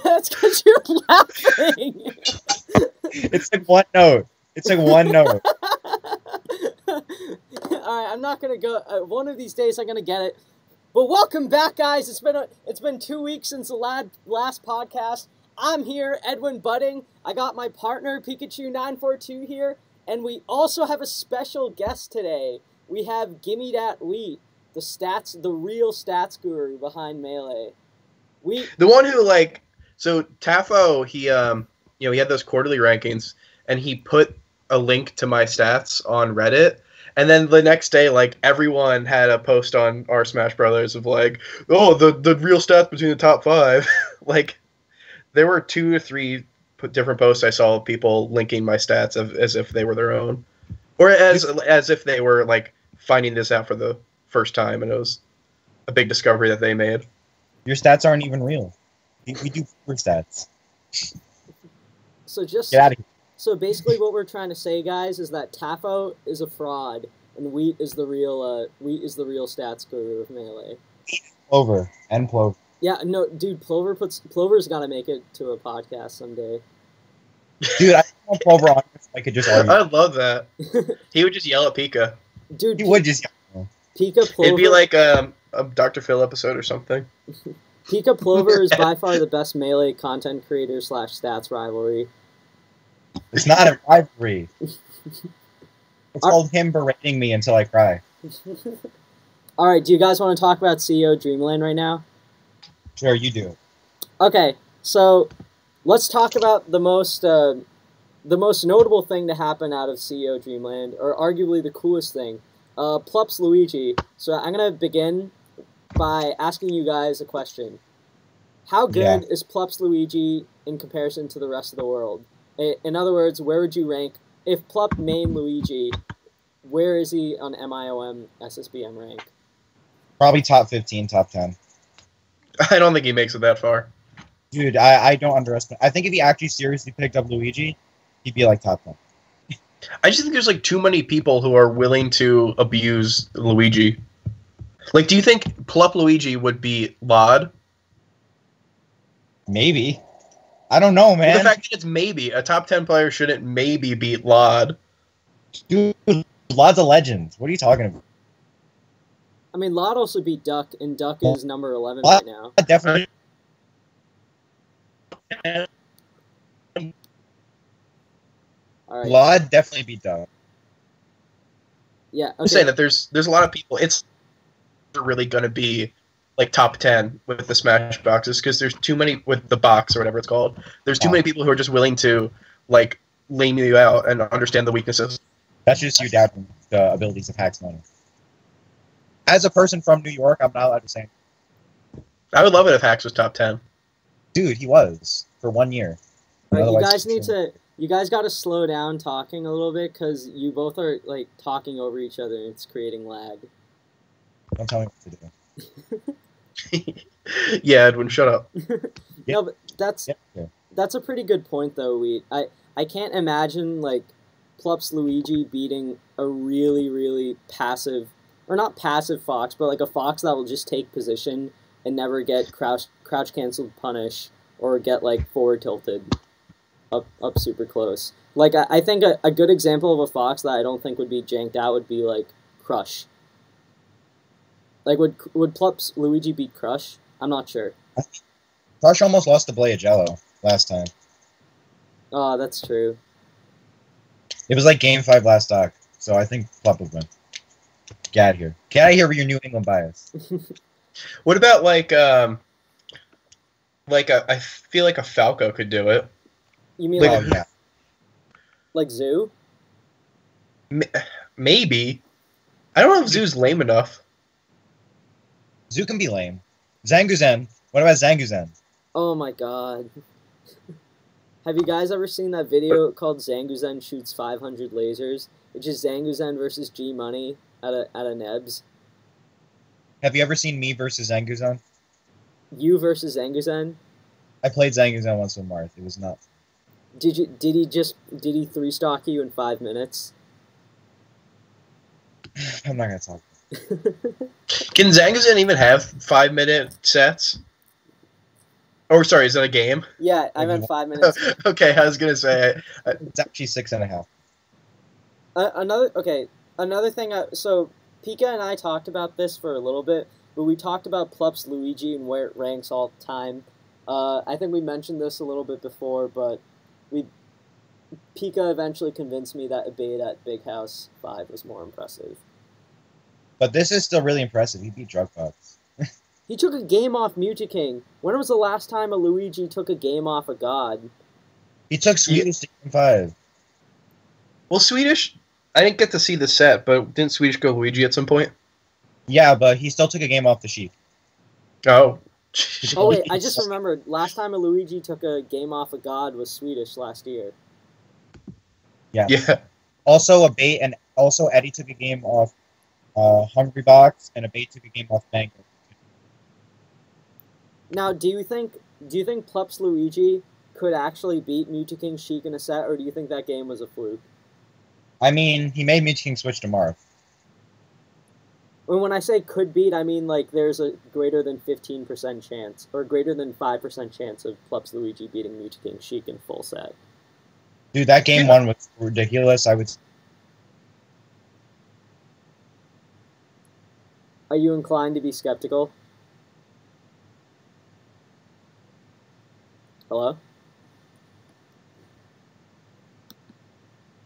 That's because you're laughing. It's like one note. It's like one note. Alright, I'm not gonna go. One of these days I'm gonna get it. But welcome back, guys. It's been 2 weeks since the last podcast. I'm here, Edwin Budding. I got my partner, Pikachu942 here. And we also have a special guest today. We have Gimme Dat Wheat, the real stats guru behind Melee. The one who, like, so Tafo, he had those quarterly rankings, and he put a link to my stats on Reddit, and then the next day, like, everyone had a post on our Smash Brothers of, like, oh, the real stats between the top 5. Like, there were 2 or 3 different posts I saw of people linking my stats as if they were their own, or as if they were, like, finding this out for the first time, and it was a big discovery that they made. Your stats aren't even real. We do for stats. So just get out of here. So basically, what we're trying to say, guys, is that Tafo is a fraud, and Wheat is the real stats guru of Melee. Plover and Plover. Yeah, no, dude, Plover's got to make it to a podcast someday. Dude, I want Plover on. I could just argue. I love that. He would just yell at Pika. Dude, he would just yell. Pika Plover. It'd be like a Dr. Phil episode or something. Pika Plover is by far the best Melee content creator / stats rivalry. It's not a rivalry. It's called him berating me until I cry. Alright, do you guys want to talk about CEO Dreamland right now? Sure, you do. Okay, so let's talk about the most notable thing to happen out of CEO Dreamland, or arguably the coolest thing. Plups Luigi. So I'm going to begin by asking you guys a question. How good is Plups Luigi in comparison to the rest of the world? In other words, where would you rank, if Plup main Luigi, where is he on MIOM SSBM rank? Probably top 15, top 10. I don't think he makes it that far. Dude, I don't underestimate. I think if he actually seriously picked up Luigi, he'd be like top 10. I just think there's like too many people who are willing to abuse Luigi. Like, do you think Plup Luigi would beat Lod? Maybe. I don't know, man. Well, the fact that it's maybe. A top 10 player shouldn't maybe beat Lod. Dude, Lod's a legend. What are you talking about? I mean, Lod also beat Duck, and Duck is number 11 right now. Definitely. All right. Lod definitely beat Duck. Yeah, okay. I'm saying that there's a lot of people. It's really going to be like top 10 with the Smash boxes because there's too many with the box or whatever it's called. There's too many people who are just willing to like lame you out and understand the weaknesses. That's just you doubting the abilities of Hax Money. As a person from New York, I'm not allowed to say. I would love it if Hax was top 10. Dude, he was for 1 year. Right, you guys got to slow down talking a little bit because you both are like talking over each other and it's creating lag. Don't tell me what to do. Yeah, Edwin, shut up. No, but that's a pretty good point though, Wheat. I can't imagine like Plups Luigi beating a really, really passive, or not passive fox, but like a fox that will just take position and never get crouch canceled punish or get like forward tilted up super close. Like I think a good example of a fox that I don't think would be janked out would be like Crush. Like would Plups Luigi beat Crush? I'm not sure. Crush almost lost to Blaya Jello last time. Oh, that's true. It was like Game 5 last doc, so I think Plup would win. Get out of here. Get out of here with your New England bias. What about I feel like a Falco could do it. You mean like Zoo? Maybe. I don't know if Zoo's lame enough. Zoo can be lame. Zanguzen. What about Zanguzen? Oh my god. Have you guys ever seen that video called Zanguzen Shoots 500 Lasers? Which is Zanguzen versus G Money at a Nebs. Have you ever seen me versus Zanguzen? You versus Zanguzen? I played Zanguzen once with Marth. It was nuts. Did he 3-stock you in 5 minutes? I'm not gonna talk. Can Zangozen even have 5-minute sets? Or sorry, is that a game? Yeah, I meant 5 minutes. Okay, I was gonna say. It's actually 6.5. Another thing. So Pika and I talked about this for a little bit, but we talked about Plups Luigi and where it ranks all the time. I think we mentioned this a little bit before, but Pika eventually convinced me that Abate at Big House 5 was more impressive. But this is still really impressive. He beat Drugbox. He took a game off Mewtwo. When was the last time a Luigi took a game off a god? He took Swedish to Game 5. Well, Swedish, I didn't get to see the set, but didn't Swedish go Luigi at some point? Yeah, but he still took a game off the Sheik. Oh. Oh wait, I just remembered. Last time a Luigi took a game off a god was Swedish last year. Yeah. Yeah. Also Abate and also Eddie took a game off Hungry Box, and Abate took a game off Mango. Now, do you think Plups Luigi could actually beat Mewtwo Sheik in a set, or do you think that game was a fluke? I mean, he made Mewtwo switch to Marth. When I say could beat, I mean like there's a greater than 15% chance, or greater than 5% chance of Plups Luigi beating Mewtwo Sheik in full set. Dude, that game one was ridiculous. I would. Are you inclined to be skeptical? Hello?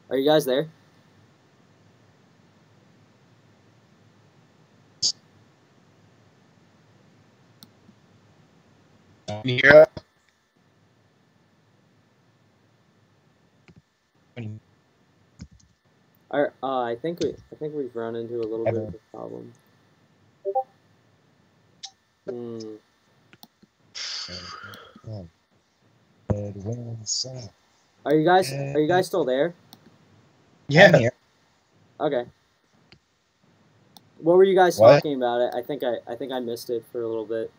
Are you guys there? Yeah. I think we've run into a little bit of a problem. Are you guys still there? Yeah. I'm here. Okay. What were you guys talking about? I think I missed it for a little bit.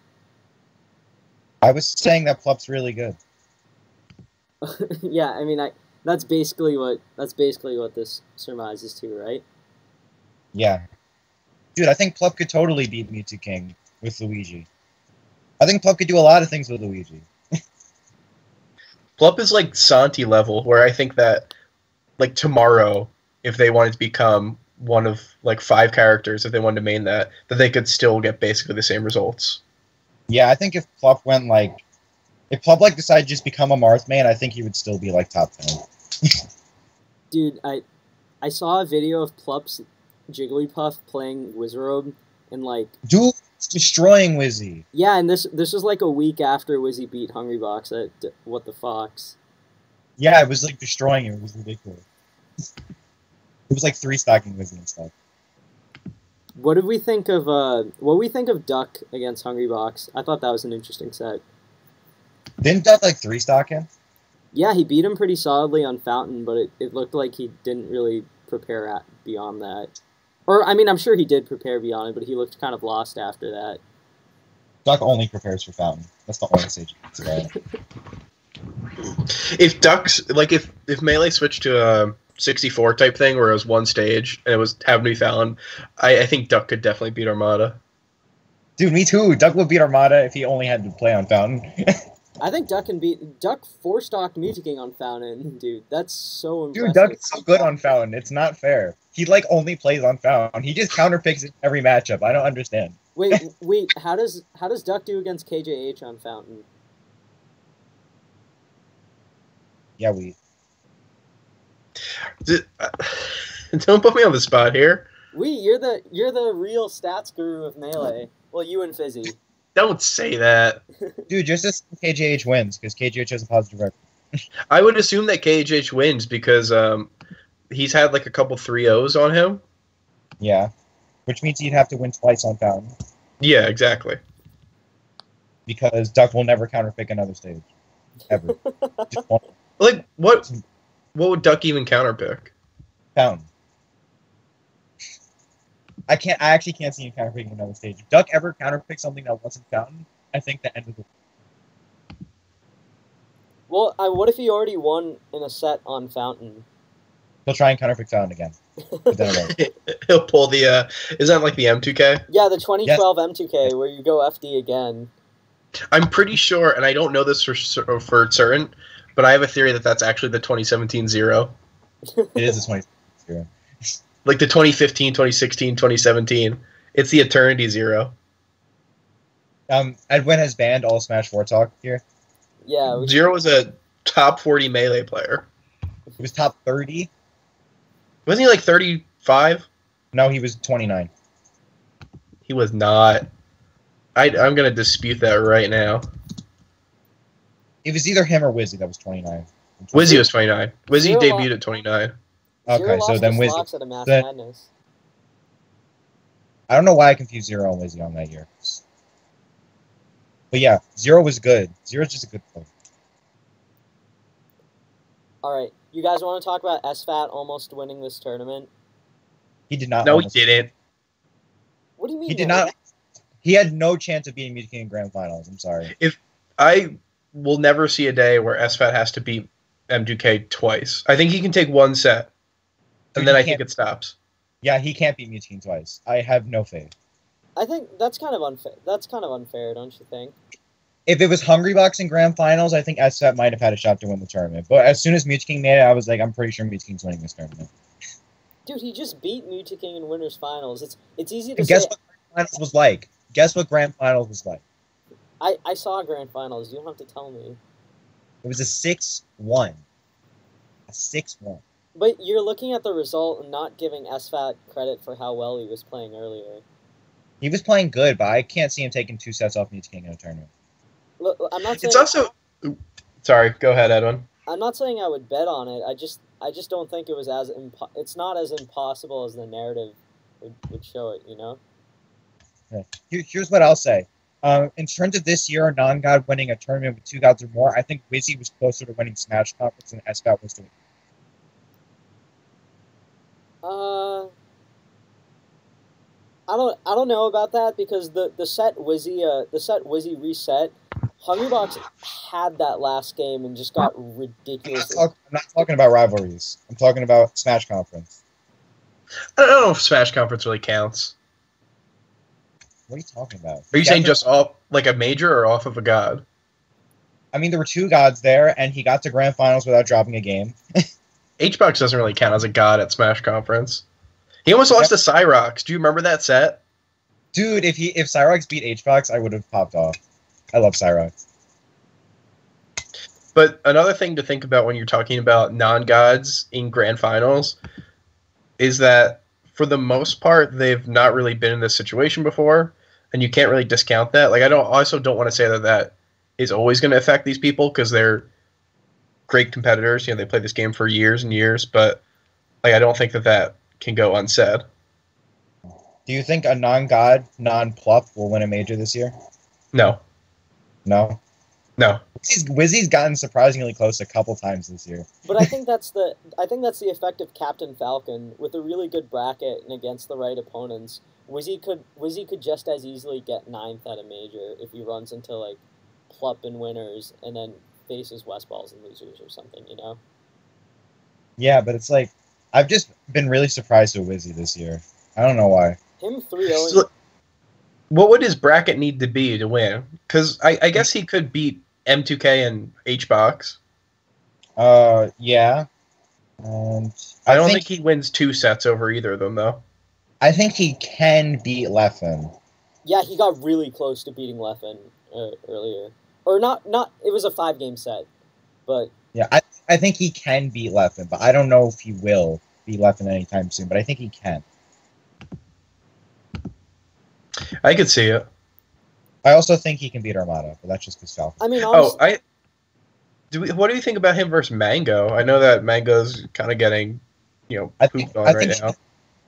I was saying that Plup's really good. Yeah, I mean, that's basically what this surmises to, right? Yeah. Dude, I think Plup could totally beat Mewtwo with Luigi. I think Plup could do a lot of things with Luigi. Plup is like Santi level, where I think that, like, tomorrow, if they wanted to become one of, like, 5 characters, if they wanted to main that they could still get basically the same results. Yeah, I think if Plup went, like... If Plup, like, decided to just become a Marth main, I think he would still be, like, top 10. Dude, I saw a video of Plup's Jigglypuff playing Wizrobe, and, like... Dude, it's destroying Wizzy. Yeah, and this was, like, a week after Wizzy beat Hungrybox at What the Fox. Yeah, it was, like, destroying him. It was ridiculous. It was, like, 3-stocking Wizzy and stuff. What did we think of Duck against Hungrybox? I thought that was an interesting set. Didn't Duck, like, 3-stock him? Yeah, he beat him pretty solidly on Fountain, but it looked like he didn't really prepare beyond that. Or, I mean, I'm sure he did prepare beyond it, but he looked kind of lost after that. Duck only prepares for Fountain. That's the only stage he gets about. If Duck's, like, if Melee switched to a 64 type thing where it was one stage and it was having to be Fountain, I think Duck could definitely beat Armada. Dude, me too. Duck would beat Armada if he only had to play on Fountain. I think Duck 4-stocked Mewtwo on Fountain, dude. That's so impressive. Dude, Duck is so good on Fountain. It's not fair. He, like, only plays on Fountain. He just counterpicks in every matchup. I don't understand. Wait, how does Duck do against KJH on Fountain? Yeah, Don't put me on the spot here. You're the real stats guru of Melee. Well, you and Fizzy. Don't say that. Dude, just as KJH wins, because KJH has a positive record. I would assume that KJH wins because he's had like a couple 3-0s on him. Yeah. Which means he'd have to win twice on Fountain. Yeah, exactly. Because Duck will never counterpick another stage. Ever. Just one. Like, what would Duck even counterpick? Fountain. I actually can't see him counterpicking another stage. If Duck ever counterpicked something that wasn't Fountain, I think the end of the... Well, what if he already won in a set on Fountain? He'll try and counterpick Fountain again. But then it won't. He'll pull the. Is that like the M2K? Yeah, the 2012 M2K where you go FD again. I'm pretty sure, and I don't know this for certain, but I have a theory that that's actually the 2017 Zero. It is a 20. Like the 2015, 2016, 2017. It's the Eternity Zero. Edwin has banned all Smash 4 talk here. Yeah. Zero was a top 40 Melee player. He was top 30. Wasn't he like 35? No, he was 29. He was not. I'm going to dispute that right now. It was either him or Wizzy that was 29. Wizzy was 29. Wizzy Zero debuted at 29. Okay, so then Wizzy. At a Mass then- Madness. I don't know why I confused Zero and Wizzy on that year. But yeah, Zero was good. Zero's just a good player. All right, you guys want to talk about SFAT almost winning this tournament? He did not. No, he almost- didn't. What do you mean? He did no? not. He had no chance of beating Mewtwo King in Grand Finals. I'm sorry. I will never see a day where SFAT has to beat M2K twice. I think he can take one set, and Dude, then he I think can't- it stops. Yeah, he can't beat Mewtwo King twice. I have no faith. I think that's kind of unfair. That's kind of unfair, don't you think? If it was Hungrybox in Grand Finals, I think SFAT might have had a shot to win the tournament. But as soon as Mewtwo King made it, I was like, I'm pretty sure Mewtwo King's winning this tournament. Dude, he just beat Mewtwo King in Winners Finals. It's easy to And guess say. what Grand Finals was like? Guess what Grand Finals was like? I saw Grand Finals. You don't have to tell me. It was a 6-1. A 6-1. But you're looking at the result and not giving SFAT credit for how well he was playing earlier. He was playing good, but I can't see him taking 2 sets off Mewtwo King in a tournament. Look, I'm not saying. It's also. Sorry, go ahead, Edwin. I'm not saying I would bet on it. I just don't think it was as it's not as impossible as the narrative would show it. You know. Yeah. Here's what I'll say. In terms of this year, non-God winning a tournament with 2 gods or more, I think Wizzy was closer to winning Smash Conference than SFAT was to win. I don't know about that because the set Wizzy reset. Hungrybox had that last game and just got ridiculous. I'm not talking about rivalries. I'm talking about Smash Conference. I don't know if Smash Conference really counts. What are you talking about? Are you saying just off like a major or off of a god? I mean, there were 2 gods there, and he got to Grand Finals without dropping a game. HBox doesn't really count as a god at Smash Conference. He almost lost to Cyrox. Do you remember that set? Dude, if Cyrox beat HBox, I would have popped off. I love Cyrox. But another thing to think about when you're talking about non-gods in Grand Finals is that for the most part, they've not really been in this situation before, and you can't really discount that. Like, I also don't want to say that is always going to affect these people because they're great competitors. You know, they play this game for years and years, but like, I don't think that can go unsaid. Do you think a non-god, non-plup will win a major this year? No. No? No. Wizzy's gotten surprisingly close a couple times this year. But I think that's the effect of Captain Falcon with a really good bracket and against the right opponents. Wizzy could just as easily get 9th at a major if he runs into like Plup and winners and then faces West Balls and losers or something, you know? Yeah, but it's like I've just been really surprised with Wizzy this year. I don't know why. Him 3-0. So, what would his bracket need to be to win? Because I guess he could beat M2K and HBox. Yeah. And I don't think he wins 2 sets over either of them, though. I think he can beat Leffen. Yeah, he got really close to beating Leffen earlier. Or not, it was a 5-game set. But yeah, I think he can beat Leffen, but I don't know if he will beat Leffen anytime soon, but I think he can. I could see it. I also think he can beat Armada, but that's just because Falcon. I mean, honestly, what do you think about him versus Mango? I know that Mango's kind of getting, pooped on right now.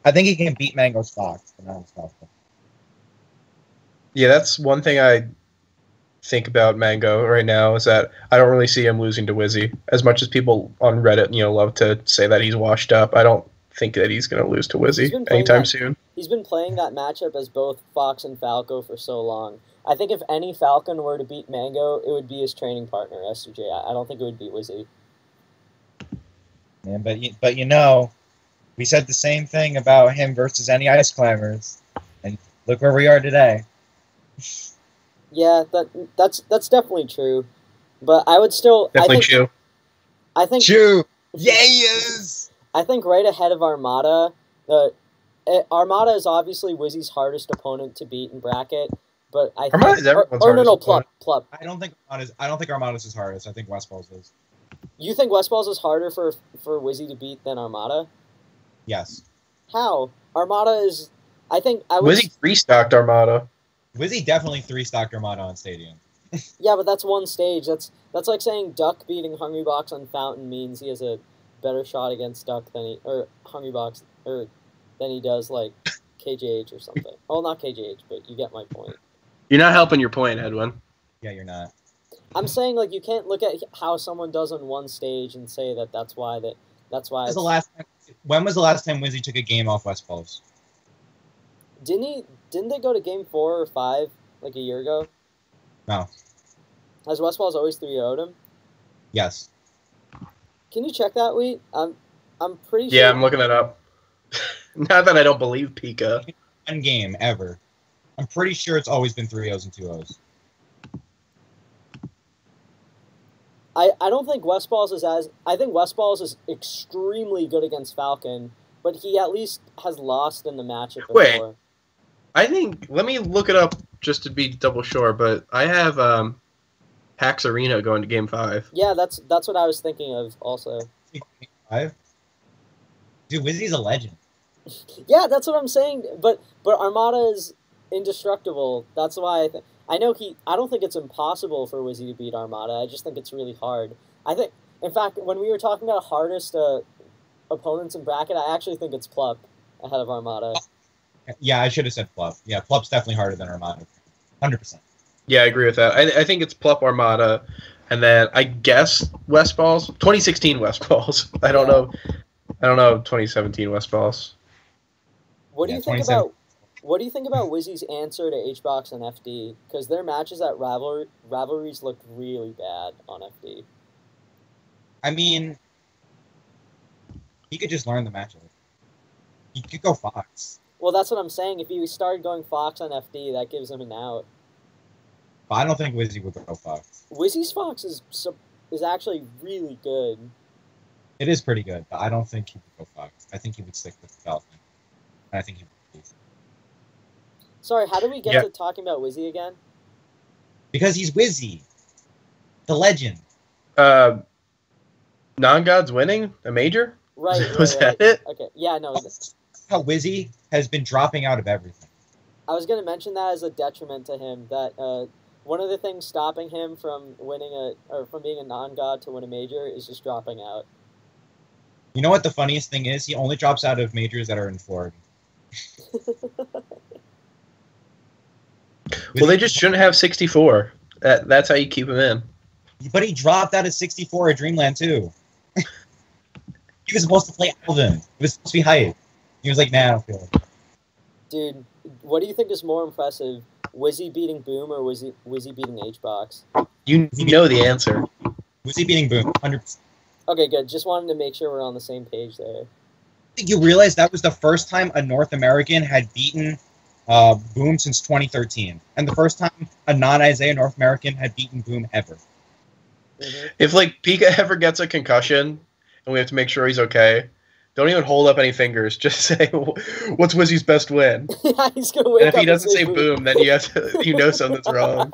I think he can beat Mango's Fox, but not his Falcon. Yeah, that's one thing I think about Mango right now is that I don't really see him losing to Wizzy. As much as people on Reddit, love to say that he's washed up, I don't think that he's going to lose to Wizzy anytime soon. He's been playing that matchup as both Fox and Falco for so long. I think if any Falcon were to beat Mango, it would be his training partner, S2J. I don't think it would be Wizzy. And but you know, we said the same thing about him versus any Ice Climbers, and look where we are today. Yeah, that's definitely true. But I would still Definitely true. I think Chew. Yes. I think right ahead of Armada, Armada is obviously Wizzy's hardest opponent to beat in bracket. But I Armada is everyone's hardest opponent. Plup. I don't think Armada's his hardest. I think Westfall's is. You think Westfall's is harder for Wizzy to beat than Armada? Yes. How? Armada is. I think I was. Wizzy restocked Armada. Wizzy definitely 3-stocked Armada on Stadium. Yeah, but that's one stage. That's like saying Duck beating Hungrybox on Fountain means he has a better shot against Duck than Hungrybox than he does like KJH or something. Well, not KJH, but you get my point. You're not helping your point, Edwin. Yeah, you're not. I'm saying like you can't look at how someone does on one stage and say that's why. When was the last time Wizzy took a game off Westfall's? Didn't they go to game 4 or 5 like a year ago? No. Has Westfall's always 3-0'd him? Yes. Can you check that, Wheat? I'm pretty sure. Yeah, I'm looking that up. Not that I don't believe Pika. One game ever. I'm pretty sure it's always been 3-0s and 2-0s. I don't think Westfall's is as... I think Westfall's is extremely good against Falcon, but he at least has lost in the matchup before. Wait. I think... Let me look it up just to be double sure, but I have Pax Arena going to Game 5. Yeah, that's what I was thinking of also. 5? Dude, Wizzy's a legend. Yeah, that's what I'm saying, but Armada is indestructible. That's why I don't think it's impossible for Wizzy to beat Armada. I just think it's really hard. I think, in fact, when we were talking about hardest opponents in bracket, I actually think it's Plup ahead of Armada. Yeah, I should have said Plup. Yeah, Plup's definitely harder than Armada. 100%. Yeah, I agree with that. I think it's Plup Armada, and then I guess Westfall's 2016 Westfall's. I don't know 2017 Westfall's. What do you think about Wizzy's answer to HBox and FD? Because their matches at Rivalries looked really bad on FD. I mean, he could just learn the matchup. He could go Fox. Well, that's what I'm saying. If he started going Fox on FD, that gives him an out. But I don't think Wizzy would go Fox. Wizzy's Fox is actually really good. It is pretty good, but I don't think he would go Fox. I think he would stick with Falcon. And I think he would lose. Sorry, how did we get to talking about Wizzy again? Because he's Wizzy. The legend. Non-Gods winning a major? Right. Was that it? Okay. Yeah, no. How Wizzy has been dropping out of everything. I was going to mention that as a detriment to him, that one of the things stopping him from from being a non-God to win a major is just dropping out. You know what the funniest thing is? He only drops out of majors that are in Florida. Well, they just shouldn't have 64. That's how you keep him in. But he dropped out of 64 at Dreamland, too. He was supposed to play Alvin. It was supposed to be hype. He was like, nah, I don't feel it. Dude, what do you think is more impressive? Wizzy beating Boom or Wizzy beating HBox? You know the answer. Wizzy beating Boom, 100%. Okay, good. Just wanted to make sure we're on the same page there. I think you realize that was the first time a North American had beaten Boom since 2013. And the first time a non-Isaiah North American had beaten Boom ever. Mm-hmm. If, Pika ever gets a concussion and we have to make sure he's okay, don't even hold up any fingers. Just say, what's Wizzy's best win? Yeah, he's gonna wake and if up he doesn't say Boom, Boom, then you know something's wrong.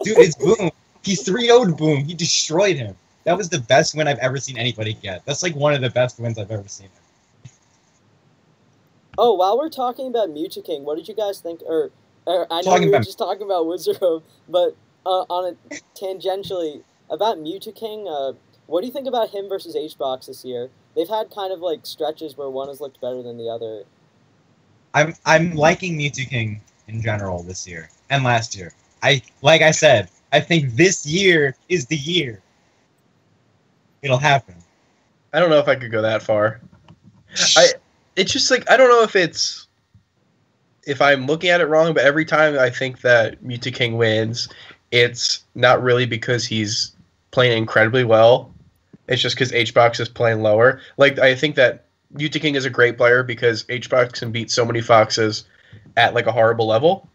Dude, it's Boom. He 3-0'd Boom. He destroyed him. That was the best win I've ever seen anybody get. That's one of the best wins I've ever seen. Oh, while we're talking about Mewtwo what did you guys think? Or I know we were just talking about Wizard, but on a tangentially about Mewtwo what do you think about him versus HBox this year? They've had kind of stretches where one has looked better than the other. I'm liking Mewtwo in general this year and last year. Like I said, I think this year is the year. It'll happen. I don't know if I could go that far. It's just I don't know if I'm looking at it wrong, but every time I think that Mewtwo wins, it's not really because he's playing incredibly well. It's just because HBox is playing lower. Like, I think that Mewtwo King is a great player because HBox can beat so many foxes at like a horrible level.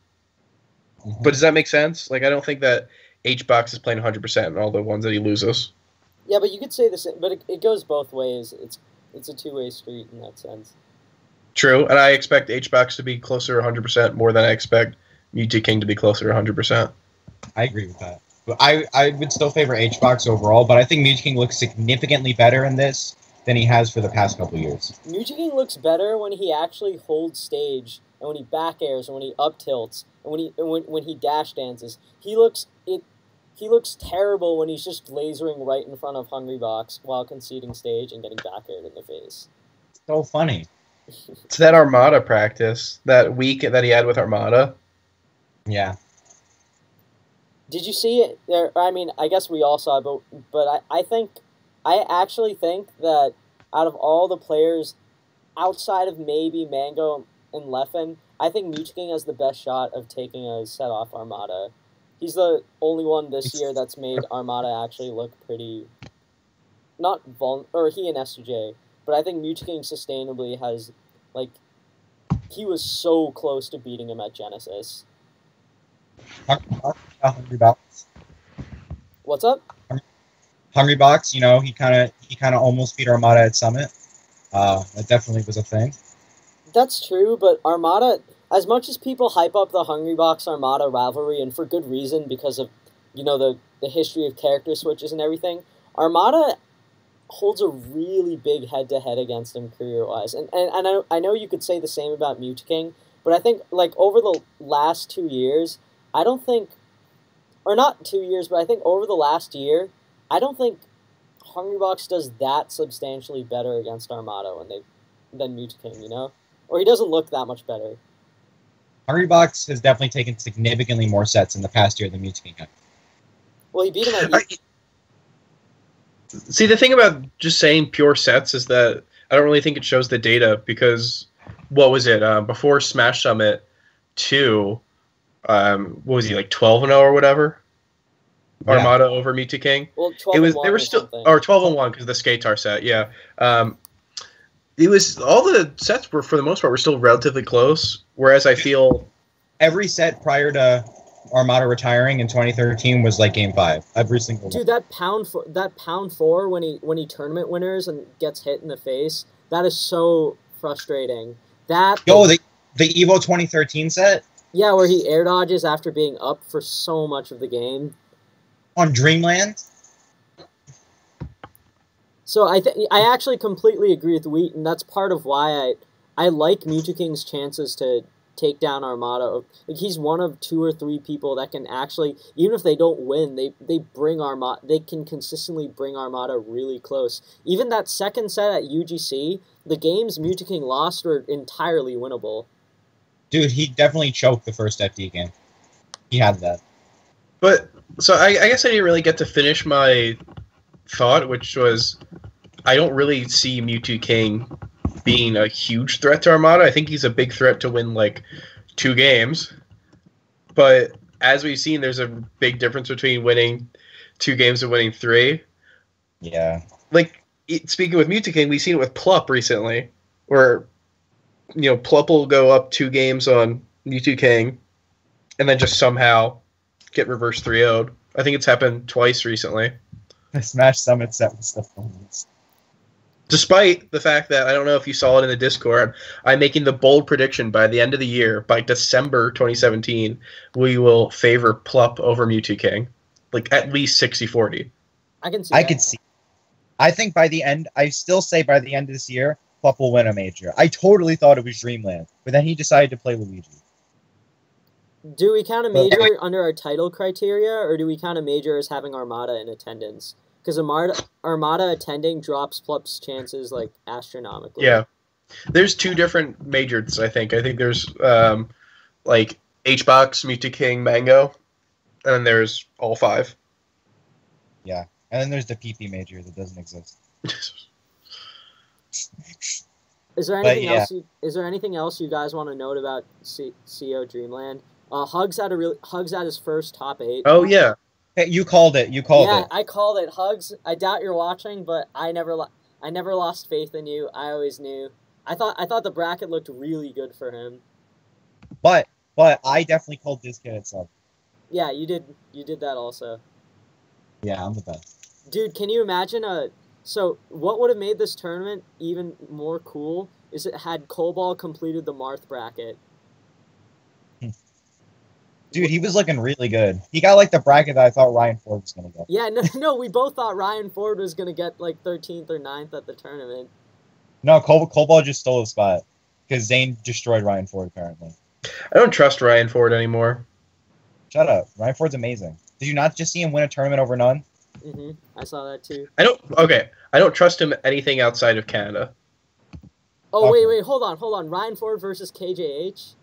Mhm. But does that make sense? Like, I don't think that HBox is playing 100% in all the ones that he loses. Yeah, but you could say the same. But it goes both ways. It's a two-way street in that sense. True, and I expect HBox to be closer to 100% more than I expect Mewtwo King to be closer to 100%. I agree with that. But I would still favor HBox overall, but I think Mewtwo King looks significantly better in this than he has for the past couple years. Mewtwo King looks better when he actually holds stage, and when he back airs, and when he up tilts, and when he dash dances. He looks terrible when he's just lasering right in front of Hungrybox while conceding stage and getting back aired in the face. So funny. It's that Armada practice, that week that he had with Armada. Yeah. Did you see it? I mean, I guess we all saw it, but I actually think that out of all the players, outside of maybe Mango and Leffen, I think Mewtwo King has the best shot of taking a set off Armada. He's the only one this year that's made Armada actually look pretty, not or he and SJ, but I think Mewtwo King sustainably has, like, he was so close to beating him at Genesis. Hungrybox. What's up? Hungrybox, you know, he kind of almost beat Armada at Summit. That definitely was a thing. That's true, but Armada, as much as people hype up the Hungrybox Armada rivalry, and for good reason because of, you know, the history of character switches and everything, Armada holds a really big head-to-head against him career-wise. And I know you could say the same about Mewtwo King, but I think, like, over the last 2 years, I don't think, or not 2 years, but I think over the last year, I don't think Hungrybox does that substantially better against Armada than Mewtwo King, you know? Or he doesn't look that much better. Hungrybox has definitely taken significantly more sets in the past year than Mewtwo King has. Well, he beat him at... See, the thing about just saying pure sets is that I don't really think it shows the data because, what was it, before Smash Summit 2, what was he, like 12-0 or whatever? Yeah. Armada over Mewtwo King? Well, 12 It was, and they were still, or 12-1 because the Skatar set, yeah. It was, all the sets were, for the most part, were still relatively close, whereas I feel... Every set prior to Armada retiring in 2013 was like Game 5. Every single one. Dude, that pound four when he tournament winners and gets hit in the face, that is so frustrating. The Evo 2013 set? Yeah, where he air dodges after being up for so much of the game. On Dreamland? So I actually completely agree with Wheat, and that's part of why I like Mewtwo King's chances to take down Armada. Like, he's one of 2 or 3 people that can actually, even if they don't win, they bring Armada. They can consistently bring Armada really close. Even that second set at UGC, the games Mewtwo King lost were entirely winnable. Dude, he definitely choked the first FD game. He had that. But, so I guess I didn't really get to finish my thought, which was, I don't really see Mewtwo King being a huge threat to Armada. I think he's a big threat to win, like, 2 games. But as we've seen, there's a big difference between winning 2 games and winning 3. Yeah. Like, speaking with Mewtwo King, we've seen it with Plup recently, where, you know, Plup will go up 2 games on Mewtwo King, and then just somehow get reverse 3-0'd. I think it's happened twice recently. The Smash Summit set was the funnest. Despite the fact that, I don't know if you saw it in the Discord, I'm making the bold prediction by the end of the year, by December 2017, we will favor Plup over Mewtwo King. Like, at least 60-40. I can see I that. could see. I think by the end, I still say by the end of this year, Plup will win a major. I totally thought it was Dreamland, but then he decided to play Luigi. Do we count a major under our title criteria, or do we count a major as having Armada in attendance? Because Armada attending drops Plup's chances, like, astronomically. Yeah. There's 2 different majors, I think. I think there's, like, HBox, Mewtwo King, Mango, and then there's all 5. Yeah. And then there's the PP major that doesn't exist. Is there anything else? Is there anything else you guys want to note about CO Dreamland? Hugs at his first top 8. Oh, yeah. Hey, you called it. You called Yeah, it. I called it. Hugs. I doubt you're watching, but I never lost faith in you. I always knew. I thought the bracket looked really good for him. But I definitely called this kid itself. Yeah, you did. You did that also. Yeah, I'm the best. Dude, can you imagine so what would have made this tournament even more cool is it had Cobalt completed the Marth bracket. Dude, he was looking really good. He got like the bracket that I thought Ryan Ford was gonna get. Yeah, no, we both thought Ryan Ford was gonna get like 13th or 9th at the tournament. No, Cobalt just stole his spot because Zane destroyed Ryan Ford apparently. I don't trust Ryan Ford anymore. Shut up. Ryan Ford's amazing. Did you not just see him win a tournament over none? I saw that too. I don't trust him anything outside of Canada. Oh, Okay. wait, hold on. Ryan Ford versus KJH.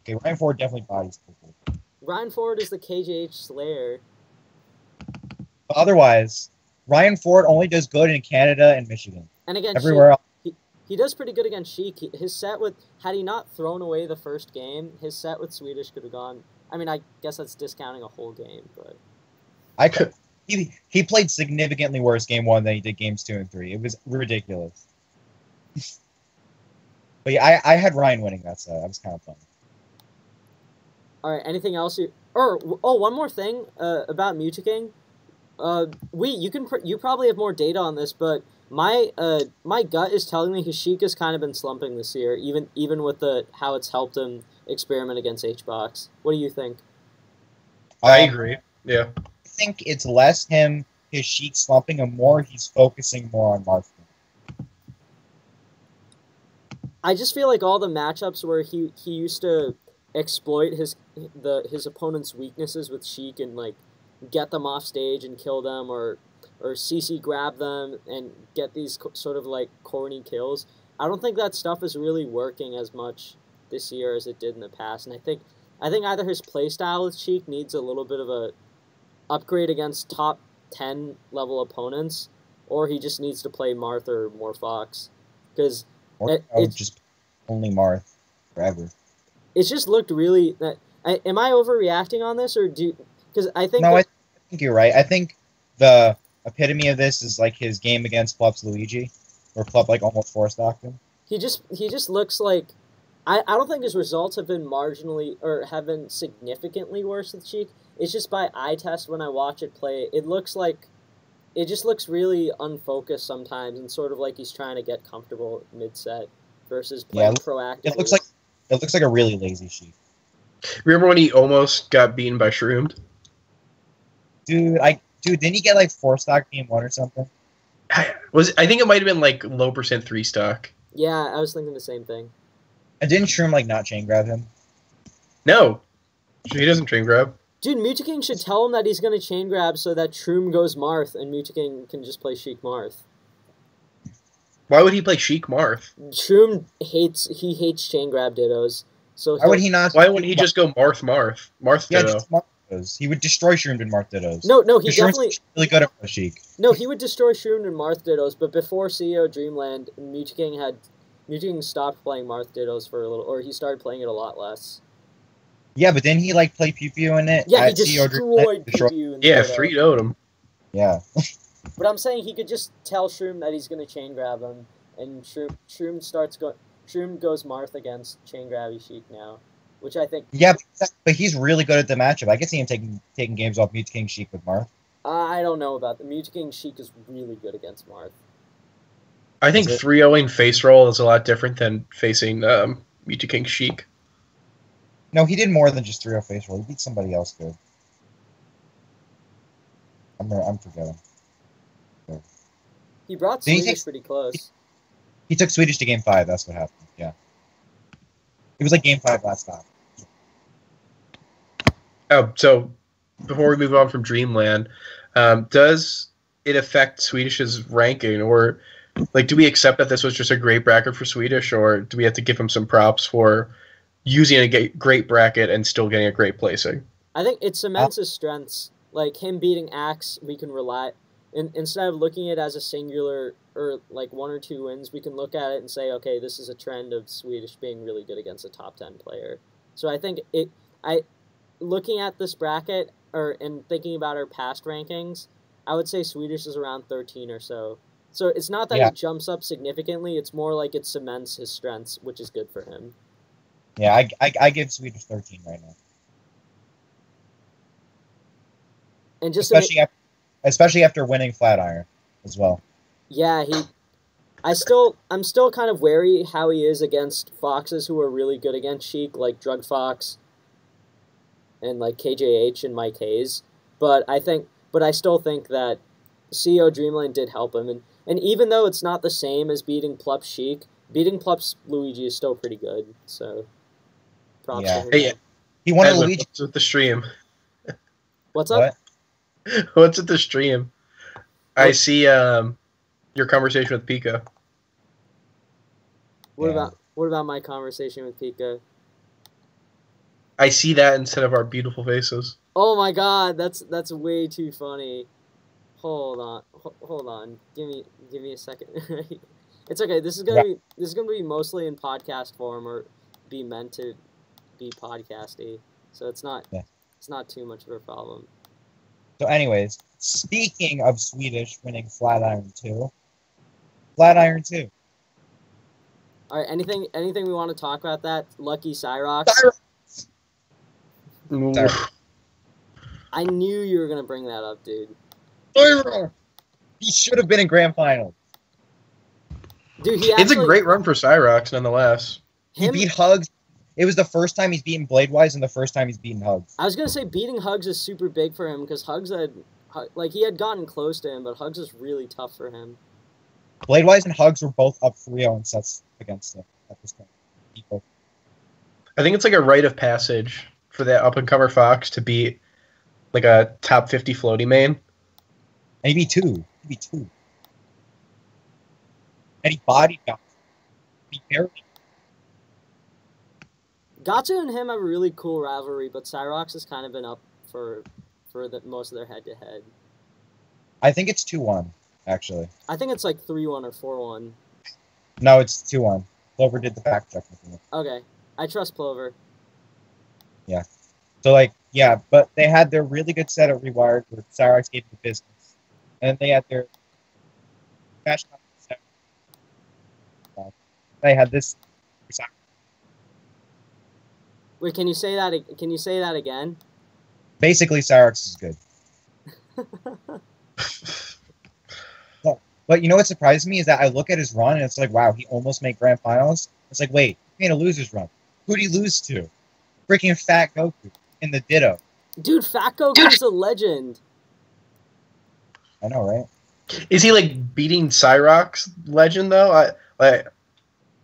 Okay, Ryan Ford definitely bodies people. Ryan Ford is the KJH Slayer. But otherwise, Ryan Ford only does good in Canada and Michigan. And again, Everywhere else. he does pretty good against Sheik. His set with, had he not thrown away the first game, his set with Swedish could have gone. I mean, I guess that's discounting a whole game, but He played significantly worse game 1 than he did games 2 and 3. It was ridiculous. But yeah, I had Ryan winning that set. I was kind of fun. all right. Anything else? One more thing about Mutaking. You probably have more data on this, but my gut is telling me his Sheik has kind of been slumping this year, even with how it's helped him experiment against HBox. What do you think? I agree. Yeah. I think it's less his Sheik slumping, and more he's focusing more on Marth. I just feel like all the matchups where he used to exploit his opponent's weaknesses with Sheik and like get them off stage and kill them, or CC grab them and get these sort of like corny kills. I don't think that stuff is really working as much this year as it did in the past, and I think either his playstyle with Sheik needs a little bit of a upgrade against top 10 level opponents, or he just needs to play Marth or more Fox, because It's just only Marth forever. it's just looked really. Am I overreacting on this, or because I think No, I think you're right. I think the epitome of this is like his game against Plups Luigi, where Plup like almost force-stocked him. he just looks like. I don't think his results have been marginally or have been significantly worse with Sheik. It's just by eye test when I watch it play, it just looks really unfocused sometimes, and sort of like he's trying to get comfortable mid-set versus playing proactively. It looks like a really lazy Sheik. Remember when he almost got beaten by Shroomed? Dude, didn't he get like force-stocked game 1 or something? I think it might have been like low percent 3 stock. Yeah, I was thinking the same thing. And didn't Shroom like not chain grab him? No, he doesn't chain grab. Dude, Mutaking should tell him that he's going to chain grab so that Shroom goes Marth and Mutaking can just play Sheik Marth. Why would he play Sheik Marth? Shroom hates chain grab dittos. So Why would he not? Why wouldn't he just go Marth Yeah, Ditto? just Marth Dittos. He would destroy Shroom and Marth Dittos. No, he Shrooms definitely really good at Sheik. No, he would destroy Shroom and Marth dittos, but before CEO Dreamland, Mutaking stopped playing Marth dittos for a little, or he started playing it a lot less. Yeah, but didn't he like play Pew Pew in it? Yeah, he at CEO destroyed Dreamland? Pew. Yeah, 3-0'd him. Yeah. But I'm saying he could just tell Shroom that he's going to chain grab him, and Shroom goes Marth against chain grabby Sheik now, which I think. Yeah, but he's really good at the matchup. I can see him taking games off Mutaking Sheik with Marth. I don't know about the Mutaking Sheik is really good against Marth. I think 3-0ing face roll is a lot different than facing Mutaking Sheik. No, he did more than just 3-0 face roll. He beat somebody else good. I'm forgetting. He brought Did he Swedish pretty close. He took Swedish to game 5. That's what happened. Yeah. It was like game 5 last time. Oh, so before we move on from Dreamland, does it affect Swedish's ranking, or like do we accept that this was just a great bracket for Swedish, or do we have to give him some props for using a great bracket and still getting a great placing? I think it cements his strengths. Like him beating Axe, we can rely. Instead of looking at it as a singular or like 1 or 2 wins, we can look at it and say, okay, this is a trend of Swedish being really good against a top 10 player. So I think looking at this bracket, or in thinking about our past rankings, I would say Swedish is around 13 or so. So it's not that he jumps up significantly. It's more like it cements his strengths, which is good for him. Yeah, I give Swedish 13 right now. And just especially after winning Flatiron as well. Yeah, I'm still kind of wary how he is against foxes who are really good against Sheik, like Drug Fox and like KJH and Mike Hayes. But I still think that CEO Dreamland did help him, and even though it's not the same as beating Plup Sheik, beating Plup Luigi is still pretty good. So props to him. Hey, he won a Luigi. What's with the stream? What's up? What's with the stream? I see your conversation with Pika. What about my conversation with Pika? I see that instead of our beautiful faces. Oh my god, that's way too funny. Hold on. Give me a second. It's okay. This is gonna be mostly in podcast form or be meant to be podcasty. So it's not too much of a problem. So anyways, speaking of Swedish winning Flatiron 2. Flatiron 2. Alright, anything we want to talk about that? Lucky Cyrox? I knew you were gonna bring that up, dude. He should have been in grand finals. Dude, it's a great run for Cyrox, nonetheless. He beat Hugs. It was the first time he's beaten Bladewise and the first time he's beaten Hugs. I was gonna say beating Hugs is super big for him because Hugs he had gotten close to him, but Hugs is really tough for him. Bladewise and Hugs were both up 3-0 in sets against him at this point. People. I think it's like a rite of passage for that up-and-comer Fox to beat like a top 50 floaty main. Maybe two. And he bodied Gatsu. He barely. Gatsu and him have a really cool rivalry, but Cyrox has kind of been up for most of their head-to-head. I think it's 2-1, actually. I think it's like 3-1 or 4-1. No, it's 2-1. Plover did the fact check with me. Okay. I trust Plover. Yeah. So, but they had their really good set at Rewired where Cyrox gave the business. And then they had their match. They had this. Wait, can you say that again? Basically, Cyrox is good. But you know what surprised me is that I look at his run and it's like, wow, he almost made grand finals. It's like, wait, he made a loser's run. Who'd he lose to? Freaking Fat Goku in the Ditto. Dude, Fat Goku's a legend. I know, right? Is he like beating Cyrox legend though? I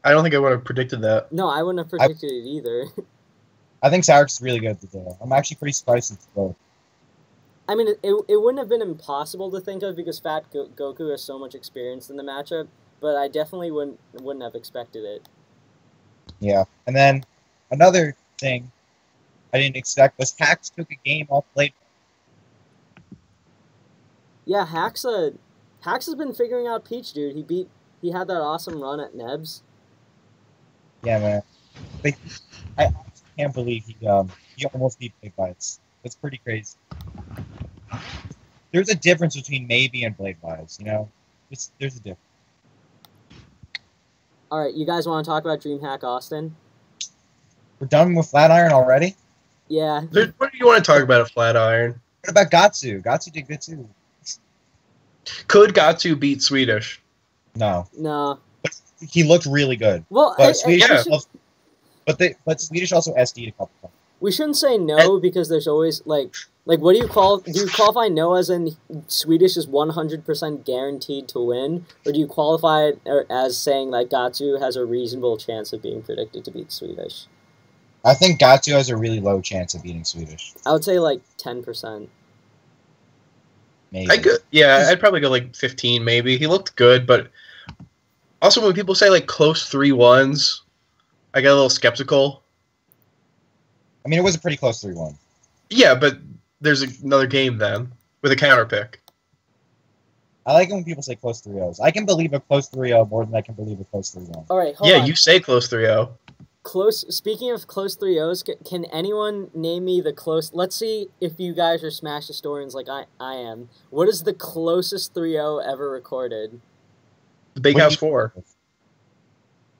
don't think I would have predicted that. No, I wouldn't have predicted it either. I think Cyrox is really good at the Ditto. I'm actually pretty surprised it's both. I mean, it wouldn't have been impossible to think of because Fat Goku has so much experience in the matchup, but I definitely wouldn't have expected it. Yeah, and then another thing I didn't expect was Hax took a game off Blade. Yeah, Hax has been figuring out Peach, dude. He had that awesome run at Nebs. Yeah, man. I can't believe he almost beat Blade Bites. That's pretty crazy. There's a difference between maybe and Blade Bites, you know? There's a difference. Alright, you guys want to talk about DreamHack Austin? We're done with Flatiron already? Yeah. What do you want to talk about at Flatiron? What about Gatsu? Gatsu did good too. Could Gatsu beat Swedish? No. But he looked really good. Well, but Swedish but Swedish also SD'd a couple times. We shouldn't say no because there's always like what do you qualify no as in Swedish is 100% guaranteed to win, or do you qualify it as saying that Gatsu has a reasonable chance of being predicted to beat Swedish? I think Gatsu has a really low chance of beating Swedish. I would say like 10%. Maybe. I'd probably go like 15 maybe. He looked good, but also when people say like close 3-1s, I get a little skeptical. I mean, it was a pretty close 3-1. Yeah, but there's another game then with a counter pick. I like it when people say close 3-0s. I can believe a close 3-0 more than I can believe a close 3-1. All right, hold on. You say close 3-0. close. Speaking of close 3-0s, can anyone name me the close? Let's see if you guys are Smash historians like I am. What is the closest 3-0 ever recorded? The Big What do House you- 4.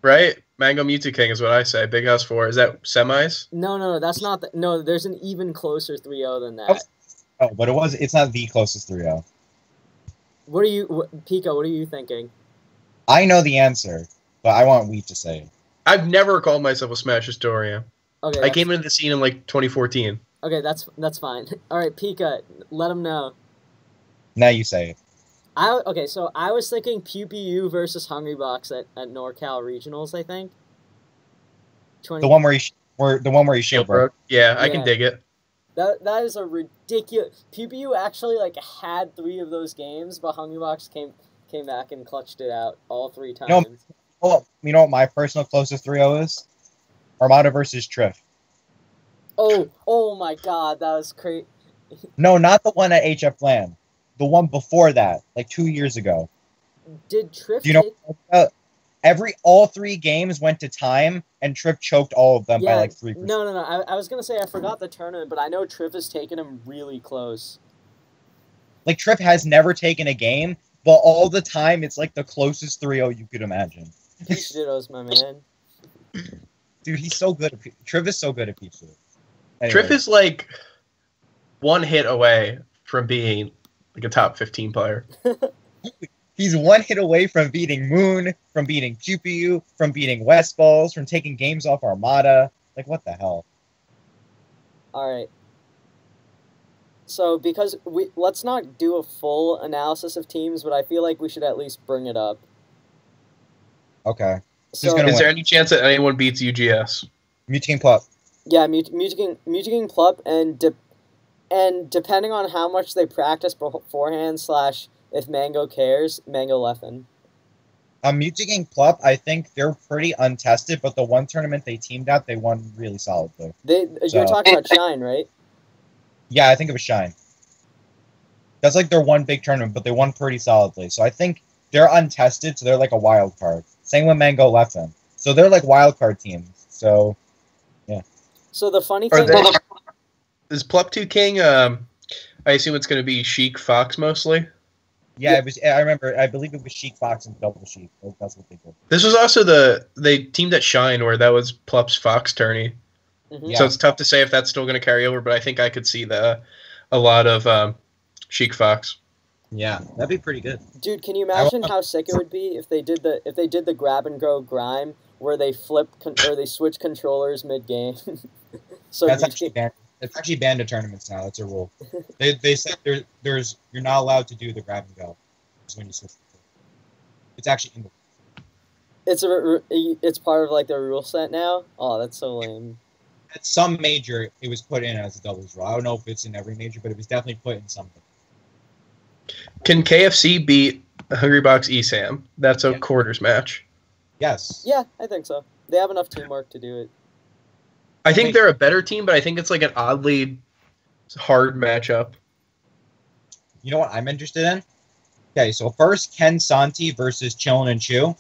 Right? Mango Mewtwo King is what I say. Big House 4. Is that semis? No, that's not. No, there's an even closer 3-0 than that. Oh, but it's not the closest 3-0. What are you, Pika? What are you thinking? I know the answer, but I want Wheat to say it. I've never called myself a Smash historian. Okay, I came into the scene in like 2014. Okay, that's fine. All right, Pika, let him know. Now you say it. So I was thinking PewPew versus Hungrybox at NorCal Regionals. I think. The one where you shield broke. Yeah, I can dig it. That is a ridiculous. PewPew actually had 3 of those games, but Hungrybox came back and clutched it out all 3 times. You know what my personal closest 3-0 is? Armada versus Triff. Oh my God, that was crazy. No, not the one at HF Land. The one before that, like 2 years ago. Did Triff? Do you know? All 3 games went to time, and Triff choked all of them by like 3%. No. I was gonna say I forgot the tournament, but I know Triff has taken him really close. Like Triff has never taken a game, but all the time it's like the closest 3-0 you could imagine. Peach Dittos, my man. Dude, he's so good. Triff is so good at Peach Dittos. Anyway. Triff is like 1 hit away from being like a top 15 player. He's 1 hit away from beating Moon, from beating QPU, from beating West Balls, from taking games off Armada. Like, what the hell? All right. So, because let's not do a full analysis of teams, but I feel like we should at least bring it up. Okay. So, is there any chance that anyone beats UGS? Mewtwo Plup. Yeah, Mewtwo Plup, and depending on how much they practice beforehand / if Mango cares, Mango Leffen. Mewtwo Plup, I think they're pretty untested, but the one tournament they teamed at, they won really solidly. You're talking about Shine, right? Yeah, I think it was Shine. That's like their one big tournament, but they won pretty solidly. So I think they're untested, so they're like a wild card. Same with Mango Leffen. So they're like wild card teams. So, yeah. So the funny thing is Plup 2 King, I assume it's going to be Sheik Fox mostly? Yeah, it was. I remember. I believe it was Sheik Fox and Double Sheik. That's what they did. This was also they teamed at Shine where that was Plup's Fox tourney. Mm-hmm. So it's tough to say if that's still going to carry over, but I think I could see a lot of Sheik Fox. Yeah, that'd be pretty good. Dude, can you imagine how sick it would be if they did the grab and go grime where they they switch controllers mid game? So that's actually banned. It's actually banned at tournaments now. That's a rule. They said you're not allowed to do the grab and go. When you switch. It's actually in the. It's part of like their rule set now. Oh, that's so lame. At some major, it was put in as a doubles rule. I don't know if it's in every major, but it was definitely put in something. Can KFC beat Hungrybox ESAM? That's a quarters match. Yes. Yeah, I think so. They have enough teamwork to do it. I think they're a better team, but I think it's like an oddly hard matchup. You know what I'm interested in? Okay, so first Ken Santi versus Chillin' and Chew.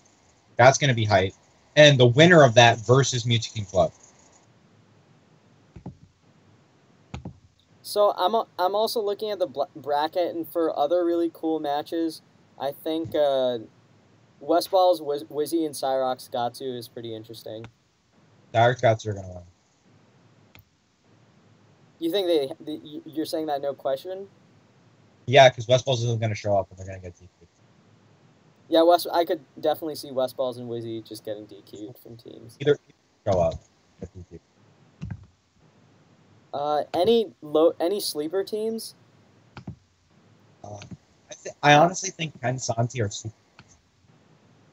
That's going to be hype. And the winner of that versus Mewtwo Club. So I'm also looking at the bracket, and for other really cool matches, I think Westball's Wizzy and Cyrox Gatsu is pretty interesting. Cyrox Gatsu are going to win. You think you're saying that no question? Yeah, because Westballs isn't going to show up and they're going to get DQ'd. Yeah, I could definitely see Westballs and Wizzy just getting DQ'd from teams. Either show up. Any sleeper teams? I honestly think Ken Santi are super.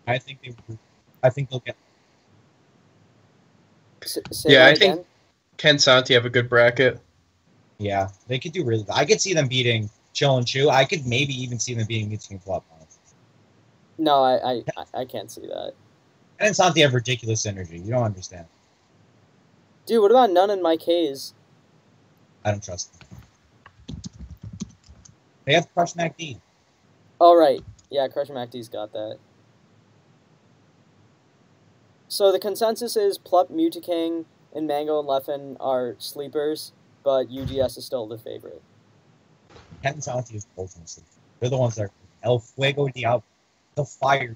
I think they'll get. I think Ken Santi have a good bracket. Yeah, they could do really good. I could see them beating Chill and Chew. I could maybe even see them beating Mewtwo Club. No, I can't see that. Ken and Santi have ridiculous energy. You don't understand. Dude, what about Nunn and Mike Hayes? I don't trust them. They have Crush MacD. Oh, right. Yeah, Crush MacD's got that. So the consensus is Plup, Mutaking, and Mango and Leffen are sleepers, but UGS is still the favorite. Cat and Santi is both in sleep. They're the ones that are El Fuego Diablo. The fire.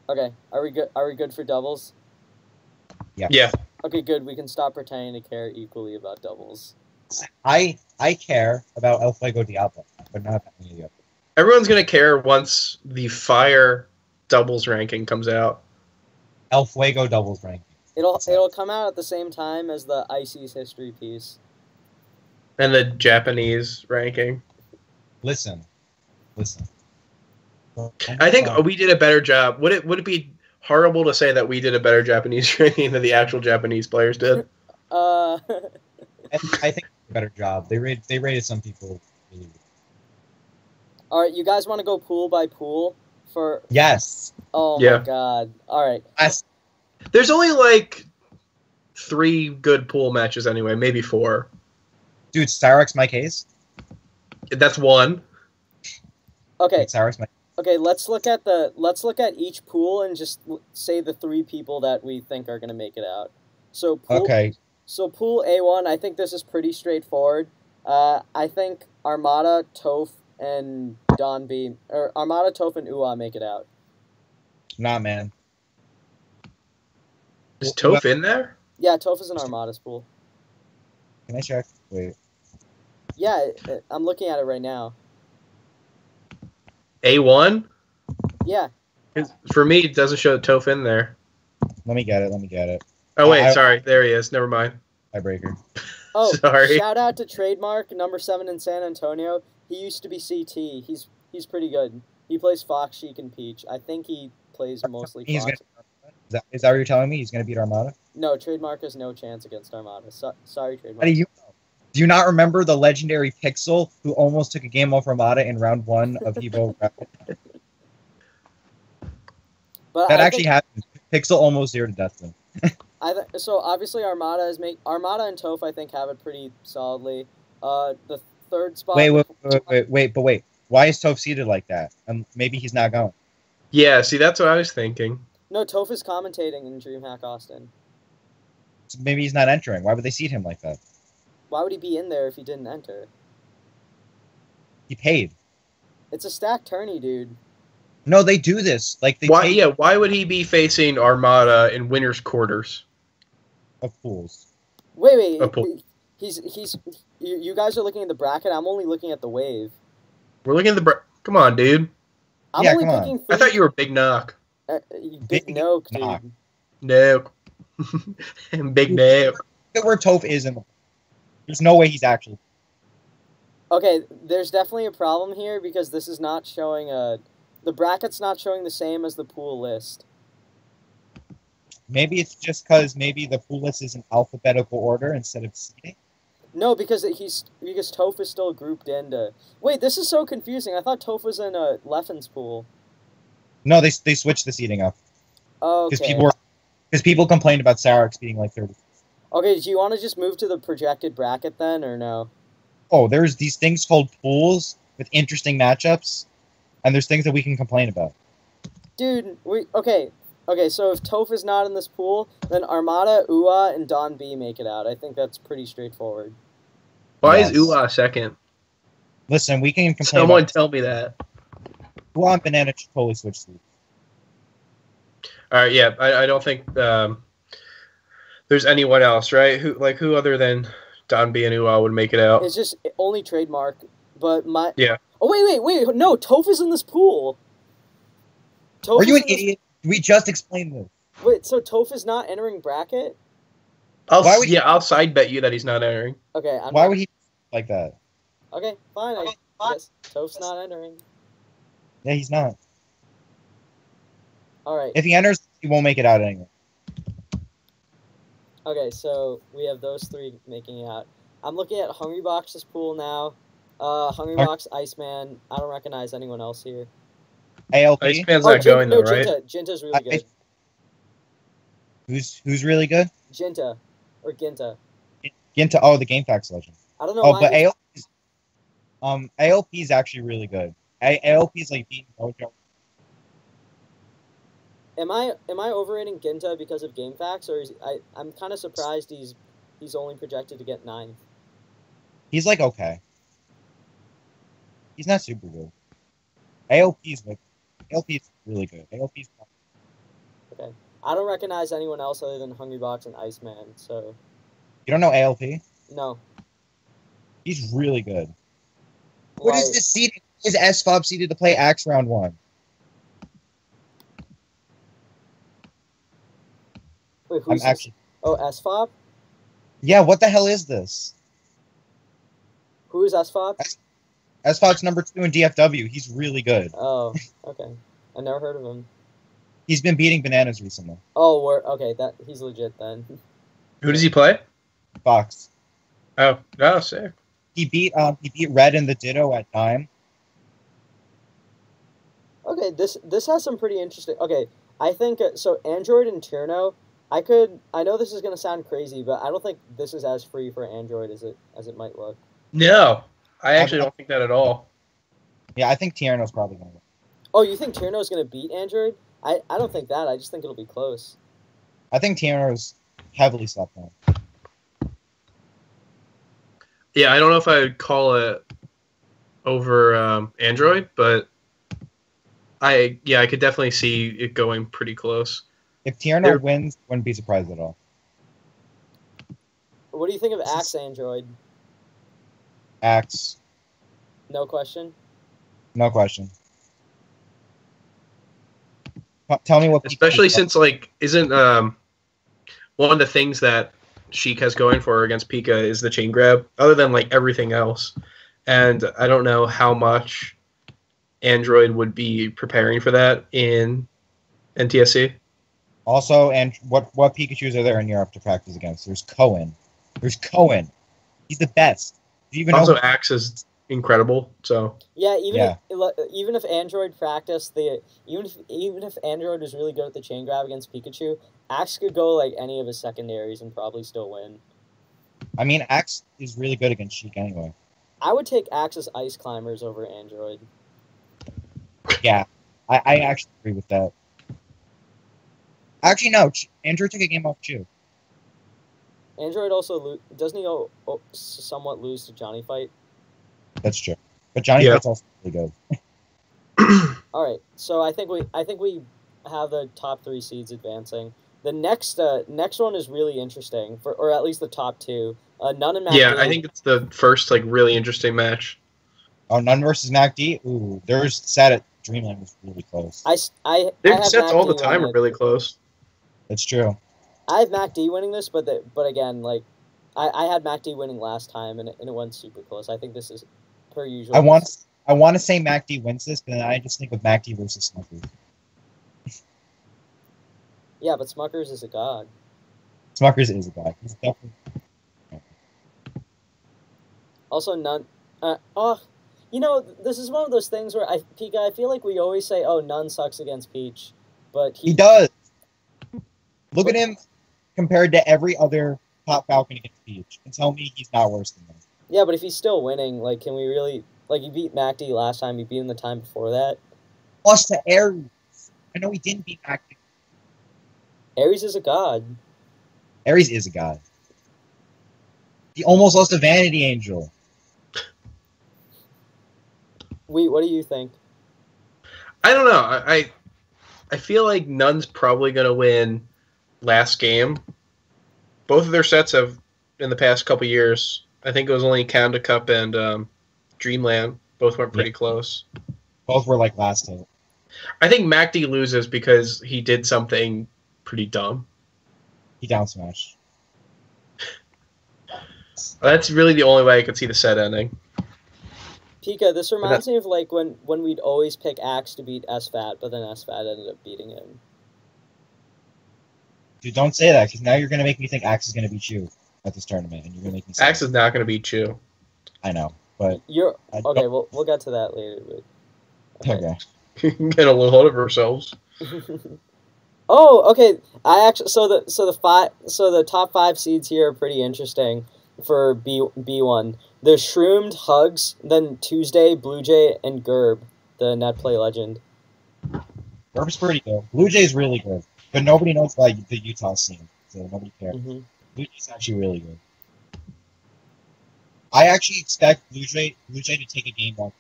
Okay, are we good? Are we good for doubles? Yeah. Yeah. Okay, good. We can stop pretending to care equally about doubles. I care about El Fuego Diablo, but not about any of the others. Everyone's gonna care once the fire doubles ranking comes out. El Fuego doubles ranking. It'll come out at the same time as the Icy's history piece. And the Japanese ranking. Listen. I think we did a better job. Would it be horrible to say that we did a better Japanese ranking than the actual Japanese players did? I think a better job. They rated some people really good. All right, you guys want to go pool by pool for? Yes. Oh Yeah. my god! All right. There's only like 3 good pool matches anyway, maybe 4. Dude, Cyrex my case. That's 1. Okay. Cyrex my. Okay. Let's look at each pool and just say the 3 people that we think are gonna make it out. So pool. Okay. So pool A1, I think this is pretty straightforward. I think Armada, Toph, and Don B, or Armada, Toph, and Ua make it out. Nah, man. Is Toph in there? Yeah, Toph is in Armada's pool. Can I check? Wait. Yeah, I'm looking at it right now. A1? Yeah. For me, it doesn't show Toph in there. Let me get it. Oh, wait, sorry. There he is. Never mind. Tiebreaker. Oh, Sorry. Shout out to Trademark, number 7 in San Antonio. He used to be CT. He's pretty good. He plays Fox, Sheik, and Peach. I think he plays mostly He's Fox. Is that what you're telling me? He's gonna beat Armada? No, Trademark has no chance against Armada. Sorry, Trademark. How do you know? Do you not remember the legendary Pixel who almost took a game off Armada in round 1 of Evo? But That actually happened. Pixel almost zeroed to Dustin. So obviously Armada and Toph I think have it pretty solidly. The third spot. Wait. Why is Toph seated like that? Maybe he's not going. Yeah, see, that's what I was thinking. No, Toph is commentating in DreamHack Austin. So maybe he's not entering. Why would they seat him like that? Why would he be in there if he didn't enter? He paid. It's a stacked tourney, dude. No, they do this. Like they Why? pay Yeah, why would he be facing Armada in winners' quarters? of pools. Wait. A pool. You guys are looking at the bracket. I'm only looking at the wave. We're looking at the. Come on, dude. I'm Yeah, only come on. picking. I thought you were Big Knock. Big Noke, dude. Knock. No. Big no. Look at where Toph is in the. There's no way he's actually. Okay, there's definitely a problem here because this is not showing the bracket's not showing the same as the pool list. Maybe it's just because maybe the pool list is in alphabetical order instead of seating. No, because Toph is still grouped into. Wait, this is so confusing. I thought Toph was in Leffen's pool. No, they switched the seating up Oh, because okay. people complained about Cyrex being like 30. Okay, do you want to just move to the projected bracket then, or no? Oh, there's these things called pools with interesting matchups, and there's things that we can complain about. Dude, okay. So if Toph is not in this pool, then Armada, Ua, and Don B make it out. I think that's pretty straightforward. Why Yes. is Ula second? Listen, we can complain. Someone about tell me that. Ua and Banana should totally switch seats. All right, yeah, I don't think there's anyone else, right? Who other than Don B and Ua would make it out? It's just only Trademark, but Yeah. Oh wait! No, Toph is in this pool. Toph Are you is an in this- idiot? We just explained this. Wait, so Toph is not entering bracket? I'll side bet you that he's not entering. Okay, Why would he like that? Okay, fine. I guess Toph's not entering. Yeah, he's not. All right. If he enters, he won't make it out anyway. Okay, so we have those 3 making it out. I'm looking at Hungrybox's pool now. Hungrybox, Iceman. I don't recognize anyone else here. ALP. Iceman's not going though, right? Jinta's really good. Who's really good? Jinta or Ginta. Ginta. Oh, the GameFAQs legend. I don't know. Oh, why but he's- ALP is actually really good. ALP is like beating Mojo. Am I overrating Ginta because of game facts, or I'm kind of surprised he's only projected to get 9th. He's like okay. He's not super good. AOP's really good. AOP's Okay. I don't recognize anyone else other than Hungrybox and Iceman, so You don't know ALP? no. He's really good. What Why- is this seeding? Is SFOB seeded to play Axe round 1? Wait, I'm who's this? actually. Oh, SFOB? Yeah, what the hell is this? Who is SFOB? SFOB's number 2 in DFW. He's really good. Oh, okay. I never heard of him. He's been beating Bananas recently. Oh, okay. That he's legit then. Who does he play? Fox. Oh, sick. He beat Red in the Ditto at 9. Okay, this has some pretty interesting. Okay, I think so. Android and Tierno. I know this is gonna sound crazy, but I don't think this is as free for Android as it might look. No, I actually don't think that at all. Yeah, I think Tierno's probably gonna win. Oh, you think Tierno's gonna beat Android? I don't think that. I just think it'll be close. I think Tierno's heavily slept on. Yeah, I don't know if I would call it over Android, but I could definitely see it going pretty close. If Tierno wins, wouldn't be surprised at all. What do you think of Axe Android? Axe, No question. no question. Tell me what. Especially since isn't one of the things that Sheik has going for her against Pika is the chain grab, other than everything else. And I don't know how much Android would be preparing for that in NTSC. Also, and what Pikachus are there in Europe to practice against? There's Cohen. He's the best. Do you even Also, know? Axe is incredible. So Yeah, Yeah. Even if Android practiced even if Android was really good at the chain grab against Pikachu, Axe could go any of his secondaries and probably still win. I mean, Axe is really good against Sheik anyway. I would take Axe's Ice Climbers over Android. Yeah, I actually agree with that. Actually, no. Android took a game off Chew. Android also doesn't he somewhat lose to Johnny Fight? That's true. But Johnny Fight's also really good. All right, so I think we have the top 3 seeds advancing. The next one is really interesting, or at least the top 2. None and Mac yeah, D. I think it's the first really interesting match. Oh, None versus Mac D? Ooh, there's set at Dreamland was really close. I Their have sets Mac all D the time winning are it. really close. That's true. I have Mac D winning this, but again, I had Mac D winning last time, and it went super close. I think this is per usual. I want to say Mac D wins this, but then I just think of Mac D versus Smuckers. Yeah, but Smuckers is a god. Smuckers is a guy. He's definitely. Also, none. This is one of those things where Pika, I feel like we always say, "Oh, None sucks against Peach," but He does. Look at him compared to every other top Falcon against Peach, and tell me he's not worse than them. Yeah, but if he's still winning, can we really he beat Mac D last time? He beat him the time before that. Lost to Aries. I know he didn't beat Mac D. Aries is a god. Aries is a god. He almost lost to Vanity Angel. What do you think? I don't know. I feel like Nunn's probably going to win last game. Both of their sets have, in the past couple years, I think it was only Canada Cup and Dreamland. Both went pretty close. Both were last hit. I think MacD loses because he did something pretty dumb. He down smashed. That's really the only way I could see the set ending. Pika, this reminds me of when we'd always pick Axe to beat SFAT, but then SFAT ended up beating him. Dude, don't say that, because now you're going to make me think Axe is going to beat you at this tournament, and you're going to make me say Axe is not going to beat you. I know, but... Okay, we'll get to that later. But, okay. Get a little hold of ourselves. Oh, okay. So the top 5 seeds here are pretty interesting for B1. There's Shroomed, Hugs, then Tuesday, Blue Jay, and Gerb, the net play legend. Gerb's pretty good. Blue Jay's really good, but nobody knows about the Utah scene, so nobody cares. Mm-hmm. Blue Jay's actually really good. I actually expect Blue Jay to take a game off,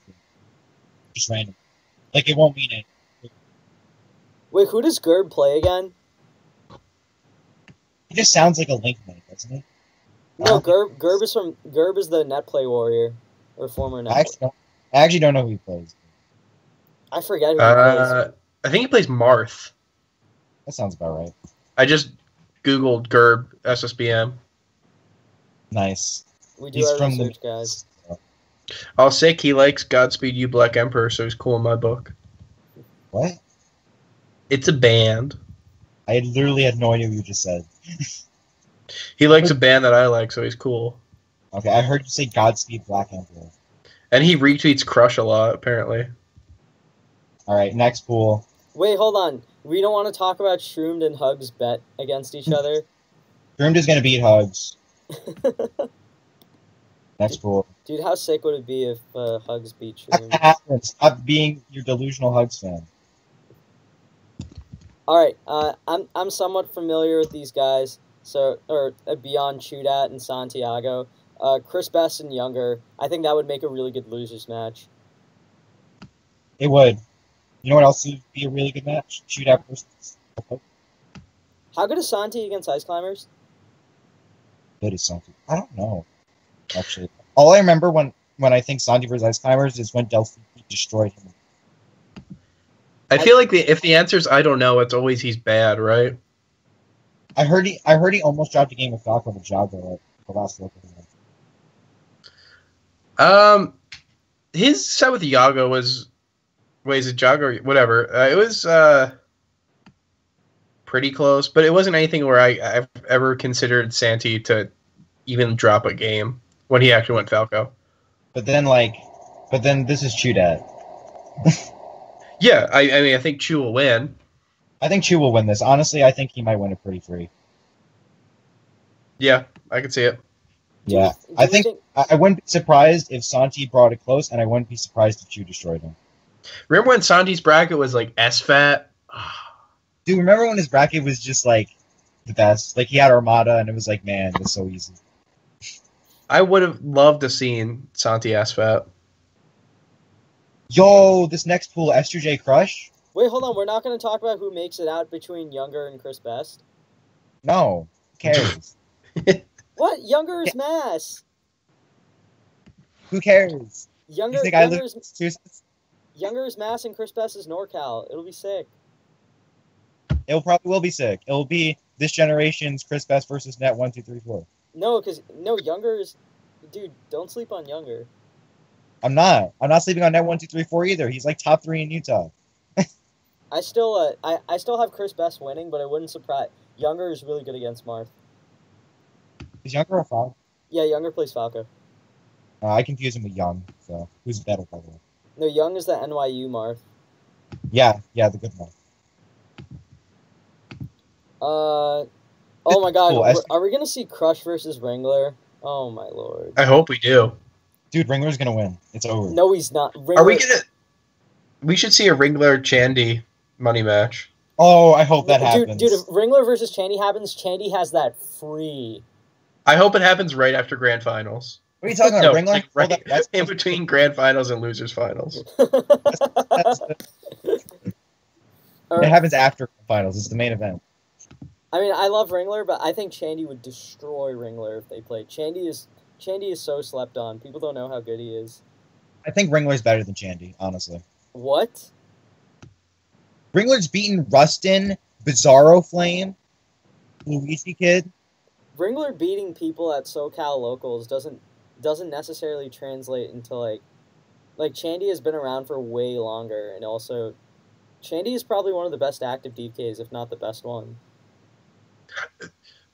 just random. Like it won't mean it. Wait, who does Gerb play again? He just sounds like a Link Knight, doesn't he? No, Gerb is the net play warrior, or former net. I actually don't know who he plays. I forget who he plays. I think he plays Marth. That sounds about right. I just Googled Gerb SSBM. Nice. We do our research, guys. I'll say he likes Godspeed You Black Emperor, so he's cool in my book. What? It's a band. I literally had no idea what you just said. He likes a band that I like, so he's cool. Okay, I heard you say Godspeed Black Emperor. And he retweets Crush a lot, apparently. Alright, next pool. Wait, hold on. We don't want to talk about Shroomed and Hugs bet against each other. Shroomed is going to beat Hugs. Next pool. Dude, how sick would it be if Hugs beat Shroomed? Stop being your delusional Hugs fan. Alright, I'm somewhat familiar with these guys. So, beyond Chudat and Santiago. Chris Best and Younger. I think that would make a really good losers match. It would. You know what else would be a really good match? Shootout versus. How good is Santi against Ice Climbers? Good is Santi. I don't know. Actually, all I remember when I think Santi versus Ice Climbers is when Delphi destroyed him. I feel like if the answer is I don't know, it's always he's bad, right? I heard he almost dropped a game with Falco with Jago at the last local event. His set with Yago was. Wait, is it Jago? Whatever. It was pretty close, but it wasn't anything where I've ever considered Santi to even drop a game when he actually went Falco. But then this is Chudat. Yeah, I mean, I think Chu will win. I think Chu will win this. Honestly, I think he might win it pretty free. Yeah, I can see it. Yeah, I think I wouldn't be surprised if Santi brought it close, and I wouldn't be surprised if Chu destroyed him. Remember when Santi's bracket was like SFAT? Dude, remember when his bracket was just like the best? Like he had Armada, and it was like, man, it was so easy. I would have loved to seen Santi SFAT. Yo, this next pool, Esther J Crush. Wait, hold on. We're not going to talk about who makes it out between Younger and Chris Best. No, who cares? What? Younger is Mass. Who cares? Younger is Mass and Chris Best is NorCal. It'll be sick. It probably will be sick. It'll be this generation's Chris Best versus Net 1, 2, 3, 4. No, Younger is... Dude, don't sleep on Younger. I'm not sleeping on Net 1, 2, 3, 4 either. He's like top 3 in Utah. I still have Chris Best winning, but it wouldn't surprise... Younger is really good against Marth. Is Younger a Falco? Yeah, Younger plays Falco. I confuse him with Young, so who's better, by the way? No, Young is the NYU Marth. Yeah, the good one. Oh my god, cool. are we gonna see Crush versus Wrangler? Oh my lord. I hope we do. Dude, Wrangler's gonna win. It's over. No, he's not. Are we gonna... We should see a Wrangler Chandy money match. Oh, I hope that happens. Dude, if Wrangler versus Chandy happens, Chandy has that free. I hope it happens right after Grand Finals. What are you talking about, Wrangler? Like right in between Grand Finals and Losers Finals. It happens after finals. It's the main event. I mean, I love Wrangler, but I think Chandy would destroy Wrangler if they played. Chandy is so slept on. People don't know how good he is. I think Wrangler's better than Chandy, honestly. What? Wrangler's beaten Rustin, Bizarro Flame, Luigi Kid. Wrangler beating people at SoCal locals doesn't necessarily translate into like Chandy has been around for way longer, and also Chandy is probably one of the best active DKs, if not the best one.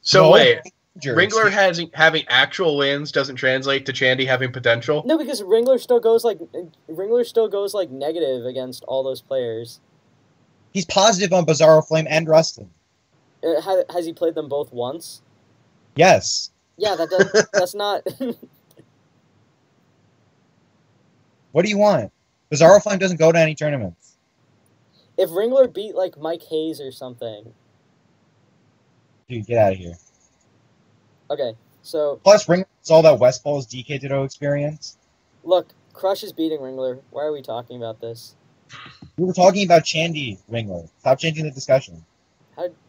So No, wait, Wrangler having actual wins doesn't translate to Chandy having potential? No, because Wrangler still goes like negative against all those players. He's positive on Bizarro Flame and Rustin. Has he played them both once? Yes. Yeah, that's not. What do you want? Bizarro Flame doesn't go to any tournaments. if Ringler beat like Mike Hayes or something. Dude, get out of here. Okay, so Plus, Ringler has all that West Falls DK Ditto experience. look, Crush is beating Ringler. Why are we talking about this? We were talking about Chandy Ringler. Stop changing the discussion.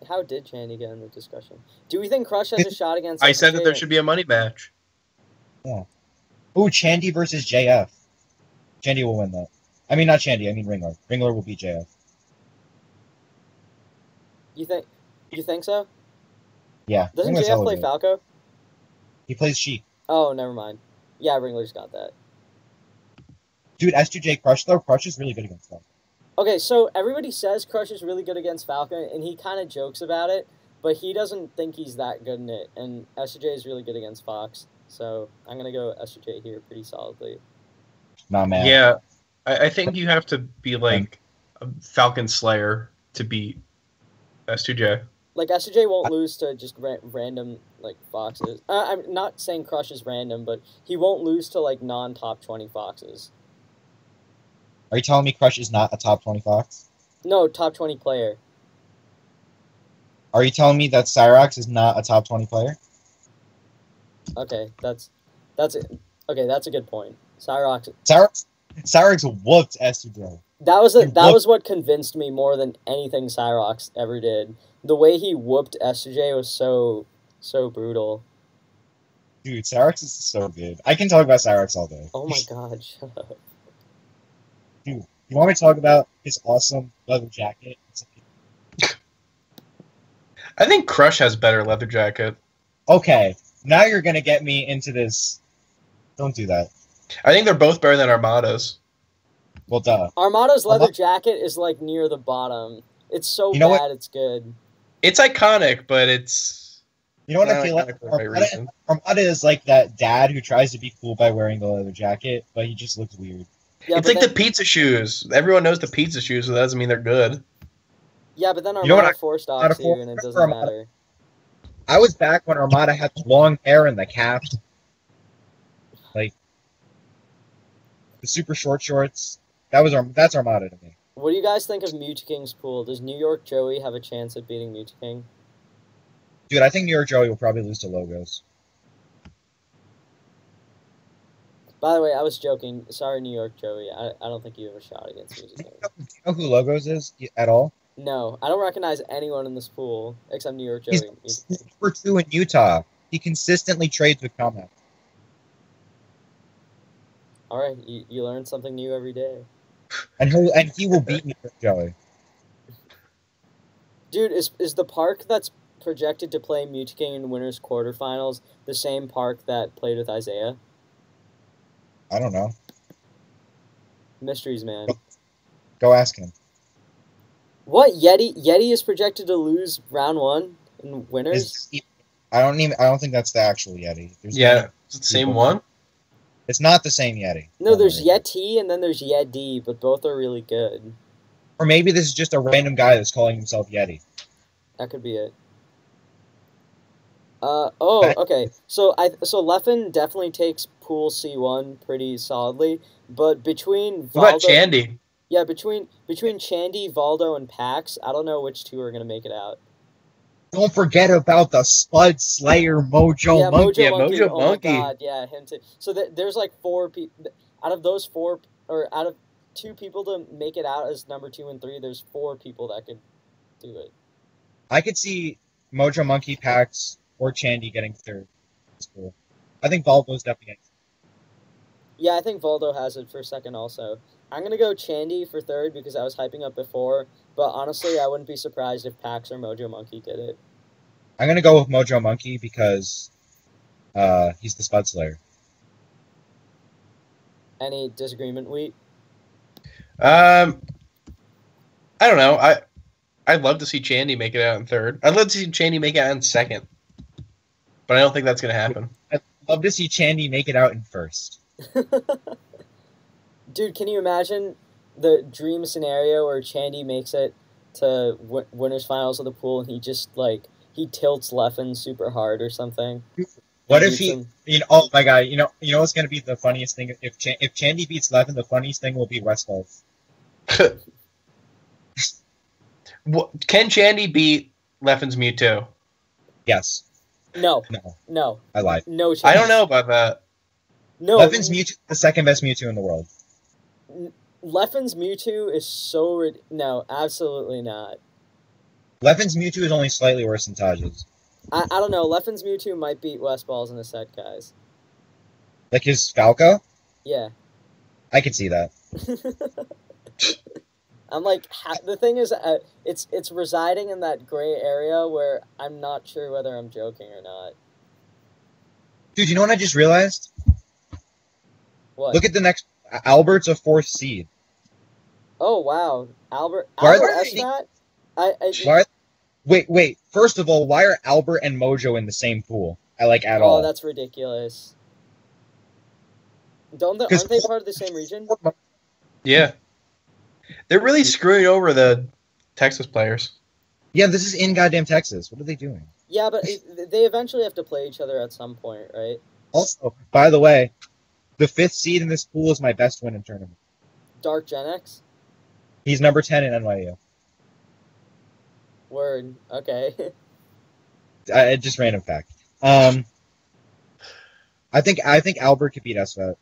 How did Chandy get in the discussion? Do we think Crush has a shot against? I said that there SJ? should be a money match. Ooh, Chandy versus JF. Chandy will win that. I mean, not Chandy. I mean Ringler. Ringler will beat JF. You think so? Yeah. Doesn't Ringler's JF hella play good. Falco? He plays Sheik. Oh, never mind. Yeah, Ringler's got that. Dude, S2J Crush, though. Crush is really good against them. Okay, so everybody says Crush is really good against Falcon, and he kind of jokes about it, but he doesn't think he's that good in it, and SJ is really good against Fox, so I'm going to go SJ here pretty solidly. Nah, man. Yeah, I think you have to be like a Falcon Slayer to beat S2J. Like, SJ won't lose to just random, like, Foxes. I'm not saying Crush is random, but he won't lose to, like, non-top 20 Foxes. Are you telling me Crush is not a top 20 Fox? No, top 20 player. Are you telling me that Cyrax is not a top 20 player? Okay, that's a good point. Cyrox. Cyrax whooped S2J. That was what convinced me more than anything Cyrox ever did. The way he whooped SJ was so brutal. Dude, Cyrax is so good. I can talk about Cyrax all day. Oh my god, shut up. Dude, you want me to talk about his awesome leather jacket? I think Crush has better leather jacket. Okay, now you're gonna get me into this. Don't do that. I think they're both better than Armada's. Well, duh. Armada's leather jacket is like near the bottom. It's so know bad what? it's good. It's iconic, but it's You know what I not feel like? iconic for the right reason. Armada is like that dad who tries to be cool by wearing the leather jacket, but he just looks weird. Yeah, It's but like the pizza shoes. Everyone knows the pizza shoes, so that doesn't mean they're good. yeah, but then You know what Armada four stalks you, and it doesn't Armada- matter. I was back when Armada had long hair and the cap. Like, the super short shorts. That's Armada to me. What do you guys think of Mute King's pool? Does New York Joey have a chance at beating Mute King? Dude, I think New York Joey will probably lose to Logos. By the way, I was joking. Sorry, New York Joey. I don't think you have a shot against Mute King. Do you know who Logos is at all? No, I don't recognize anyone in this pool except New York Joey. He's number 2 in Utah. He consistently trades with Comment. All right, you learn something new every day. And he will beat New York Joey. Dude, is the park that's projected to play Mute King in winners quarterfinals the same park that played with Isaiah? I don't know. Mysteries, man. Go ask him. What Yeti is projected to lose round 1 in winners? I don't think that's the actual Yeti. Yeah, it's the same one. It's not the same Yeti. No, there's Yeti and then there's Yeti, but both are really good. Or maybe this is just a random guy that's calling himself Yeti. That could be it. Okay. So Leffen definitely takes pool C1 pretty solidly, but between What about Valdo, Chandy? yeah, between Chandy, Valdo, and Pax, I don't know which two are gonna make it out. Don't forget about the Spud Slayer Mojo Yeah, Monkey. Mojo Monkey. Mojo Oh Monkey. my god, yeah, him too. So there's like 4 people out of those 4, or out of 2 people to make it out as number 2 and 3. There's 4 people that could do it. I could see Mojo Monkey, Pax, or Chandy getting third. That's cool. I think Valdo's definitely getting Yeah, I think Valdo has it for second also. I'm gonna go Chandy for third because I was hyping up before, but honestly, I wouldn't be surprised if Pax or Mojo Monkey did it. I'm going to go with Mojo Monkey because he's the Spud Slayer. Any disagreement, Wheat? I don't know. I'd love to see Chandy make it out in third. I'd love to see Chandy make it out in second, but I don't think that's gonna happen. I'd love to see Chandy make it out in first. Dude, can you imagine the dream scenario where Chandy makes it to winners finals of the pool and he just he tilts Leffen super hard or something? What if beats he? him. Oh my god! You know what's gonna be the funniest thing? If Chandy beats Leffen, the funniest thing will be West Falls. Can Chandy beat Leffen's Mewtwo? Yes. No. No. No. I lied. No chance. I don't know about that. No. Leffen's Mewtwo is the second best Mewtwo in the world. Leffen's Mewtwo is so no, absolutely not. Leffen's Mewtwo is only slightly worse than Taj's. I don't know. Leffen's Mewtwo might beat Westballs in a set, guys. Like his Falco? Yeah. I could see that. I'm like, the thing is, it's residing in that gray area where I'm not sure whether I'm joking or not. Dude, you know what I just realized? What? Look at the next... Albert's a 4th seed. Oh, wow. Albert Why are Estat? Wait. First of all, why are Albert and Mojo in the same pool? At all? Oh, that's ridiculous. Aren't they part of the same region? Yeah. They're really screwing over the Texas players. Yeah, this is in goddamn Texas. What are they doing? Yeah, but they eventually have to play each other at some point, right? Also, by the way, the 5th seed in this pool is my best win in tournament. Dark Gen X? He's number 10 in NYU. Word. Okay. Just random fact. I think Albert could beat SFAT.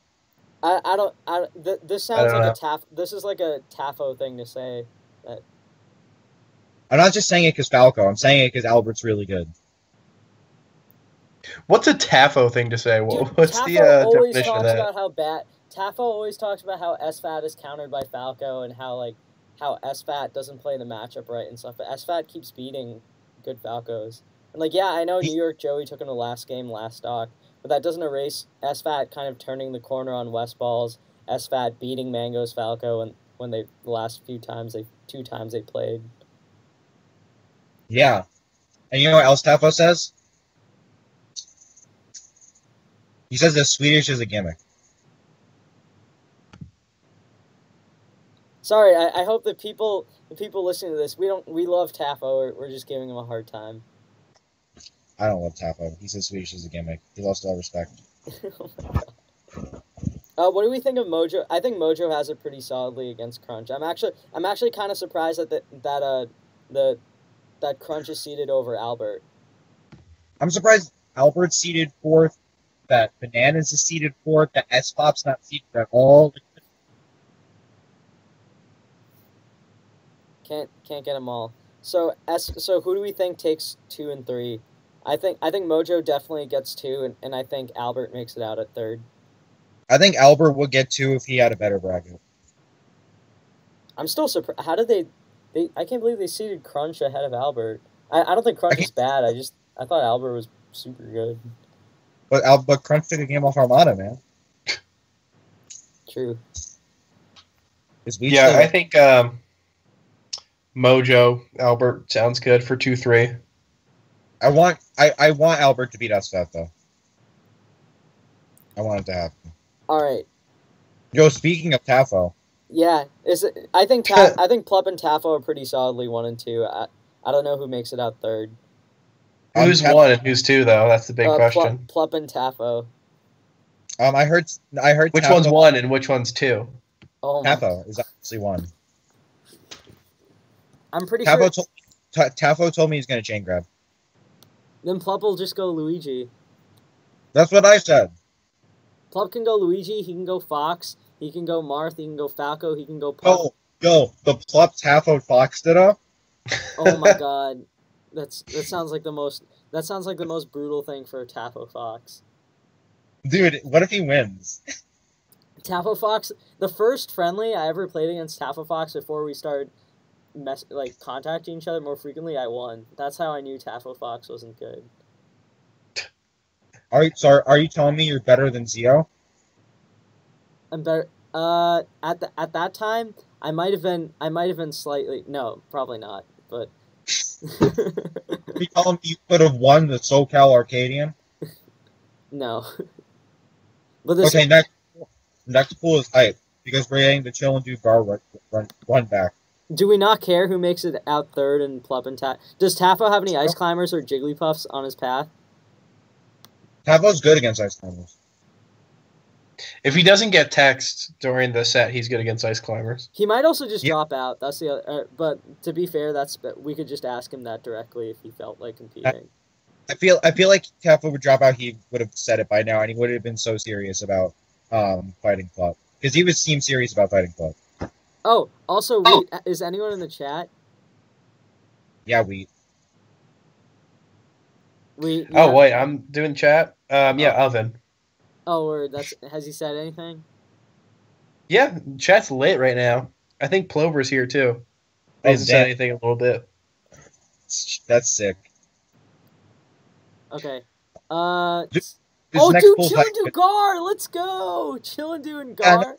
This sounds like this is like a Tafo thing to say. I'm not just saying it because Falco. I'm saying it because Albert's really good. What's a Tafo thing to say? Dude, What's Tafo the definition of that? About how bad Tafo always talks about how SFAT is countered by Falco and how SFAT doesn't play the matchup right and stuff. But SFAT keeps beating good Falcos. And like, I know New York Joey took him to last game, last stock, but that doesn't erase SFAT kind of turning the corner on Westballs. SFAT beating Mango's Falco and when the last two times they played. Yeah. And you know what else Tafo says? He says that Swedish is a gimmick. Sorry, I hope the people listening to this, we love Tafo. We're just giving him a hard time. I don't love Tafo. He says Swedish is a gimmick. He lost all respect. What do we think of Mojo? I think Mojo has it pretty solidly against Crunch. I'm actually kind of surprised that Crunch is seeded over Albert. I'm surprised Albert's seeded 4th, that Bananas is seeded 4th, that S-Pop's not seeded at all. Can't get them all. So who do we think takes 2 and 3? I think Mojo definitely gets 2, and I think Albert makes it out at 3rd. I think Albert would get 2 if he had a better bracket. I'm still surprised. How did they? I can't believe they seeded Crunch ahead of Albert. I don't think Crunch is bad. I thought Albert was super good. But Crunch took a game off Armada, man. True. I think Mojo Albert sounds good for 2-3. I want Albert to beat SFAT though. I want it to happen. All right. Yo, speaking of Tafo. Yeah, I think Plup and Tafo are pretty solidly 1 and 2. I don't know who makes it out 3rd. Who's 1 and who's 2 though? That's the big question. Plup and Tafo. I heard. Which Tafo, one's 1 and which one's 2? Oh, Tafo is obviously 1. I'm pretty sure. Tafo told me he's gonna chain grab. Then Plup will just go Luigi. That's what I said. Plup can go Luigi. He can go Fox. He can go Marth. He can go Falco. He can go Plup. Yo, the Plup Tafo Fox did up. Oh my god, that sounds like the most brutal thing for Tafo Fox. Dude, what if he wins? Tafo Fox, the first friendly I ever played against Tafo Fox before we started contacting each other more frequently, I won. That's how I knew Tafo Fox wasn't good. Are you telling me you're better than Zio? I'm better. At that time, I might have been slightly. No, probably not. But you telling me you could have won the SoCal Arcadian? No. But this okay, next pool is hype because we're getting the chill and do bar run back. Do we not care who makes it out 3rd in Plup and Tafo? Does Tafo have any Ice Climbers or Jigglypuffs on his path? Tafo's good against Ice Climbers. If he doesn't get text during the set, he's good against Ice Climbers. He might also just Yeah. drop out. That's the other. But to be fair, we could just ask him that directly if he felt like competing. I feel like if Tefo would drop out, he would have said it by now, and he would have been so serious about fighting club because he seemed serious about fighting club. Oh, also, is anyone in the chat? Yeah, we. Oh wait, I'm doing chat. Oven. Oh, or has he said anything? Yeah, chat's lit right now. I think Plover's here too. He hasn't said anything in a little bit. That's sick. Okay. This dude, pool's Chillindu Gar! Let's go! Chillindu and Gar.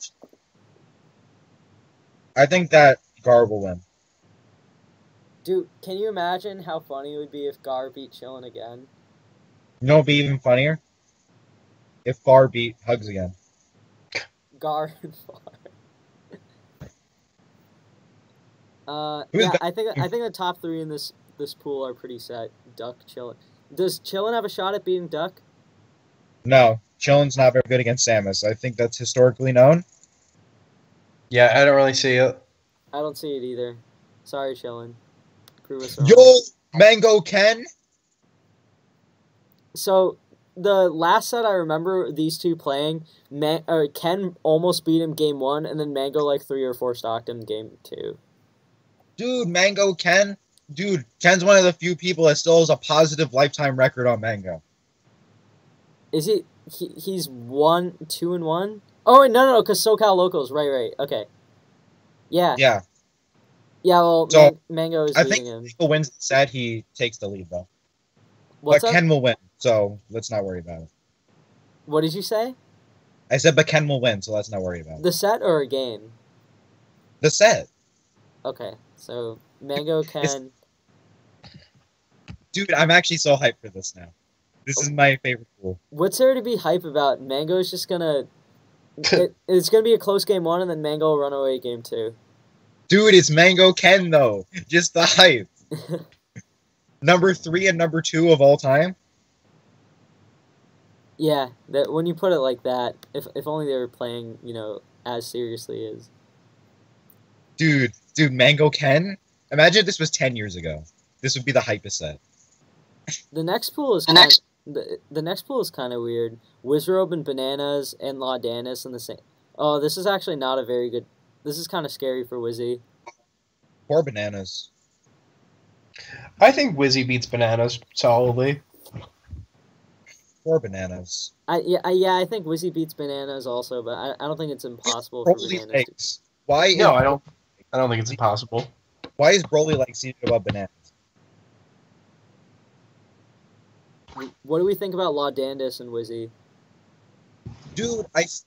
I think that Gar will win. Dude, can you imagine how funny it would be if Gar beat Chillin again? You know what would be even funnier? If Gar beat Hugs again. Gar and Far. I think the top three in this pool are pretty set. Duck, Chillin. Does Chillin have a shot at beating Duck? No, Chillin's not very good against Samus. I think that's historically known. Yeah, I don't really see it. I don't see it either. Sorry, Chillin. Prove us wrong. Yo, Mango Ken. So the last set I remember these two playing, Ken almost beat him game 1, and then Mango like 3 or 4 stocked him game 2. Dude, Mango Ken. Dude, Ken's one of the few people that still has a positive lifetime record on Mango. Is he? He's 2-1. Oh wait, no, because SoCal Locals, right. Okay. Yeah. Yeah. Yeah. Well, So, Mango is I leading think him. Mango wins the set. He takes the lead though. What's but up? Ken will win, so let's not worry about it. What did you say? I said, but Ken will win, so let's not worry about it. The set or a game? The set. Okay, so Mango Ken. Dude, I'm actually so hyped for this now. This is my favorite pool. What's there to be hype about? Mango's just gonna. It's gonna be a close game 1, and then Mango will run away game 2. Dude, it's Mango Ken though. Just the hype. Number 3 and number 2 of all time. Yeah, that when you put it like that, if only they were playing, as seriously as. Dude, Mango Ken. Imagine if this was 10 years ago. This would be the hypest set. The next pool is the next pool is kind of weird. Wizrobe and Bananas and Laudanis in the same. Oh, this is actually not a very good. This is kind of scary for Wizzy. Poor Bananas. I think Wizzy beats Bananas solidly. Poor Bananas. I think Wizzy beats Bananas also, but I don't think it's impossible for Broly Bananas. Legs. Why? No, I don't think it's impossible. Why is Broly like seated above Bananas? What do we think about Laudandis and Wizzy? Dude,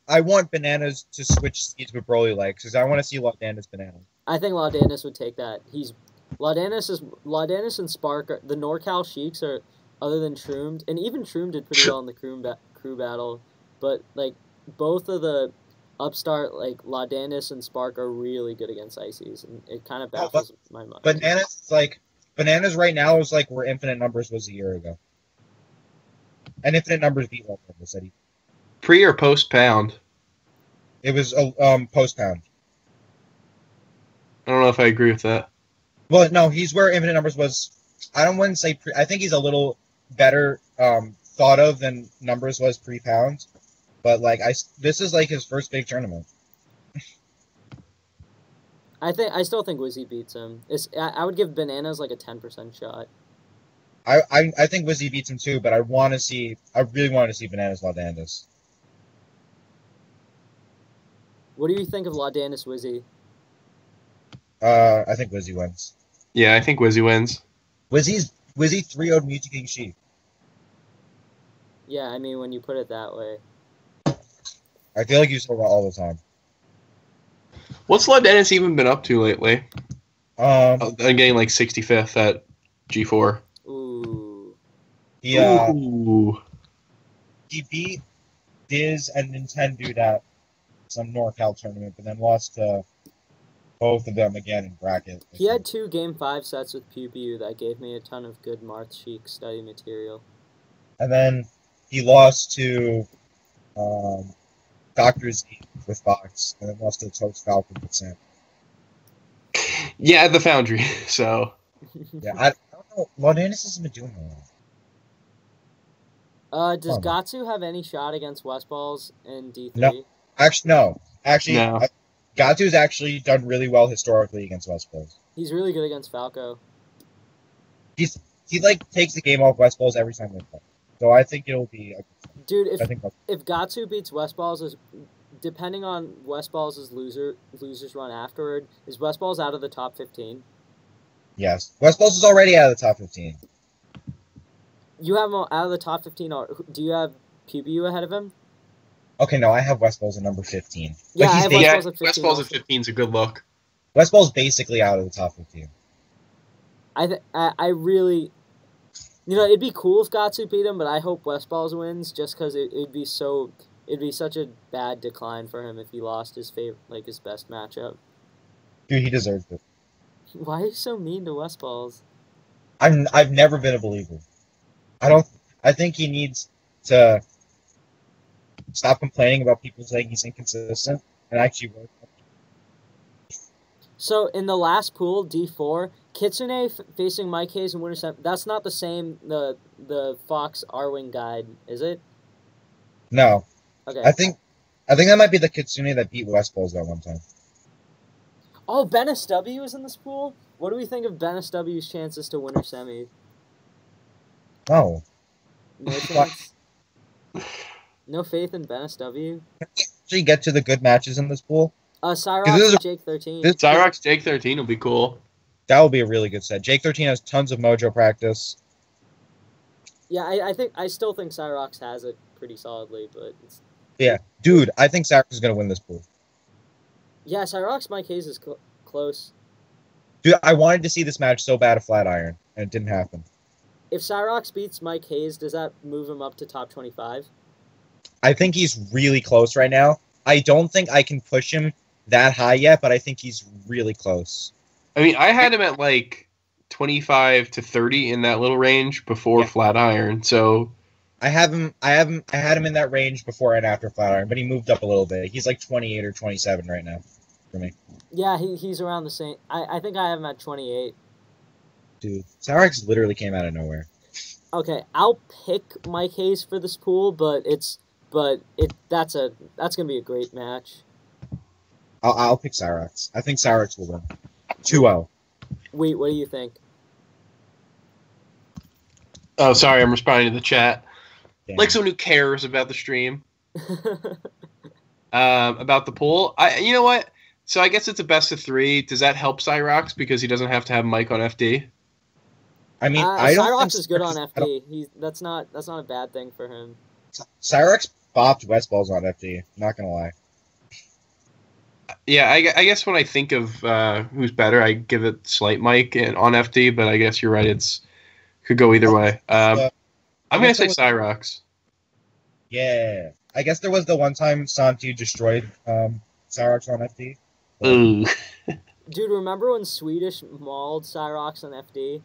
I want Bananas to switch seats with Broly legs because I want to see Laudandis Bananas. I think Laudandis would take that. Laudandis and Spark the NorCal Sheiks are, other than Shroomed, and even Shroomed did pretty well in the crew battle, but like both of the upstart like Laudandis and Spark are really good against Ices, and it kind of baffles my mind. Bananas right now is like where Infinite Numbers was a year ago. And Infinite Numbers beat Laudandis. Pre or post pound? It was post pound. I don't know if I agree with that. Well, no, he's where Infinite Numbers was. I don't want to say I think he's a little better thought of than Numbers was pre-pound. But like this is like his first big tournament. I still think Wizzy beats him. I would give Bananas like a 10% shot. I think Wizzy beats him too, but I really want to see Bananas Laudandis. What do you think of Laudandis Wizzy? I think Wizzy wins. Yeah, I think Wizzy wins. Wizzy 3-0'd Music King Sheik. Yeah, I mean when you put it that way. I feel like you say that all the time. What's Laudandis even been up to lately? I'm getting like 65th at G4. Ooh. Ooh. He beat Diz and Nintendo at some NorCal tournament, but then lost to both of them again in bracket. He had 2 Game 5 sets with PBU that gave me a ton of good Marth Sheik study material. And then he lost to Dr. Z with Fox, and then lost to the Toast Falcon with Sam. Yeah, at the Foundry. So Yeah, I don't know. Laudanis hasn't been doing well. Does Gatsu have any shot against West Balls in D3? No. Actually, no. No. Gatu's actually done really well historically against West Balls. He's really good against Falco. He like takes the game off West Balls every time they play. So I think it'll be. Dude, if Gatsu beats West Balls, depending on West Balls' losers run afterward, is West Balls out of the top 15? Yes, West Balls is already out of the top 15. You have him out of the top 15. Do you have PBU ahead of him? Okay, no, I have West Balls at number 15. Yeah, I have West Balls at 15. West Balls at 15 is a good look. West Balls basically out of the top 15. I really, it'd be cool if Gatsu beat him, but I hope West Balls wins just because it'd be such a bad decline for him if he lost his his best matchup. Dude, he deserves it. Why are you so mean to West Balls? I've never been a believer. I think he needs to stop complaining about people saying he's inconsistent and actually work. So in the last pool, D4, Kitsune facing Mike Hayes and Winter Sam. That's not the same the Fox R-Wing guide, is it? No. Okay. I think that might be the Kitsune that beat West Balls that one time. Oh, Ben SW is in this pool? What do we think of Ben SW's chances to Winter Semi? Oh. No chance? No faith in Ben SW? Actually get to the good matches in this pool. Cyrox Jake 13. Cyrox Jake 13 will be cool. That will be a really good set. Jake 13 has tons of mojo practice. Yeah, I still think Cyrox has it pretty solidly, but yeah, dude, I think Cyrox is gonna win this pool. Yeah, Cyrox Mike Hayes is close. Dude, I wanted to see this match so bad at Flatiron, and it didn't happen. If Cyrox beats Mike Hayes, does that move him up to top 25? I think he's really close right now. I don't think I can push him that high yet, but I think he's really close. I mean, I had him at like 25 to 30 in that little range before Flatiron, so I had him in that range before and after Flatiron, but he moved up a little bit. He's like 28 or 27 right now for me. Yeah, he's around the same. I think I have him at 28. Dude, Cyrox literally came out of nowhere. Okay, I'll pick Mike Hayes for this pool, but that's gonna be a great match. I'll pick Cyrox. I think Cyrox will win. 2-0. Wait, what do you think? Oh, sorry, I'm responding to the chat. Damn. Like someone who cares about the stream. About the pool. You know what? So I guess it's a best of 3. Does that help Cyrox because he doesn't have to have Mike on FD? I mean, I don't think Cyrox is good on FD. That's not a bad thing for him. Cyrox bopped West Balls on FD. Not gonna lie. Yeah, I guess when I think of who's better, I give it Slight Mike and on FD, but I guess you're right. Could go either way. I'm gonna say Cyrox. Yeah, I guess there was the one time Santi destroyed Cyrox on FD. Ooh. Dude, remember when Swedish mauled Cyrox on FD?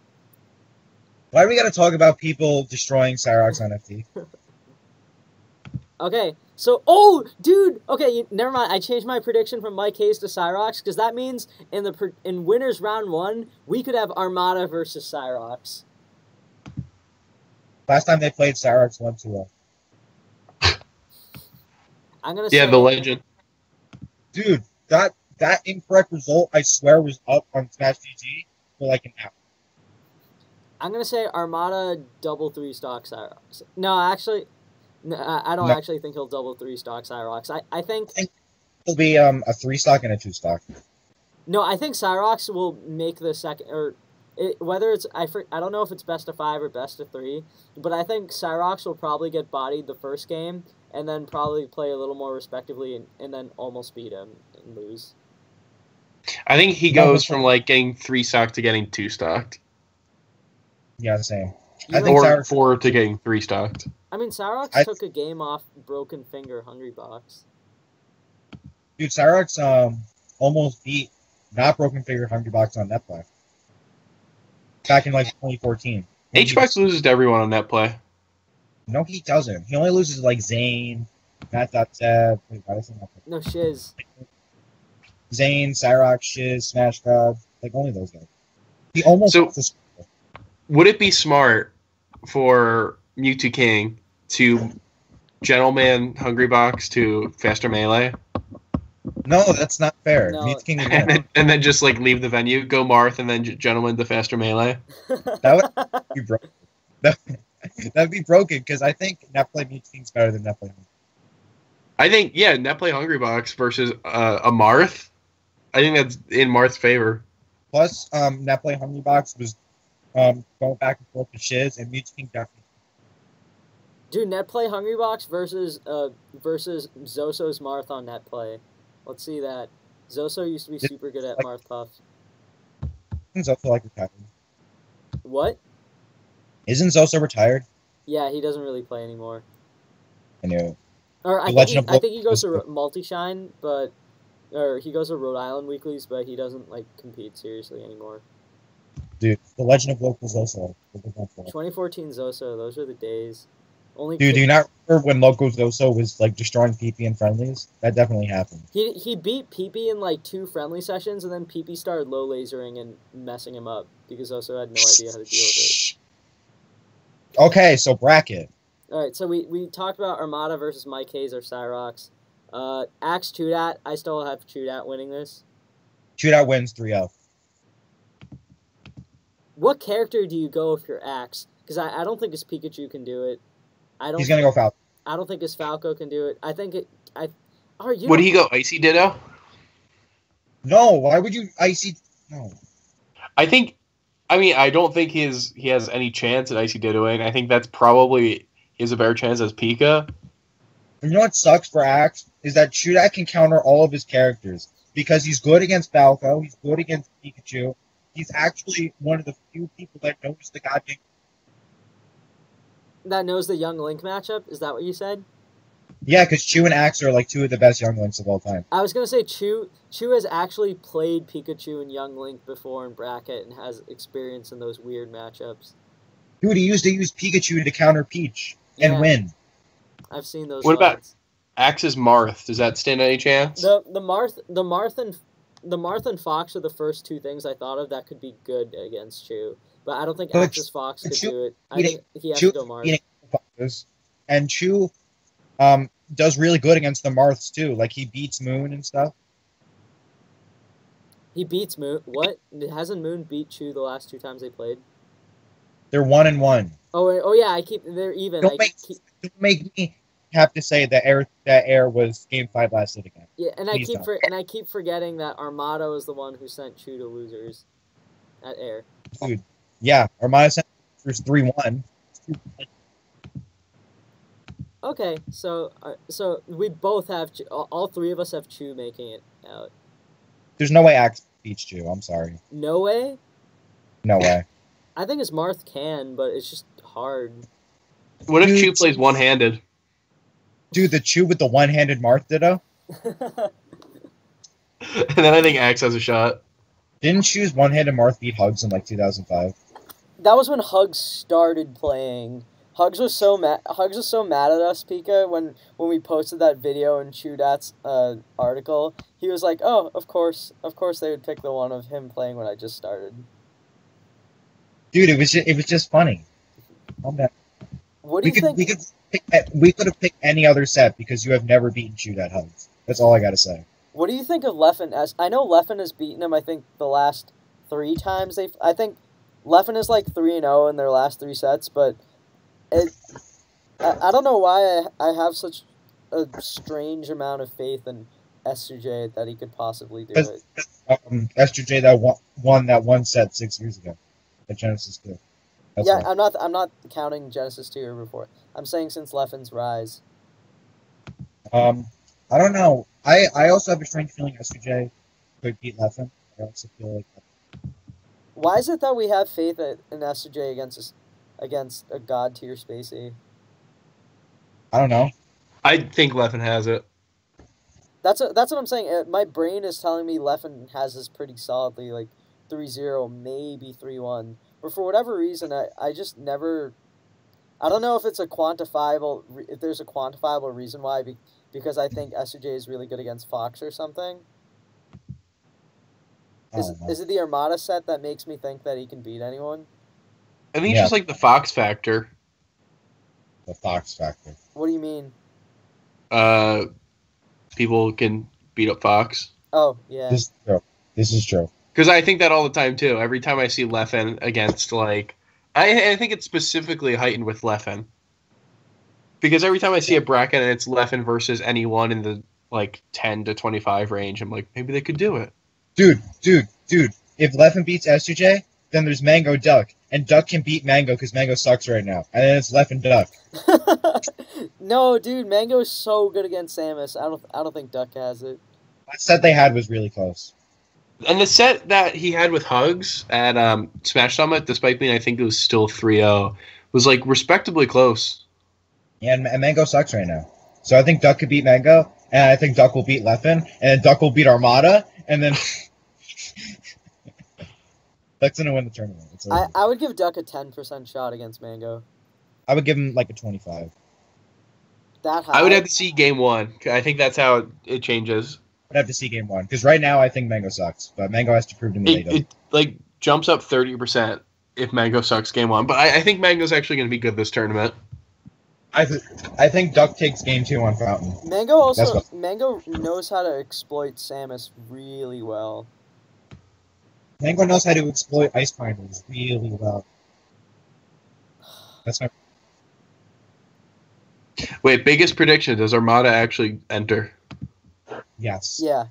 Why are we gotta talk about people destroying Cyrox on FD? Okay, so dude, okay, never mind. I changed my prediction from Mike Hayes to Cyrox because that means in winners round 1 we could have Armada versus Cyrox. Last time they played, Cyrox won 2-0. I'm gonna say the legend. Dude, that incorrect result I swear was up on Smash GG for like an hour. I'm gonna say Armada double 3-stock Cyrox. No, actually. No, I don't actually think he'll double 3-stock Cyrox. I think it'll be a 3-stock and a 2-stock. No, I think Cyrox will make the second whether it's I don't know if it's best of 5 or best of 3, but I think Cyrox will probably get bodied the first game and then probably play a little more respectively and then almost beat him and lose. I think he goes from like getting 3-stocked to getting 2-stocked. Yeah, same. I think or 4 to getting 3-stocked. I mean, Cyrox took a game off Broken Finger Hungry Box. Dude, Cyrox almost beat not Broken Finger Hungry Box on net play. Back in like 2014. HBox loses to everyone on net play. No, he doesn't. He only loses to like Zane Matt.Zeb. Wait, why does it not? No, Shiz. Zane, Cyrox, Shiz, Smash God. Like, only those guys. He almost So- lost this. Would it be smart for Mewtwo King to Gentleman Hungry Box to Faster Melee, No, that's not fair. No. Mewtwo King would and win. then just like leave the venue, go Marth, and then Gentleman to Faster Melee? That would be broken. That'd be broken because I think Netplay Mewtwo King's better than Netplay. I think Netplay Hungry Box versus a Marth. I think that's in Marth's favor. Plus, Netplay Hungry Box was going back and forth with Shiz, and Mewtwo King definitely. Dude, Netplay Hungry Box versus Zoso's Marth on Netplay. Let's see that. Zoso used to be super good at Marth Puff. Isn't Zoso like retired? What? Isn't Zoso retired? Yeah, he doesn't really play anymore. I knew. Or The Legend of I think he goes Lotus- to Multi-Shine, or he goes to Rhode Island weeklies, but he doesn't like compete seriously anymore. Dude, the Legend of Local Zoso. 2014 Zoso, those are the days. Only Dude, kid- do you not remember when Loco Zoso was like destroying PP in friendlies? That definitely happened. He beat PP in like 2 friendly sessions, and then PP started low lasering and messing him up because Zoso had no idea how to deal with it. Okay, so bracket. All right, so we talked about Armada versus Mike Hayes or Cyrox. Axe Chudat, I still have Chudat winning this. Shootout wins 3-0. What character do you go if you're Axe? Because I don't think his Pikachu can do it. He's gonna go Falcon. I don't think his Falco can do it. I think it. Would he go Icy Ditto? No, why would you icy? No. I don't think he has any chance at Icy Dittoing. I think that's probably he has a better chance as Pika. And you know what sucks for Axe is that Shootout can counter all of his characters because he's good against Falco. He's good against Pikachu. He's actually one of the few people that knows the goddamn. That knows the Young Link matchup? Is that what you said? Yeah, because Chew and Axe are like 2 of the best Young Links of all time. I was gonna say Chew has actually played Pikachu and Young Link before in bracket and has experience in those weird matchups. Dude, he used to use Pikachu to counter Peach and Yeah. win. I've seen those. What about fights. Axe's Marth? Does that stand any chance? The Marth and Fox are the first 2 things I thought of that could be good against Chew. But I don't think But Axis Fox could Chew- do it. I think he has Chew to go Marth. eating foxes, and Chew does really good against the Marths too. Like he beats Moon and stuff. He beats Moon. What? Hasn't Moon beat Chew the last 2 times they played? They're 1-1. Oh yeah, they're even. Don't make me have to say that Air was Game 5 last hit again. Yeah, and Please don't. I keep forgetting that Armado is the one who sent Chew to losers at Air. Dude, yeah, Armada sent first 3-1. Okay, so we both have all 3 of us have Chew making it out. There's no way Axe beats Chew. I'm sorry. No way. No way. I think his Marth can, but it's just hard. What if Dude. Chew plays one-handed? Dude, the Chew with the one-handed Marth Ditto? And then I think Axe has a shot. Didn't Chew's one-handed Marth beat Hugs in like 2005? That was when Hugs started playing. Hugs was so mad at us, Pika, when we posted that video in Chudat's article. He was like, "Oh, of course they would pick the one of him playing when I just started." Dude, it was just funny. Calm down. What do you think? We could have picked any other set because you have never beaten Chew at Hugs. That's all I gotta say. What do you think of Leffen? I know Leffen has beaten him. I think the last 3 times I think Leffen is like 3-0 in their last 3 sets, but I don't know why I have such a strange amount of faith in SJ that he could possibly do it. SJ that won that one set 6 years ago at Genesis 2. That's Yeah, why. I'm not counting Genesis 2 or before. I'm saying since Leffen's rise. I don't know. I also have a strange feeling SJ could beat Leffen. I also feel like Why is it that we have faith in SJ against a god tier Spacey? I don't know. I think Leffen has it. That's what I'm saying. My brain is telling me Leffen has this pretty solidly, like 3-0, maybe 3-1. But for whatever reason, I just never I don't know if it's a quantifiable, if there's a quantifiable reason why, because I think SJ is really good against Fox or something. Is it the Armada set that makes me think that he can beat anyone? I think it's just like the Fox factor. The Fox factor. What do you mean? People can beat up Fox. Oh, yeah. This is true. Because I think that all the time, too. Every time I see Leffen against, like... I think it's specifically heightened with Leffen. Because every time I see a bracket and it's Leffen versus anyone in the, like, 10 to 25 range, I'm like, maybe they could do it. Dude. If Leffen beats SJ, then there's Mango Duck. And Duck can beat Mango because Mango sucks right now. And then it's Leffen Duck. No, dude, Mango is so good against Samus. I don't think Duck has it. That set they had was really close. And the set that he had with Hugs at Smash Summit, despite being, I think it was still 3-0, was, like, respectably close. Yeah, and Mango sucks right now. So I think Duck could beat Mango, and I think Duck will beat Leffen, and then Duck will beat Armada, and then... Duck's going to win the tournament. I would give Duck a 10% shot against Mango. I would give him, like, a 25. That high? I would have to see game one. I think that's how it changes. I'd have to see game one. Because right now, I think Mango sucks. But Mango has to prove to me that he doesn't. It, like, jumps up 30% if Mango sucks game one. But I think Mango's actually going to be good this tournament. I think Duck takes game 2 on Fountain. Mango knows how to exploit Samus really well. Mango knows how to exploit Ice Climbers really well. That's my... Wait, biggest prediction. Does Armada actually enter? Yes. Yeah.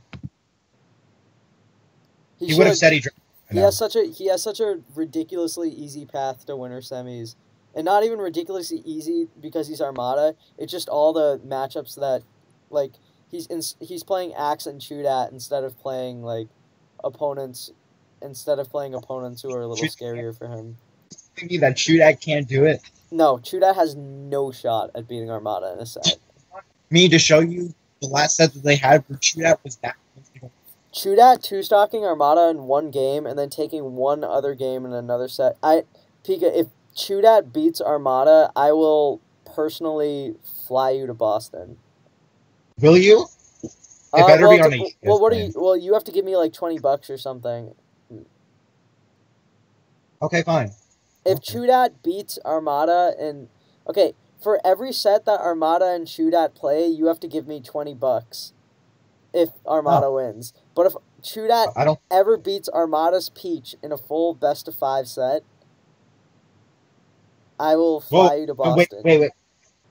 He would have said he... He has such a ridiculously easy path to winter semis. And not even ridiculously easy because he's Armada. It's just all the matchups that, like, he's playing Axe and Chudat instead of playing, like, opponents who are a little scarier for him. Thinking that Chudat can't do it? No, Chudat has no shot at beating Armada in a set. Me to show you the last set that they had where Chudat was that. Chudat two-stocking Armada in one game and then taking one other game in another set. Pika, if Chudat beats Armada, I will personally fly you to Boston. Will you? It better be on the East Coast. Well, you have to give me like $20 or something. Okay, fine. If Chudat beats Armada for every set that Armada and Chudat play, you have to give me $20 if Armada wins. But if Chudat ever beats Armada's Peach in a full best-of-5 set, I will fly you to Boston. Wait.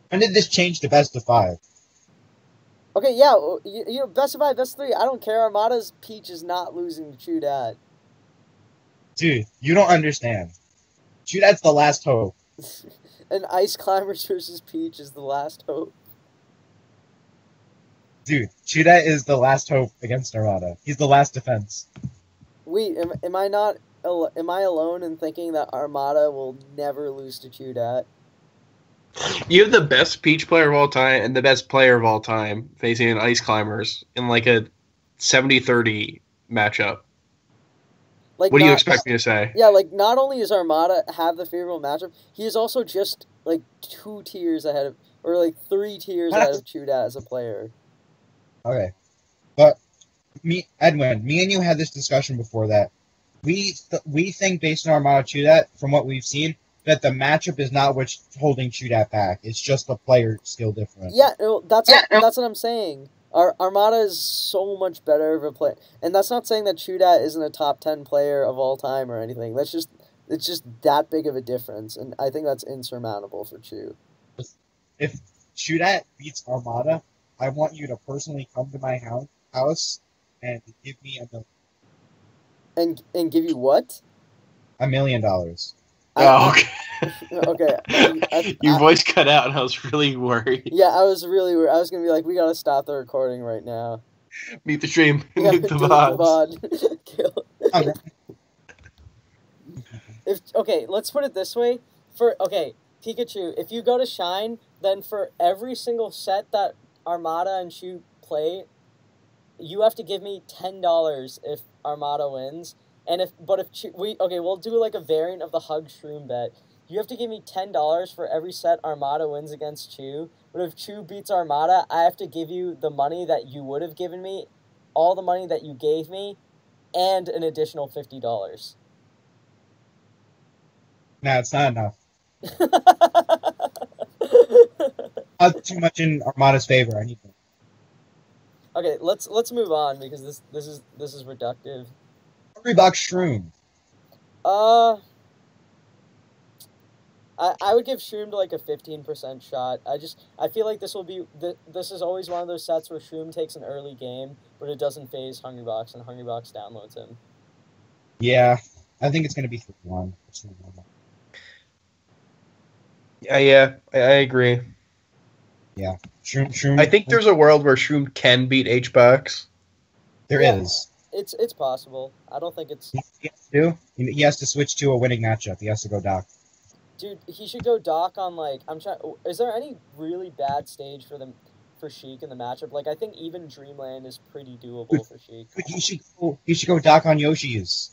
When did this change to best-of-5? Okay, yeah, best-of-5, best-of-3, I don't care. Armada's Peach is not losing to Chudat. Dude, you don't understand. Chudat's the last hope. And Ice Climbers versus Peach is the last hope. Dude, Chudat is the last hope against Armada. He's the last defense. Wait, am I alone in thinking that Armada will never lose to Chudat? You have the best Peach player of all time and the best player of all time facing an Ice Climbers in like a 70-30 matchup. Like, what do you expect me to say? Yeah, like, not only does Armada have the favorable matchup, he is also just, like, 2 tiers ahead of, or, like, 3 tiers ahead of Chudat as a player. Okay. But, Edwin, me and you had this discussion before that. We think, based on Armada Chudat, from what we've seen, that the matchup is not what's holding Chudat back. It's just the player skill difference. Yeah, that's what I'm saying. Armada is so much better of a player. And that's not saying that Chudat isn't a top 10 player of all time or anything. It's just that big of a difference, and I think that's insurmountable for Chu. If Chudat beats Armada, I want you to personally come to my house and give me $1 million. And give you what? $1 million. Oh, okay. Okay. Your voice cut out, and I was really worried. Yeah, I was really worried. I was going to be like, we got to stop the recording right now. Mute the stream. Yeah, Mute the VOD. Okay, let's put it this way. Pikachu, if you go to Shine, then for every single set that Armada and Chu play, you have to give me $10 if Armada wins. And we'll do like a variant of the Hug Shroom bet. you have to give me $10 for every set Armada wins against Chu. But if Chu beats Armada, I have to give you the money that you would have given me, all the money that you gave me, and an additional $50. Nah, it's not enough. Not too much in Armada's favor. I need to. Okay, let's move on because this is reductive. Hungrybox Shroom. I would give Shroom to like a 15% shot. I feel like this is always one of those sets where Shroom takes an early game, but it doesn't phase Hungrybox, and Hungrybox downloads him. Yeah, I think it's going to be 3-1. Yeah, I agree. Yeah, Shroom. I think there's a world where Shroom can beat H-Box. There is. It's possible. I don't think it's... He has to switch to a winning matchup. He has to go Doc. Dude, he should go Doc on, like... Is there any really bad stage for Sheik in the matchup? Like, I think even Dreamland is pretty doable for Sheik. He should go Doc on Yoshi's.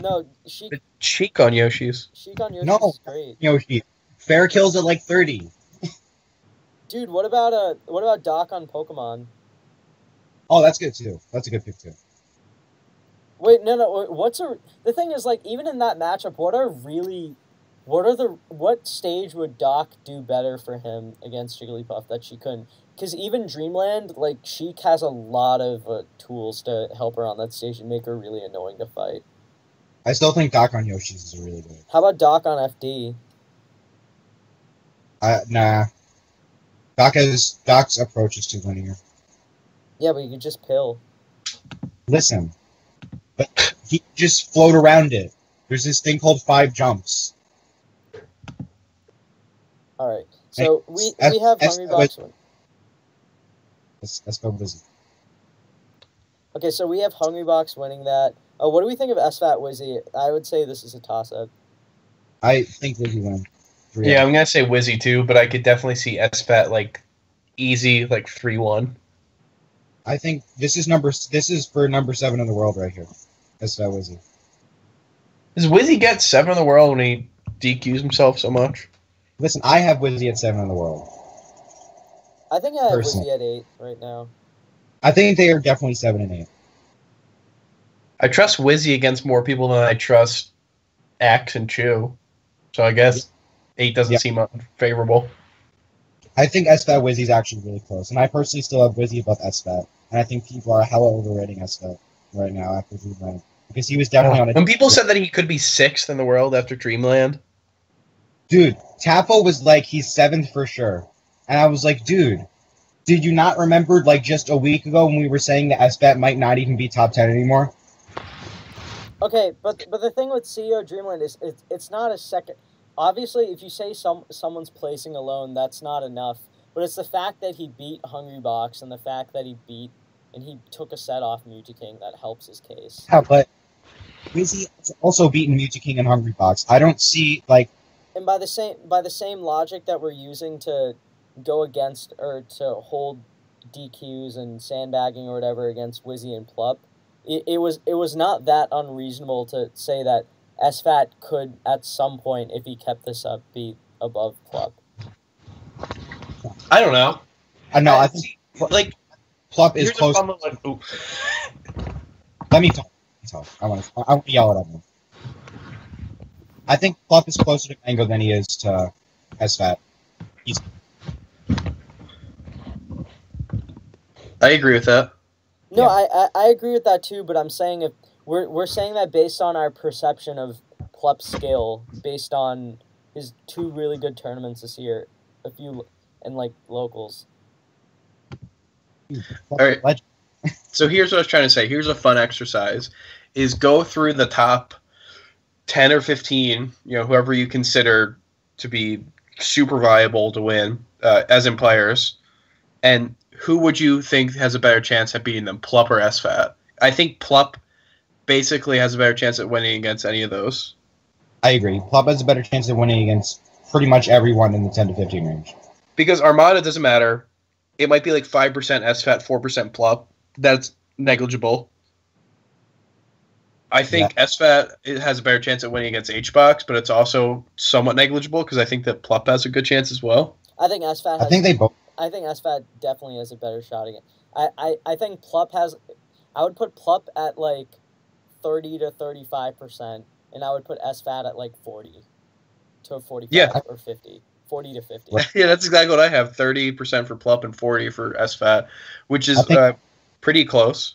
No, Sheik... Sheik on Yoshi's. Sheik on Yoshi's is great. Yoshi. Fair kills at like 30. Dude, what about Doc on Pokemon? Oh, that's good too. That's a good pick too. Wait, no. The thing is, like, even in that matchup, what stage would Doc do better for him against Jigglypuff that she couldn't? Because even Dreamland, like, Sheik has a lot of tools to help her on that stage and make her really annoying to fight. I still think Doc on Yoshi's is really good. How about Doc on FD? Nah. Doc's approach is too linear. Yeah, but you could just pill. Listen, but he just float around it. There's this thing called 5 jumps. All right, so we have Hungrybox win. Let's go Wizzy. Okay, so we have Hungrybox winning that. What do we think of SFAT Wizzy? I would say this is a toss-up. I think Wizzy wins. Yeah, I'm gonna say Wizzy too, but I could definitely see SPAT like easy, like 3-1. I think this is for number 7 in the world right here. SFAT Wizzy. Does Wizzy get 7 in the world when he DQs himself so much? Listen, I have Wizzy at 7 in the world. I think I have Wizzy at 8 right now. I think they are definitely 7 and 8. I trust Wizzy against more people than I trust Axe and Chew. So I guess 8 doesn't seem unfavorable. I think SFAT Wizzy is actually really close, and I personally still have Wizzy above SFAT, and I think people are hella overrating SFAT right now after Dreamland because he was definitely on it. When people said that he could be 6th in the world after Dreamland, dude, Tapo was like he's 7th for sure, and I was like, dude, did you not remember like just a week ago when we were saying that SFAT might not even be top 10 anymore? Okay, but the thing with CEO Dreamland is it's not a second. Obviously, if you say someone's placing alone, that's not enough. But it's the fact that he beat Hungrybox and the fact that he took a set off Mewtwo that helps his case. Yeah, but Wizzy has also beaten Mewtwo and Hungrybox. I don't see like. And by the same logic that we're using to go against or to hold DQs and sandbagging or whatever against Wizzy and Plup, it was not that unreasonable to say that SFAT could, at some point, if he kept this up, be above Plup. I don't know. I think like Plup is close. Let me talk. I want to yell at everyone. I think Plup is closer to Mango than he is to SFAT. I agree with that. No, I agree with that too, but I'm saying if we're saying that based on our perception of Plup's skill, based on his 2 really good tournaments this year, a few and like locals. All right. So here's what I was trying to say. Here's a fun exercise: is go through the top 10 or 15, whoever you consider to be super viable to win, as in players, and who would you think has a better chance at beating them, Plup or SFAT? I think Plup basically has a better chance at winning against any of those. I agree. Plup has a better chance of winning against pretty much everyone in the 10 to 15 range. Because Armada doesn't matter. It might be like 5% SFAT, 4% Plup. That's negligible. I think SFAT it has a better chance at winning against HBox, but it's also somewhat negligible because I think that Plup has a good chance as well. I think SFAT. I think they both. I think SFAT definitely has a better shot again. I think Plup has. I would put Plup at like 30 to 35%, and I would put SFAT at like 40 to 45 or 50. 40 to 50. Yeah, that's exactly what I have. 30% for Plup and 40 for SFAT, which is pretty close.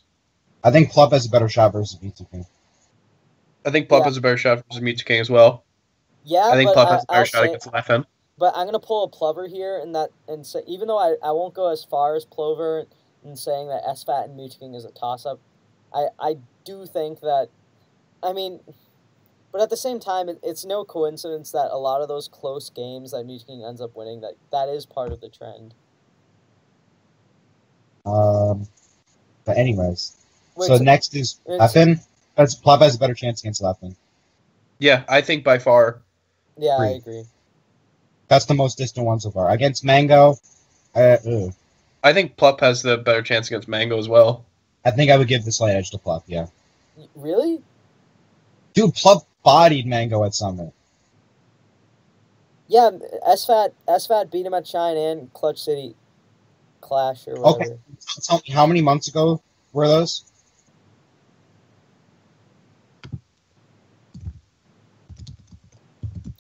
I think Plup has a better shot versus Mewtwo. I think Plup has a better shot versus Mewtwo as well. Yeah, I think Plup has a better shot against Leffen. But I'm gonna pull a Plover here, and say even though I won't go as far as Plover in saying that SFAT and Mewtwo is a toss up, I do think that, I mean, but at the same time, it's no coincidence that a lot of those close games that Mewtwo ends up winning, that is part of the trend. But anyways, so next is Leffen. Plup has a better chance against Leffen. Yeah, I think by far. Yeah, I agree. That's the most distant one so far. Against Mango, I think Plup has the better chance against Mango as well. I think I would give the slight edge to Plup, yeah. Really? Dude, Plup bodied Mango at Summit. Yeah, SFAT beat him at Shine and Clutch City Clash or whatever. Okay, tell me, how many months ago were those?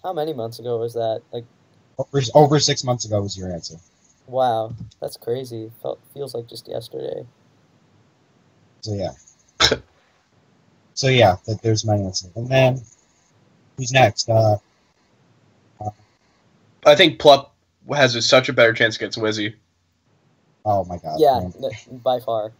How many months ago was that? Like over 6 months ago was your answer. Wow, that's crazy. Feels like just yesterday. So yeah. There's my answer. And then who's next? I think Plup has such a better chance against Wizzy. Oh my god. Yeah, by far.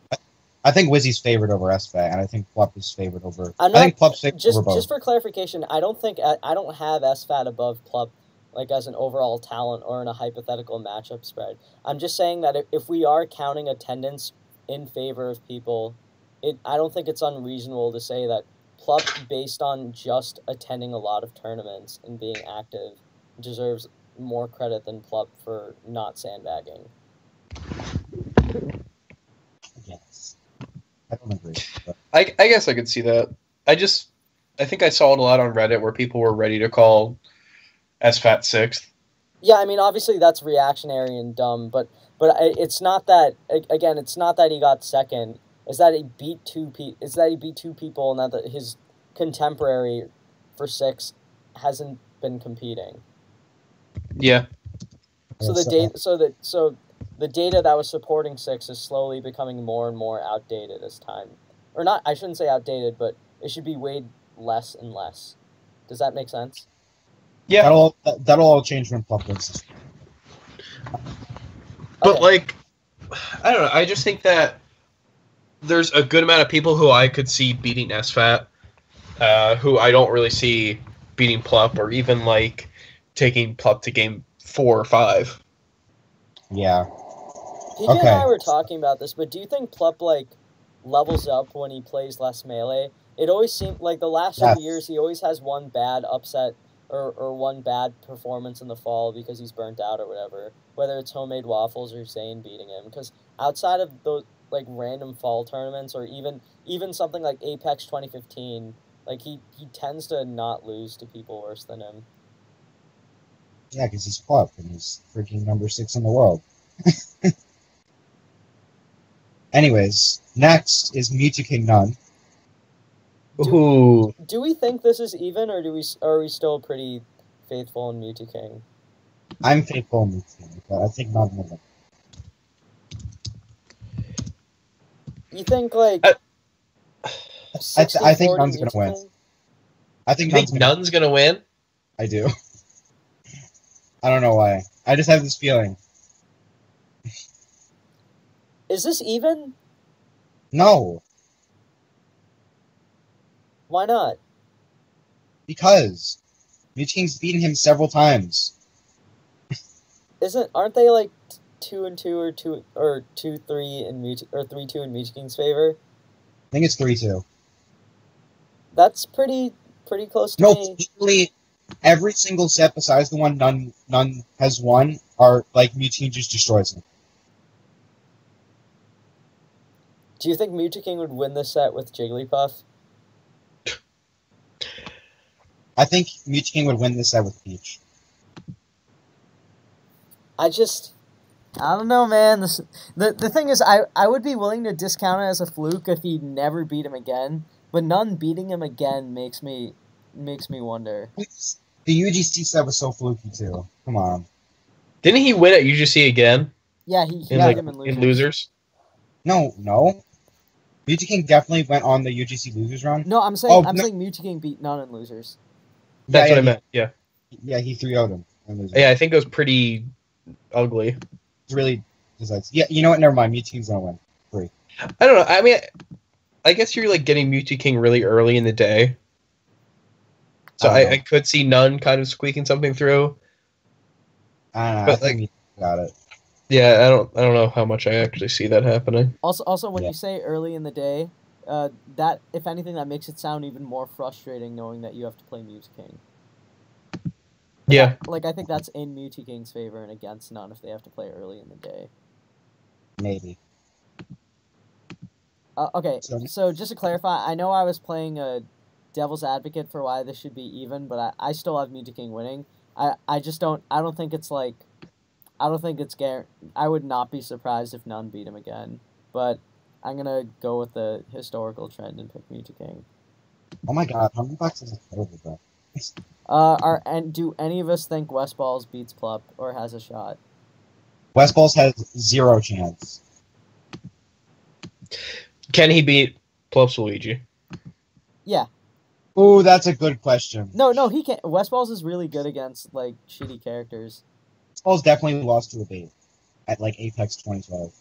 I think Wizzy's favored over SFAT, and I think Plup is favored over. I think Plup's favored over both. Just for clarification, I don't have SFAT above Plup, like as an overall talent or in a hypothetical matchup spread. I'm just saying that if we are counting attendance in favor of people, I don't think it's unreasonable to say that Plup, based on just attending a lot of tournaments and being active, deserves more credit than Plup for not sandbagging. Yes. I don't agree. But. I guess I could see that. I think I saw it a lot on Reddit where people were ready to call SFAT 6th. Yeah, I mean, obviously that's reactionary and dumb, but it's not that. Again, it's not that he got second. It's that he beat two people, and that his contemporary for 6 hasn't been competing. Yeah. So the data that was supporting 6 is slowly becoming more and more outdated as time, or not. I shouldn't say outdated, but it should be weighed less and less. Does that make sense? Yeah. That'll all change when Plup wins. But like, I don't know. I just think that there's a good amount of people who I could see beating SFAT, who I don't really see beating Plup or even like taking Plup to game 4 or 5. Yeah. PJ and I were talking about this, but do you think Plup like levels up when he plays less melee? It always seemed like the last few years he always has one bad upset or one bad performance in the fall because he's burnt out or whatever. Whether it's Homemade Waffles or Zane beating him, because outside of those like random fall tournaments or even something like Apex 2015, like he tends to not lose to people worse than him. Yeah, because he's Plup and he's freaking number 6 in the world. Anyways, next is Mewtwo None. Do we think this is even, or are we still pretty faithful in Mewtwo King? I'm faithful in Mewtwo King, but I think None will win. You think like? I think None's gonna win. I think None's gonna win. I do. I don't know why. I just have this feeling. Is this even? No. Why not? Because Mewtwo's beaten him several times. Aren't they like 2-2 or 2-3 in Mewtwo or 3-2 in Mewtwo's favor? I think it's 3-2. That's pretty close to me. Literally every single set besides the one none has won are like Mewtwo just destroys him. Do you think Mewtwo would win this set with Jigglypuff? I think Mewtwo would win this set with Peach. I don't know, man. The thing is, I would be willing to discount it as a fluke if he never beat him again, but none beating him again makes me wonder. The UGC set was so fluky too. Come on. Didn't he win at UGC again? Yeah, he In, beat like, him in in losers. losers? No. Mewtwo definitely went on the UGC losers run. No, I'm saying no. Mewtwo beat none in losers. That's what I meant. Yeah. Yeah, he 3-0'd him in losers. Yeah, I think it was pretty ugly. It's really decides. Yeah, you know what? Never mind. Mewtwo's gonna win. Free. I don't know. I mean, I guess you're like getting Mewtwo really early in the day. So I could see none kind of squeaking something through. I don't know. But, I think Mewtwo got it. Yeah, I don't know how much I actually see that happening. Also, when Yeah. you say early in the day, that if anything, that makes it sound even more frustrating knowing that you have to play Mewtwo. Yeah. Like, I think that's in Mewtwo's favor and against none if they have to play early in the day. Maybe. Okay, so just to clarify, I know I was playing a devil's advocate for why this should be even, but I still have Mewtwo winning. I just don't think it's like, I don't think it's I would not be surprised if none beat him again, but I'm gonna go with the historical trend and pick Mewtwo. Oh my god, how many boxes is terrible, bro? And do any of us think West Balls beats Plup or has a shot? West Balls has 0 chance. Can he beat Plups Luigi? Yeah. Ooh, that's a good question. No, he can't. West Balls is really good against, like, shitty characters. West Balls definitely lost to a bait at, like, Apex 2012.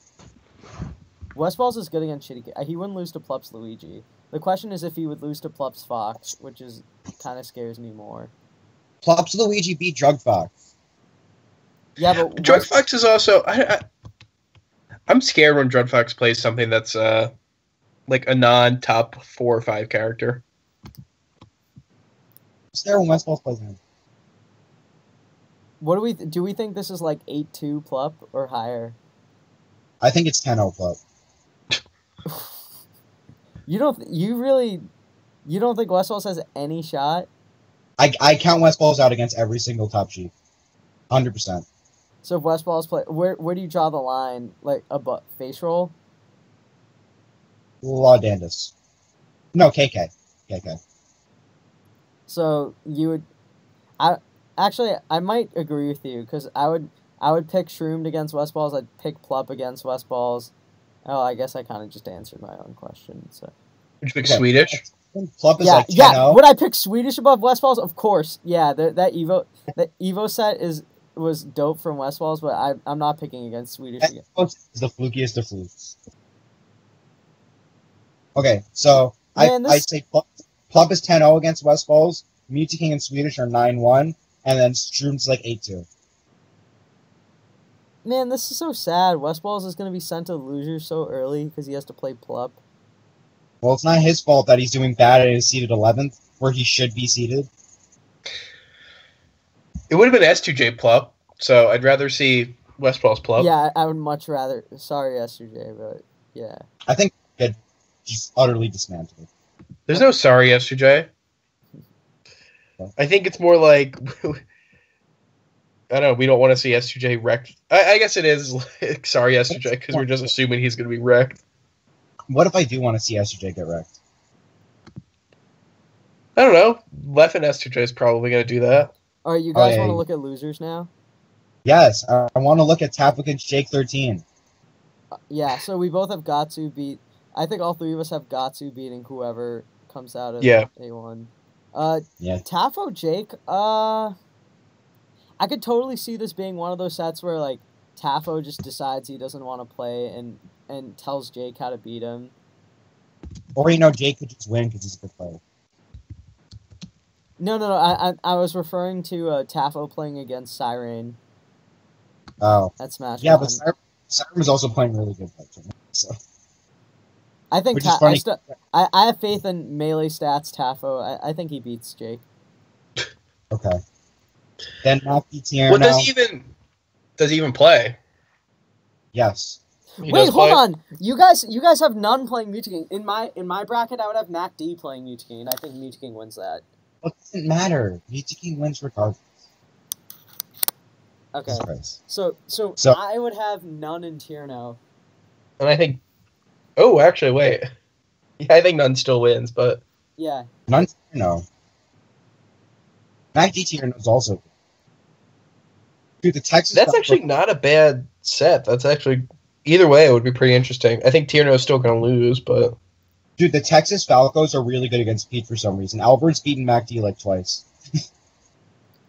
West Balls is good against shitty. He wouldn't lose to Plups Luigi. The question is if he would lose to Plups Fox, which is kind of scares me more. Plups Luigi beat Drug Fox. Yeah, but Drug Fox is also. I'm scared when Drug Fox plays something that's like a non-top 4 or 5 character. What's there when West Balls plays him? What do we think this is like 8-2 Plup or higher? I think it's 10-0 Plup. You don't think West Balls has any shot? I count West Balls out against every single top sheet. 100%. So if West Balls play, where do you draw the line? Like face roll? Law Dandus. No, KK. KK. So you would, I might agree with you because I would pick Shroomed against West Balls. I'd pick Plup against West Balls. Oh, I guess I kind of just answered my own question. So. Would you pick Swedish? Plup is Yeah, like 10-0. yeah. Would I pick Swedish above West Balls? Of course. Yeah, that Evo set was dope from West Balls, but I'm not picking against Swedish again. Plup is the flukiest of flukes. Okay, so Man, I'd say Plup is 10-0 against West Balls. Mewtwo and Swedish are 9-1, and then Stroom's like 8-2. Man, this is so sad. West Balls is going to be sent to losers so early because he has to play Plup. Well, it's not his fault that he's doing bad and is seated 11th, where he should be seated. It would have been S2J Plup, so I'd rather see West Balls Plup. Yeah, I would much rather. Sorry, SJ, but yeah. I think he's utterly dismantled. There's no sorry S2J. I think it's more like I don't know. We don't want to see S2J wrecked. I guess it is like, sorry S2J because we're just assuming he's going to be wrecked. What if I do want to see S2J get wrecked? I don't know. Leffen S2J is probably going to do that. All right, you guys yeah, want to yeah. look at losers now? Yes, I want to look at Tap against Jake 13. Yeah, so we both have Gatsu beat. I think all three of us have Gatsu beating whoever comes out of A1. Yeah. Tafo Jake, I could totally see this being one of those sets where, like, Tafo just decides he doesn't want to play and tells Jake how to beat him. Or, Jake could just win because he's a good player. No, I was referring to Tafo playing against Siren Oh. at Smash. Yeah, Con. but Siren was also playing really good fights. So. I think Which is funny. I have faith in melee stats Tafo. I think he beats Jake. Okay. Then Matt Tierno. What does he even play? Yes. He Wait, does hold play? on. You guys have none playing Mewtwo. In my bracket, I would have Mac D playing Mewtwo, and I think Mewtwo wins that. It doesn't matter. BTK wins regardless. Okay. Jesus Christ. So So- I would have None and Tierno. And I think. Oh, actually, wait. Yeah, I think None still wins, but Yeah. None, no. Mac DT is also good. Dude, the Texas. that's actually not a bad set. That's actually either way, it would be pretty interesting. I think Tierno is still going to lose, but Dude, the Texas Falcons are really good against Pete for some reason. Albert's beaten Mac D like twice.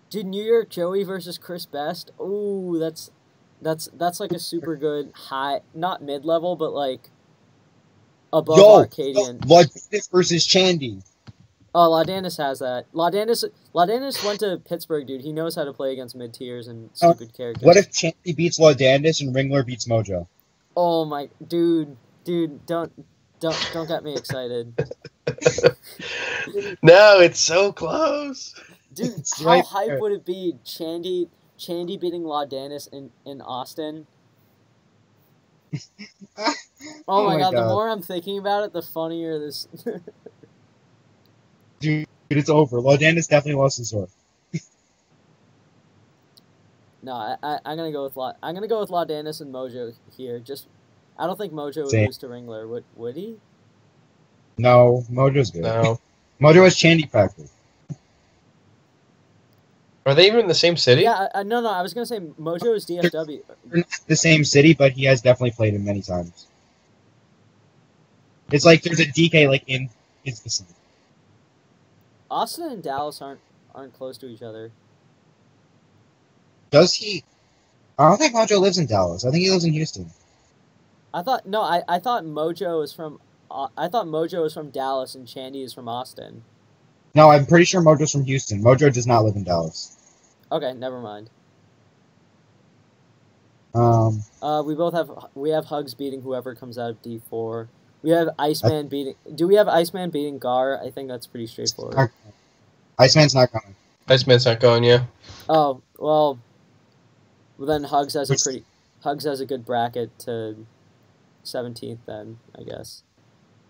Dude, New York Joey versus Chris Best. Ooh, that's like a super good high, not mid level, but like above Arcadian. Laudis versus Chandy. Oh, Laudanis has that. Laudanis went to Pittsburgh, dude. He knows how to play against mid tiers and stupid characters. What if Chandy beats Laudanis and Ringler beats Mojo? Oh my, dude, don't get me excited. no, it's so close. Dude, It's how right hype there. would it be? Chandy beating Laudanis in Austin. Oh my god, the more I'm thinking about it, the funnier this. Dude, it's over. Laudanis definitely lost his sword. No, I'm gonna go with Laudanis and Mojo here. Just, I don't think Mojo would Same. lose to Ringler. Would he? No, Mojo's good. No. Mojo has Chandy practice. Are they even in the same city? Yeah, no. I was gonna say Mojo is DFW. They're not the same city, but he has definitely played him many times. It's like there's a DK like in his vicinity. Austin and Dallas aren't close to each other. Does he? I don't think Mojo lives in Dallas. I think he lives in Houston. I thought Mojo was from Dallas and Chandy is from Austin. No, I'm pretty sure Mojo's from Houston. Mojo does not live in Dallas. Okay, never mind. We have Hugs beating whoever comes out of D4. We have Iceman beating. Do we have Iceman beating Gar? I think that's pretty straightforward. Iceman's not coming. Iceman's not going, yeah. Oh well then Hugs has a good bracket to 17th. Then I guess.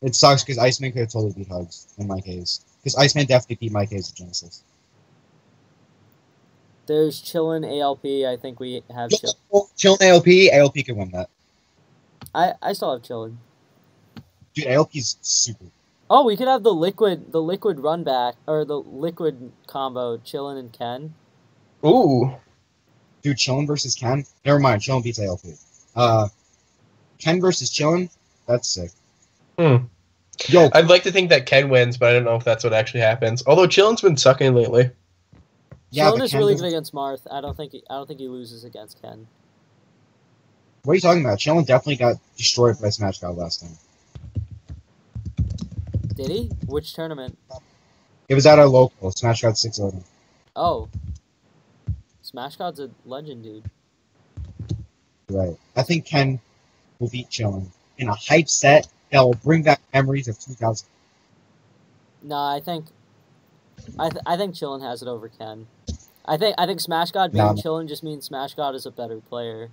It sucks because Iceman could have totally beat Hugs in my case. Because Iceman definitely beat my case at Genesis. There's Chillin' ALP. I think we have Chillin' ALP. ALP can win that. I still have Chillin'. Dude, ALP's super. Oh, we could have the liquid run back or the liquid combo, Chillin' and Ken. Ooh. Dude, Chillin' versus Ken? Never mind, Chillin' beats ALP. Ken versus Chillin'? That's sick. Yo, I'd like to think that Ken wins, but I don't know if that's what actually happens. Although Chillin's been sucking lately. yeah, Chillin' but is Ken really doesn't- good against Marth. I don't think he loses against Ken. What are you talking about? Chillin' definitely got destroyed by Smash God last time. Did he? Which tournament? It was at our local. Smash God 6-0. Oh. Smash God's a legend, dude. Right. I think Ken will beat Chillin' in a hype set that will bring back memories of 2000. No, I think Chillin' has it over Ken. I think Smash God being No. Chillin' just means Smash God is a better player.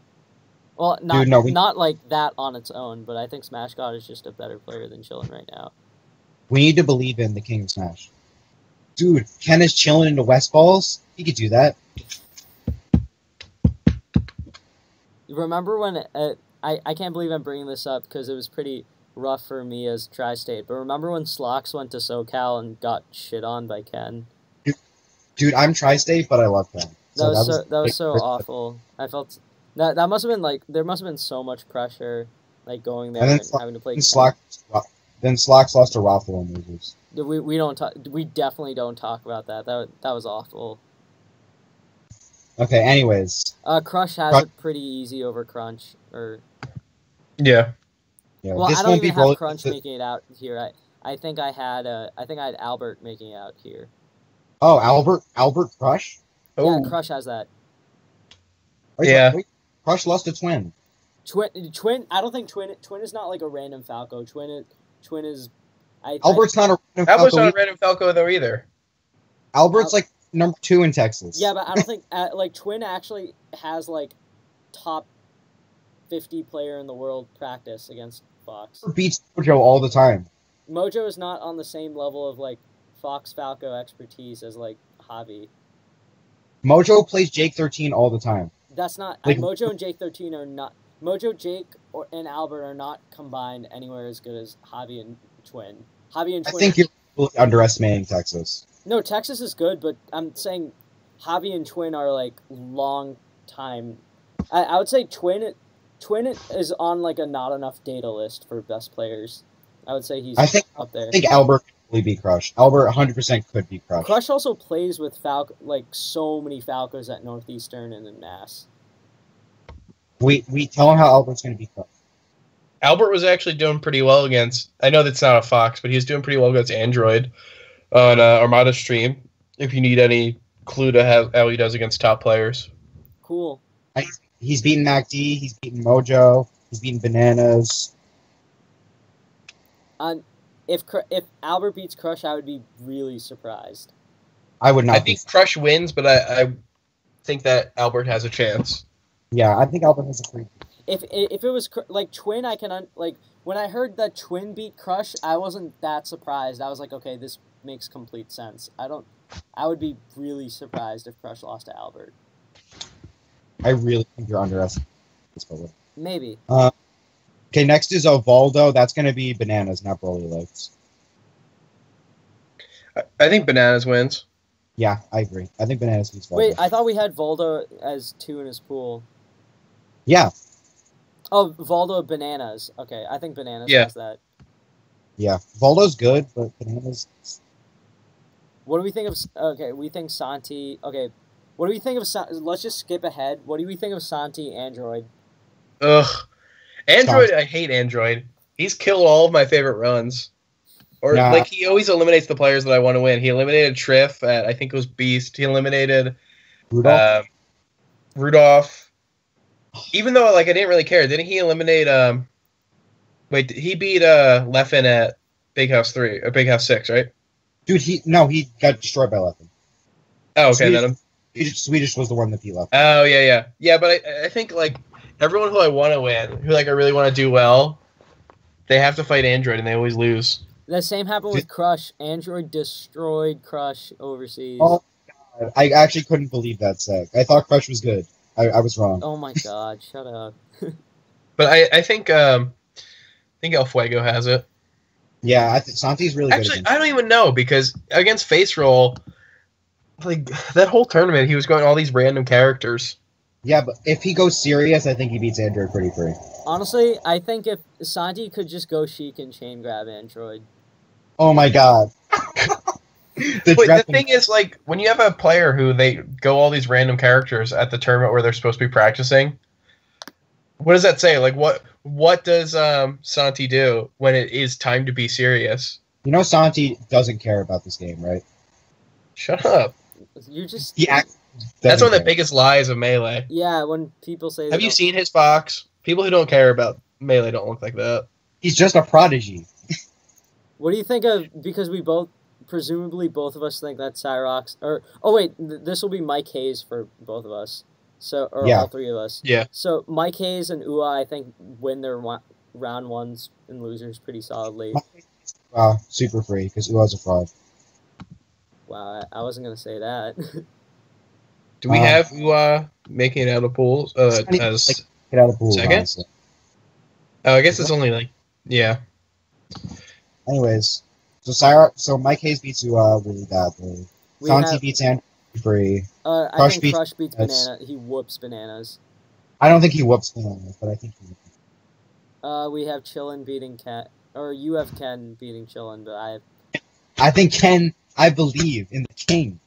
Well, Dude, no, not like that on its own, but I think Smash God is just a better player than Chillin' right now. We need to believe in the King of Smash. Dude, Ken is chilling into West Balls. He could do that. Remember when I can't believe I'm bringing this up because it was pretty rough for me as Tri-State, but remember when Slox went to SoCal and got shit on by Ken? Dude, I'm Tri-State, but I love Ken. That was so awful. I felt that must have been like there must have been so much pressure like going there And and then having to play Then Ken. Slox lost to Rothwell in losers. We don't talk. We definitely don't talk about that. That was awful. Okay, anyways. Crush has it pretty easy over Crunch. Yeah. Yeah, Well, this I don't won't even be have roll- Crunch making it out here. I think I had Albert making it out here. Oh, Albert Crush? Oh. Yeah, Crush has that. Yeah. Wait, Crush lost to Twin. Twin. I don't think Twin is not like a random Falco. Twin is. Albert's not a random Albert's Falco. not a random Falco though either. Albert's like number 2 in Texas. Yeah, but I don't think like Twin actually has like top 50 player in the world practice against Fox. Beats Mojo all the time. Mojo is not on the same level of like Fox Falco expertise as like Javi. Mojo plays Jake 13 all the time. That's not Like- Mojo and Jake 13 are not Mojo, Jake, and Albert are not combined anywhere as good as Javi and Twin. Javi and I Twin. think you're really underestimating Texas. No, Texas is good, but I'm saying Javi and Twin are like long time. I would say Twin is on like a not enough data list for best players. I would say he's I think up there. I think Albert could really be crushed. Albert 100% could be crushed. Crush also plays with like so many Falcos at Northeastern and in Mass. We tell him how Albert's going to be crushed. Albert was actually doing pretty well against. I know that's not a Fox, but he was doing pretty well against Android on Armada stream. If you need any clue to how he does against top players. Cool. He's beaten MacD, he's beaten Mojo, he's beaten Bananas. If Albert beats Crush, I would be really surprised. I would not. I think Crush wins, but I think that Albert has a chance. Yeah, I think Albert has a pretty. If it was like Twin, I can like when I heard that Twin beat Crush, I wasn't that surprised. I was like, okay, this makes complete sense. I would be really surprised if Crush lost to Albert. I really think you're underestimating this player. Maybe. Okay, next is Ovaldo. That's going to be Bananas, not Broly Legs. I think Bananas wins. Yeah, I agree. I think Bananas beats Voldo. Wait, I thought we had Voldo as 2 in his pool. Yeah, Oh, Voldo Bananas. Okay, I think Bananas Yeah. has that. yeah. Voldo's good, but Bananas. What do we think of? Okay, we think Santi. Okay, what do we think of? Let's just skip ahead. What do we think of Santi Android? Ugh. Android, I hate Android. He's killed all of my favorite runs. Or, Nah. like, he always eliminates the players that I want to win. He eliminated Triff at, I think it was Beast. He eliminated Rudolph. Rudolph. Even though, like, I didn't really care. Didn't he eliminate, wait, he beat, Leffen at Big House 3, or Big House 6, right? Dude, he got destroyed by Leffen. Oh, okay, Swedish- then Swedish was the one that beat Leffen. Oh, yeah. Yeah, but I think, like, everyone who I want to win, who, like, I really want to do well, they have to fight Android, and they always lose. The same happened with Crush. Android destroyed Crush overseas. Oh, God. I actually couldn't believe that sack. I thought Crush was good. I was wrong. Oh my god, shut up. But I think El Fuego has it. Yeah, I think Santi's really Actually, good. I don't even know, because against Face Roll, like, that whole tournament, he was going all these random characters. Yeah, but if he goes serious, I think he beats Android pretty free. Honestly, I think if Santi could just go Sheik and chain grab Android. Oh my god. The thing is, like, when you have a player who they go all these random characters at the tournament where they're supposed to be practicing, what does that say? Like, what does Santi do when it is time to be serious? You know Santi doesn't care about this game, right? Shut up. You're just That's That's one of the biggest lies of Melee. yeah. When people say, Have you seen his box? People who don't care about Melee don't look like that. He's just a prodigy. What do you think of? Because we presumably both of us think that Cyrox or wait, this will be Mike Hayes for both of us. So Yeah. all three of us. Yeah. So Mike Hayes and Ua, I think, win their round ones and losers pretty solidly. Super free, because Ua's a fraud. Wow, I wasn't gonna say that. Do we have making it out of pools? As Get out of the pool, Second? honestly. oh, I guess it's only like Anyways, so Mike Hayes beats Ua really badly. We Santi have- beats Andrew free. I Crush think beats- Crush beats that's- Banana. He whoops Bananas. I don't think he whoops Bananas, but I think he We have Chillin beating Ken, or you have Ken beating Chillin, but I think Ken, I believe in the king.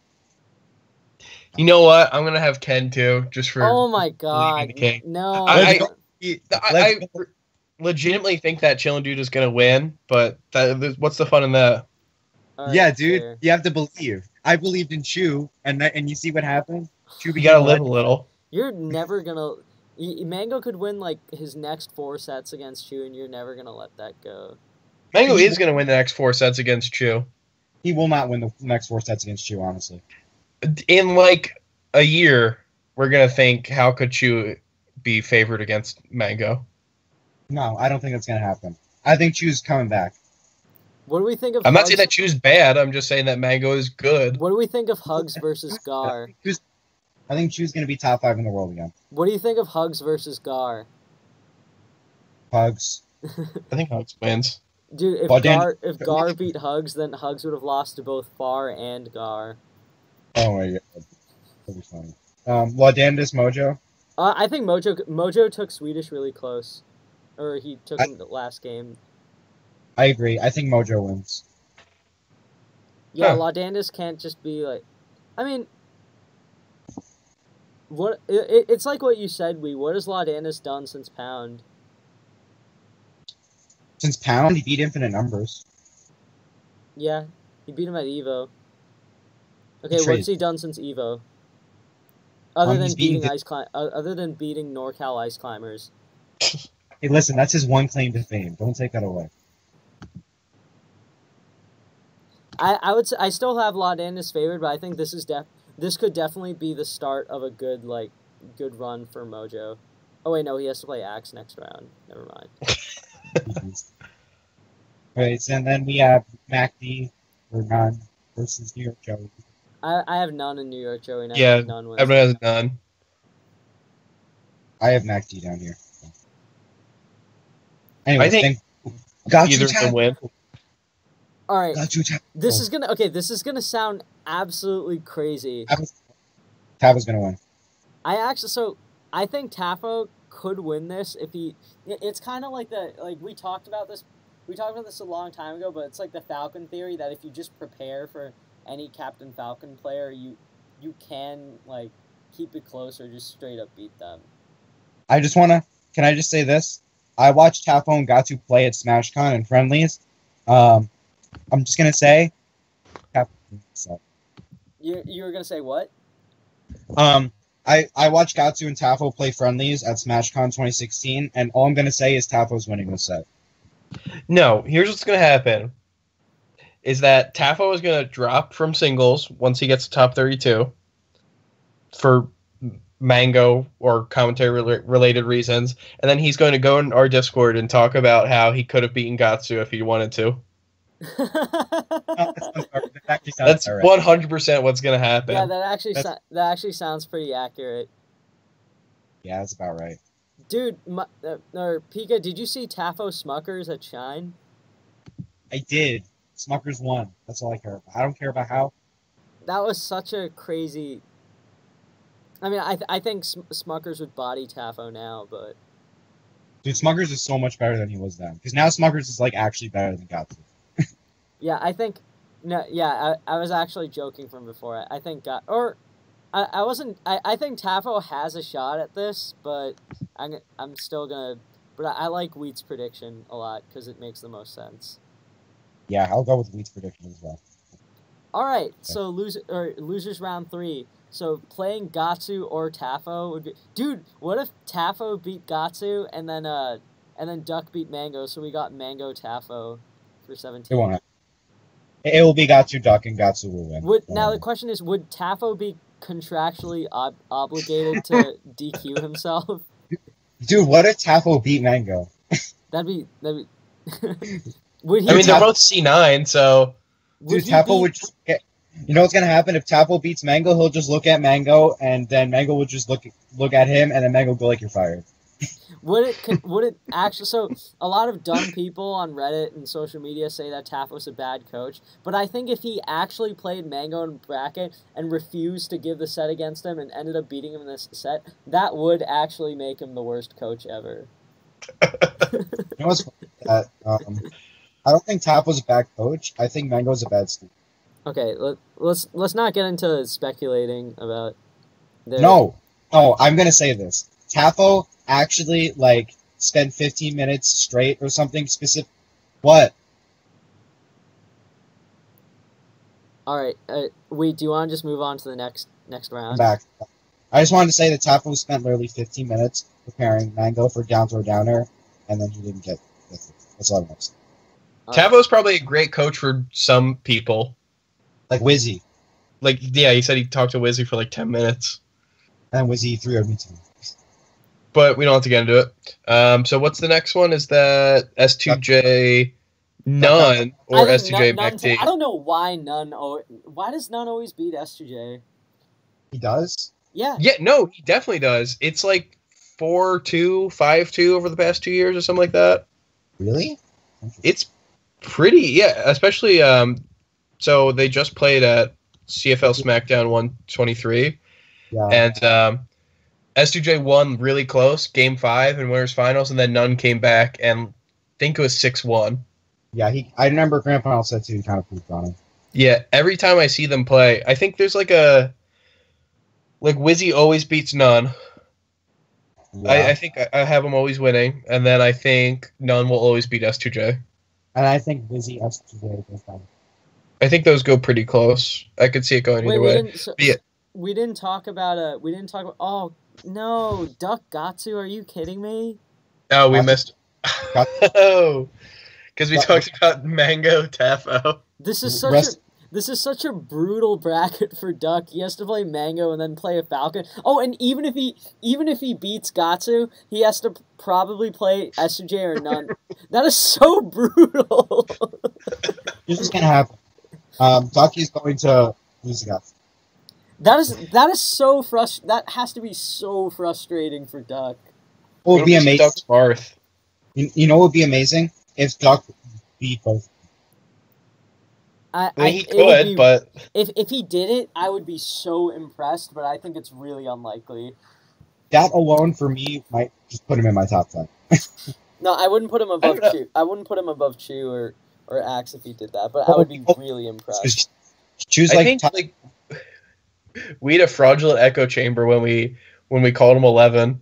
You know what? I'm gonna have Ken too, just for. oh my god, the king. no! I Let's legitimately think that Chillin' Dude is gonna win, but what's the fun in that? Alright, Yeah, dude, fair. you have to believe. I believed in Chu, and you see what happened? Chu You became gotta live a legend. little. You're never gonna. Mango could win like his next 4 sets against you, and you're never gonna let that go. Mango is gonna win the next 4 sets against Chu. He will not win the next 4 sets against Chu, honestly. In like a year, we're gonna think, how could Chu be favored against Mango? No, I don't think that's gonna happen. I think Chu's coming back. What do we think of? I'm Hugs? not saying that Chew's bad. I'm just saying that Mango is good. What do we think of Hugs versus Gar? I think Chew's going to be top 5 in the world again. What do you think of Hugs versus Gar? Hugs. I think Hugs wins. Dude, if Gar beat Hugs, then Hugs would have lost to both Far and Gar. Oh my god. That'd be funny. Laudandis Mojo? I think Mojo took Swedish really close. Or he took him the last game. I agree. I think Mojo wins. Yeah, Huh. Laudandis can't just be like... I mean... It's like what you said, what has Laudandis done since Pound? Since Pound, he beat Infinite Numbers. Yeah, he beat him at EVO. Okay, Trade. what's he done since EVO? Other than he's beating beating other than beating NorCal Ice Climbers. Hey, listen, that's his one claim to fame. Don't take that away. I would say I still have Laudandis favored, but I think this could definitely be the start of a good run for Mojo. Oh wait, no, he has to play Axe next round. Never mind. Right, so and then we have MacD or None versus New York Joey. I have none in New York, Joey. And I Yeah, think none wins. everyone has none. I have MacD down here. Anyway, I think got either you of them win. All right, Got you this is gonna sound absolutely crazy. Tabo's gonna win. I think Tafo could win this if he. It's kind of like we talked about this. We talked about this a long time ago, but it's like the Falcon theory that if you just prepare for any Captain Falcon player, you can keep it close or just straight up beat them. Can I just say this? I watched Tafo and Gatsu play at SmashCon and friendlies. I'm just gonna say, Tafo sucks. You were gonna say what? I watched Gatsu and Tafo play friendlies at SmashCon 2016, and all I'm gonna say is Tafo's winning this set. No, here's what's going to happen. Is that Tafo is going to drop from singles once he gets to top 32 for Mango or commentary-related reasons, and then he's going to go in our Discord and talk about how he could have beaten Gatsu if he wanted to. That's 100% what's going to happen. Yeah, that actually sounds pretty accurate. Yeah, that's about right. Dude, Pika, did you see Tafo Smuckers at Shine? I did. Smuckers won. That's all I care about. I don't care about how. That was such a crazy... I mean, I think Smuckers would body Tafo now, but... Dude, Smuckers is so much better than he was then. Because now Smuckers is actually better than Gatsu. Yeah, I think... No, yeah, I was actually joking from before. I think... I wasn't... I think Tafo has a shot at this, but I'm still gonna... But I like Wheat's prediction a lot, because it makes the most sense. Yeah, I'll go with Wheat's prediction as well. Alright, so losers round 3. So playing Gatsu or Tafo would be... Dude, what if Tafo beat Gatsu, and then Duck beat Mango, so we got Mango Tafo for 17? It won't happen. It will be Gatsu Duck, and Gatsu will win. Now the question is, would Tafo be contractually obligated to DQ himself? Dude, what if Tafo beat Mango? That'd be would he they're both C9, so... Dude, Tafo would just get... You know what's gonna happen? If Tafo beats Mango, he'll just look at Mango, and then Mango will just look at him, and then Mango will go you're fired. Would it actually... So, a lot of dumb people on Reddit and social media say that Tafo's a bad coach, but I think if he actually played Mango in bracket and refused to give the set against him and ended up beating him in this set, that would actually make him the worst coach ever. You know what's funny? I don't think Tafo's a bad coach. I think Mango's a bad student. Okay, let's not get into speculating about... No, I'm gonna say this. Tafo actually spent 15 minutes straight or something specific. What? All right. Do you want to just move on to the next round? I'm back. I just wanted to say that Tafo spent literally 15 minutes preparing Mango for down throw downer, and then he didn't get it. That's all I want to say. Tafo's probably a great coach for some people. Like Wizzy. He said he talked to Wizzy for 10 minutes. And Wizzy 3-0'd me too. But we don't have to get into it. So what's the next one? Is that S2J None or I think S2J none. MacD. I don't know why none. Why does none always beat S2J? He does. Yeah. Yeah, no, he definitely does. It's like 4-2, 5-2 over the past 2 years or something like that. Really? It's pretty, yeah. Especially, so they just played at CFL SmackDown 123, Yeah. and S2J won really close, Game 5 in winners finals, and then none came back, and I think it was 6-1. Yeah, I remember Grand Final set 2 kind of pooped on him. Yeah, every time I see them play, I think there's like Wizzy always beats none. Yeah. I think I have him always winning, and then I think none will always beat S2J. And I think Vizzy S2J goes down. I think those go pretty close. I could see it going either way. We didn't talk about. Oh no, Duck Gatsu. Are you kidding me? Oh, we Gatsu. missed. Oh, because we talked about Mango Tafo. This is such a brutal bracket for Duck. He has to play Mango and then play a Falcon. Oh, and even if he beats Gatsu, he has to probably play S2J or none. That is so brutal. This is gonna happen. Duck is going to lose the Gatsu. That is so That has to be so frustrating for Duck. It would be amazing. Duck's Barth. You know what would be amazing? If Duck beat both. He could, but if he did it, I would be so impressed. But I think it's really unlikely. That alone for me might just put him in my top 10. No, I wouldn't put him above Chu. I wouldn't put him above Chu or Axe if he did that. But I would be really impressed. Choose we had a fraudulent echo chamber when we called him 11.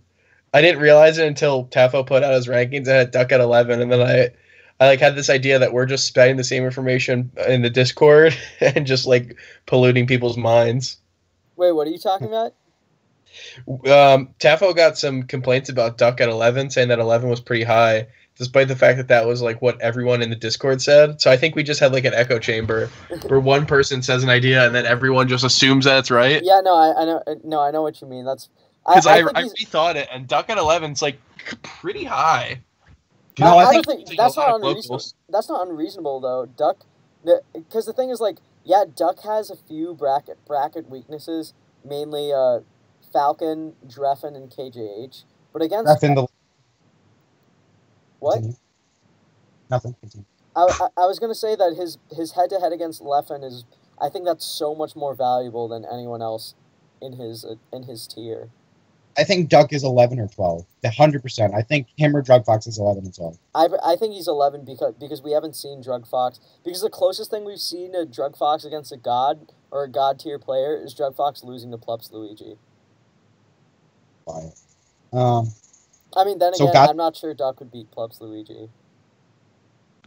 I didn't realize it until Tafo put out his rankings and had Duck at 11, and then I had this idea that we're just spouting the same information in the Discord and just polluting people's minds. Wait, what are you talking about? Tafo got some complaints about Duck at 11, saying that 11 was pretty high, despite the fact that that was what everyone in the Discord said. So I think we just had an echo chamber where one person says an idea and then everyone just assumes that it's right. Yeah, no, I know. No, I know what you mean. That's because I rethought it, and Duck at 11's pretty high. No, I don't think that's not unreasonable. That's not unreasonable though. Duck, because the thing is Duck has a few bracket weaknesses, mainly Falcon, Dreffen, and KJH. But against what? Continue. Nothing. Continue. I was gonna say that his head to head against Leffen is, I think that's so much more valuable than anyone else in his tier. I think Duck is 11 or 12. 100%. I think him or Drug Fox is 11 and 12. I think he's 11 because we haven't seen Drug Fox. Because the closest thing we've seen to Drug Fox against a god or a god tier player is Drug Fox losing to Plups Luigi. Quiet. I mean, then again, I'm not sure Duck would beat Plups Luigi.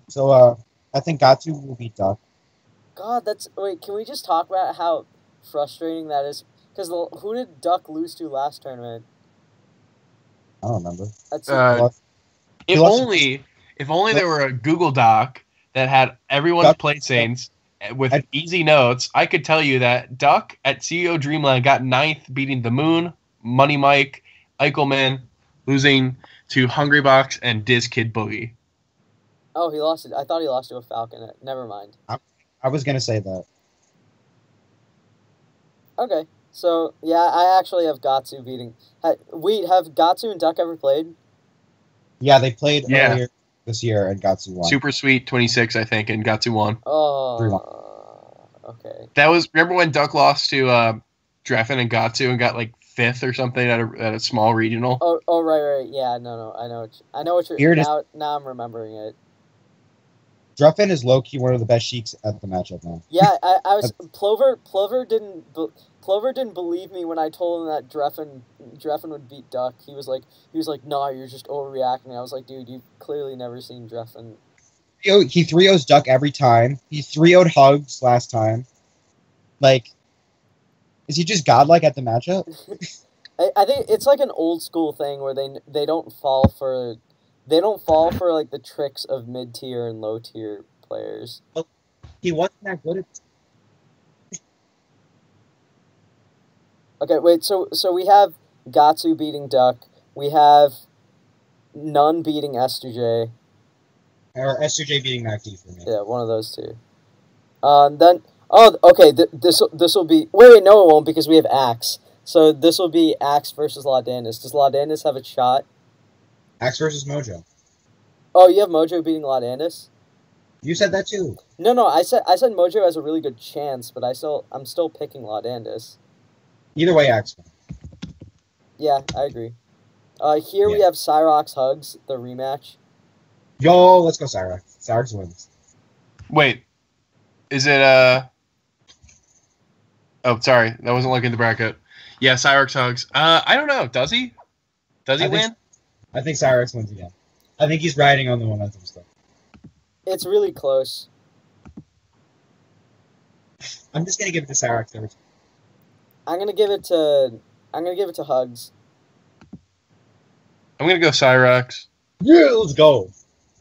So I think Gatsu will beat Duck. God, wait. Can we just talk about how frustrating that is? Because who did Duck lose to last tournament? I don't remember. If only there were a Google Doc that had everyone's placings with easy notes, I could tell you that Duck at CEO Dreamland got 9th, beating The Moon, Money Mike, Eichelman, losing to Hungrybox and Diz Kid Boogie. Oh, he lost it. I thought he lost to a Falcon. Never mind. I was going to say that. Okay. So, yeah, I actually have Gatsu beating... Have Gatsu and Duck ever played? Yeah, they played earlier this year and Gatsu won. Super Sweet 26, I think, and Gatsu won. Oh, okay. That was... Remember when Duck lost to Dreffen and Gatsu and got 5th or something at a small regional? Oh, right. Yeah, no. I know what you're... Now I'm remembering it. Dreffen is low-key one of the best Sheiks at the matchup now. Yeah, I was... Plover didn't believe me when I told him that Dreffen would beat Duck. He was like, "No, you're just overreacting." I was like, "Dude, you've clearly never seen Dreffen." He 3-0's Duck every time. He 3-0'd Hugs last time. Is he just godlike at the matchup? I think it's an old school thing where they don't fall for the tricks of mid tier and low tier players. Well, he wasn't that good at. Okay, wait, so we have Gatsu beating Duck. We have None beating S2J. Or S2J beating MacD for me. Yeah, one of those two. Then okay. This will be wait no it won't because we have Axe. So this will be Axe versus Laudanus. Does Laudanus have a shot? Axe versus Mojo. Oh, you have Mojo beating Laudanus? You said that too. No. I said Mojo has a really good chance, but I'm still picking Laudanus. Either way, Axe. Yeah, I agree. Here we have Cyrox Hugs, the rematch. Yo, let's go Cyrox. Cyrox wins. Wait, is it Oh, sorry, that wasn't looking at the bracket. Yeah, Cyrox Hugs. I don't know. Does he? Does he win? I think Cyrox wins again. I think he's riding on the momentum still. It's really close. I'm just gonna give it to Cyrox every time. I'm gonna give it to Hugs. I'm gonna go Cyrox. Yeah, let's go.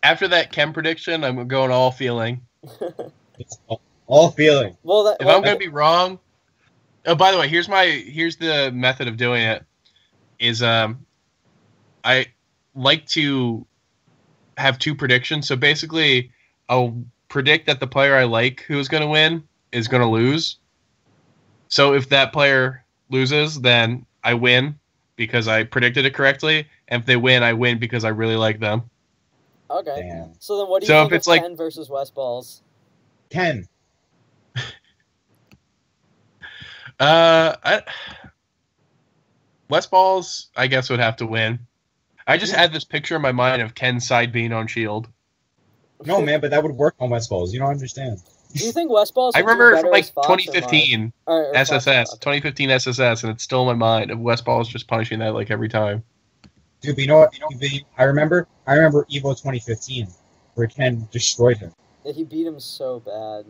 After that chem prediction, I'm going all feeling. It's all feeling. Well, if I'm gonna be wrong. Oh, by the way, here's the method of doing it. Is I like to have two predictions. So basically, I'll predict that the player I like who is going to win is going to lose. So if that player loses, then I win because I predicted it correctly. And if they win, I win because I really like them. Okay. Damn. So then what do you think if it's of like Ken versus West Balls? Ken. West Balls, I guess, would have to win. I just had this picture in my mind of Ken's side being on Shield. No, man, but that would work on West Balls. You don't understand. Do you think West Balls? I remember from like Fox 2015 or SSS, Fox? 2015 SSS, and it's still in my mind of West Balls just punishing that like every time. Dude, but you know what? I remember Evo 2015, where Ken destroyed him. Yeah, he beat him so bad.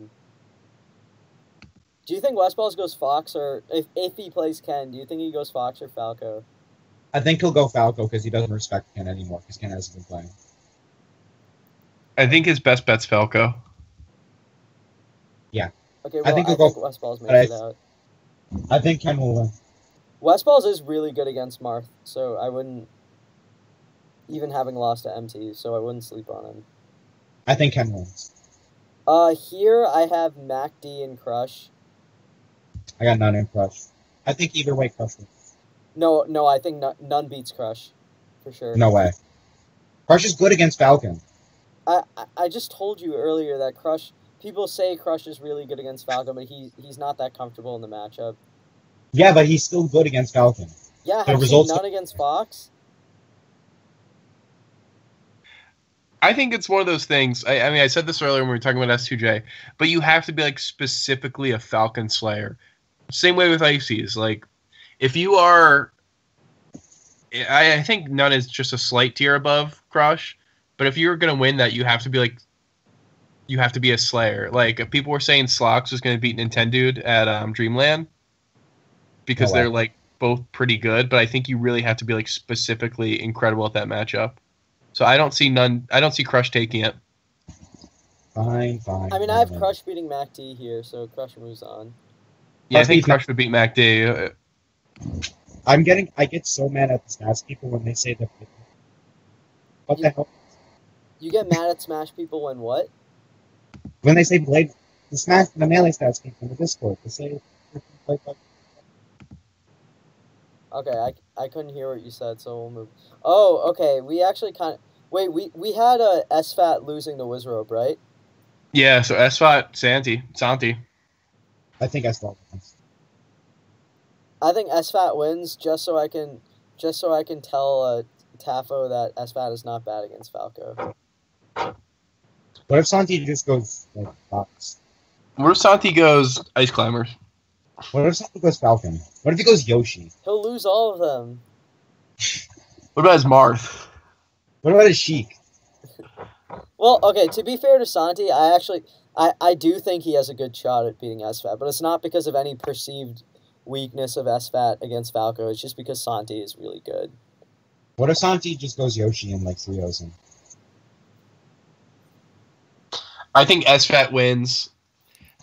Do you think West Balls goes Fox, or if he plays Ken, do you think he goes Fox or Falco? I think he'll go Falco because he doesn't respect Ken anymore because Ken hasn't been playing. I think his best bet's Falco. Yeah. Okay, well, I think West Balls makes it out. I think Ken will win. West Balls is really good against Marth, so I wouldn't, even having lost to MT, so I wouldn't sleep on him. I think Ken wins. Here I have MacD and Crush. I got none in Crush. I think either way Crush wins. No, I think none beats Crush, for sure. No way. Crush is good against Falcon. I just told you earlier that Crush. People say Crush is really good against Falcon, but he's not that comfortable in the matchup. Yeah, but he's still good against Falcon. Yeah, have you seen none against Fox? I think it's one of those things. I mean, I said this earlier when we were talking about S2J, but you have to be like specifically a Falcon Slayer. Same way with Ices. Like, if you are, I think none is just a slight tier above Crush. But if you're gonna win that, you have to be like, you have to be a Slayer. Like, if people were saying Slox was gonna beat Nintendude at Dreamland because they're like both pretty good, but I think you really have to be like specifically incredible at that matchup. So I don't see Crush taking it. Fine. I mean, I have Crush beating MacD here, so Crush moves on. Yeah, I think Crush would beat MacD. I get so mad at the Smash people when they say that. What the hell? You get mad at Smash people when what? When they say Blade, the Melee stats people in the Discord, they say. Okay, I couldn't hear what you said, so we'll move. Oh, okay, we actually wait, we had SFAT losing to Wizrobe, right? Yeah, so SFAT, Santi. I think SFAT wins. I think SFAT wins just so I can tell Tafo that SFAT is not bad against Falco. What if Santi just goes like Fox? What if Santi goes Ice Climbers? What if Santi goes Falcon? What if he goes Yoshi? He'll lose all of them. What about his Marth? What about his Sheik? Well, okay, to be fair to Santi, I do think he has a good shot at beating SFAT, but it's not because of any perceived weakness of SFAT against Falco. It's just because Santi is really good. What if Santi just goes Yoshi and like 3-0s him? I think SFAT wins.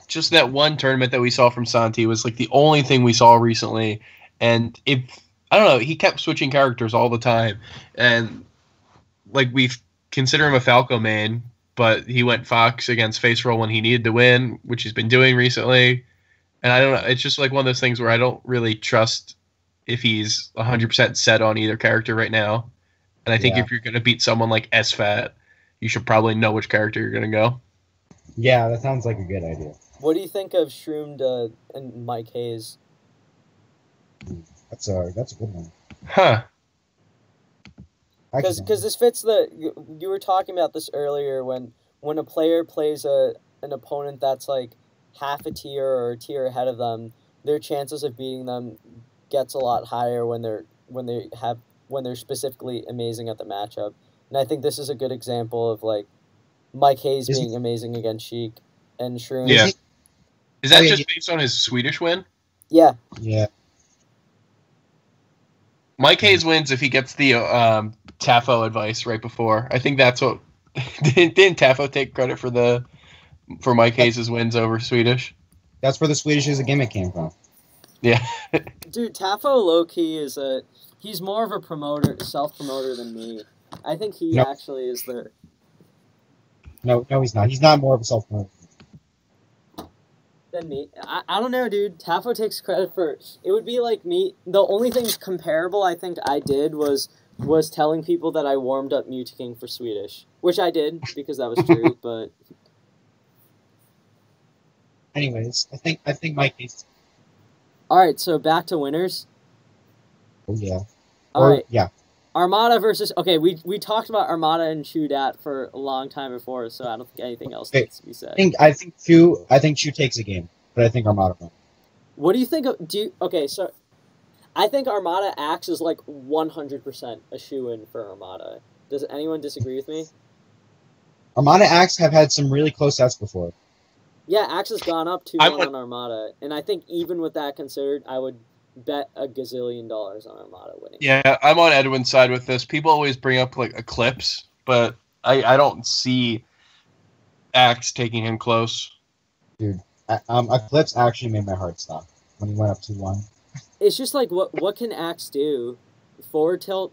Just that one tournament that we saw from Santi was like the only thing we saw recently. And I don't know, he kept switching characters all the time. And like we consider him a Falco main, but he went Fox against face roll when he needed to win, which he's been doing recently. And I don't know. It's just like one of those things where I don't really trust if he's 100% set on either character right now. And I think if you're going to beat someone like SFAT, you should probably know which character you're going to go. Yeah, that sounds like a good idea. What do you think of Shroomed and Mike Hayes? That's a good one. Huh. Because this fits you were talking about this earlier when a player plays an opponent that's like half a tier or a tier ahead of them, their chances of beating them gets a lot higher when they're specifically amazing at the matchup. And I think this is a good example of like Mike Hayes being amazing against Sheik and Shroom. Yeah. Is that just based on his Swedish win? Yeah. Yeah. Mike Hayes wins if he gets the Tafo advice right before. I think that's what didn't Tafo take credit for Mike Hayes' wins over Swedish? That's where the Swedish as a gimmick came from. Yeah. Dude, Tafo low-key he's more of a self-promoter than me. I think he actually is the... No, he's not. He's not more of a self-promoter than me. I don't know, dude. Tafo takes credit for... It would be like me... The only thing comparable I think I did was telling people that I warmed up Mewtwo for Swedish. Which I did, because that was true, but... Anyways, I think Mike Hayes... Alright, so back to winners. Oh, yeah. Alright. Yeah. Armada versus... Okay, we talked about Armada and Chudat for a long time before, so I don't think anything else needs to be said. I think Chu takes a game, but I think Armada wins. What do you think of... Okay, so... I think Armada Axe is like 100% a shoo-in for Armada. Does anyone disagree with me? Armada Axe have had some really close sets before. Yeah, Axe has gone up 2-1 on Armada, and I think even with that considered, I would bet a gazillion dollars on Armada winning. Yeah, I'm on Edwin's side with this. People always bring up like Eclipse, but I don't see Axe taking him close. Dude, Eclipse actually made my heart stop when he went up 2-1. It's just like, what can Axe do? Forward tilt?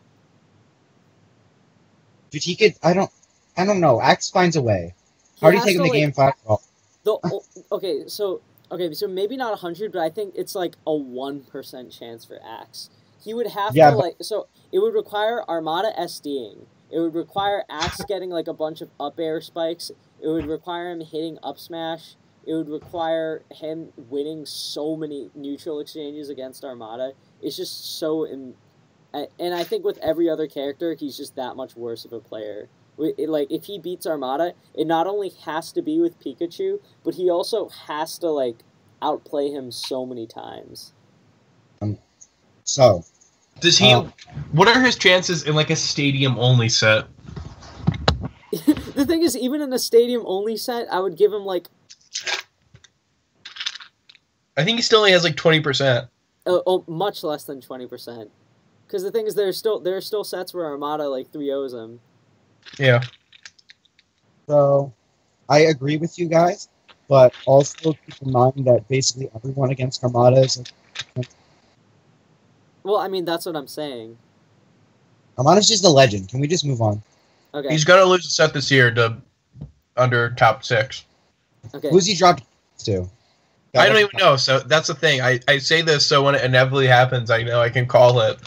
Dude, he could... I don't know. Axe finds a way. How do you take him the game 5-0? Okay, so maybe not 100, but I think it's like a 1% chance for Axe. He would have so it would require Armada SDing. It would require Axe getting like a bunch of up air spikes. It would require him hitting up smash. It would require him winning so many neutral exchanges against Armada. It's just so... and I think with every other character, he's just that much worse of a player. Like, if he beats Armada, it not only has to be with Pikachu, but he also has to, like, outplay him so many times. So... Does he... what are his chances in, like, a stadium-only set? The thing is, even in a stadium-only set, I would give him, like... I think he still only has, like, 20%. Much less than 20%. Because the thing is, there are still sets where Armada, like, 3-0s him. Yeah. So, I agree with you guys, but also keep in mind that basically everyone against Armada is... Well, I mean, that's what I'm saying. Armada's just a legend. Can we just move on? Okay. He's going to lose a set this year to under top 6. Okay. Who's he dropped to? I don't even know, so that's the thing. I say this so when it inevitably happens, I know I can call it.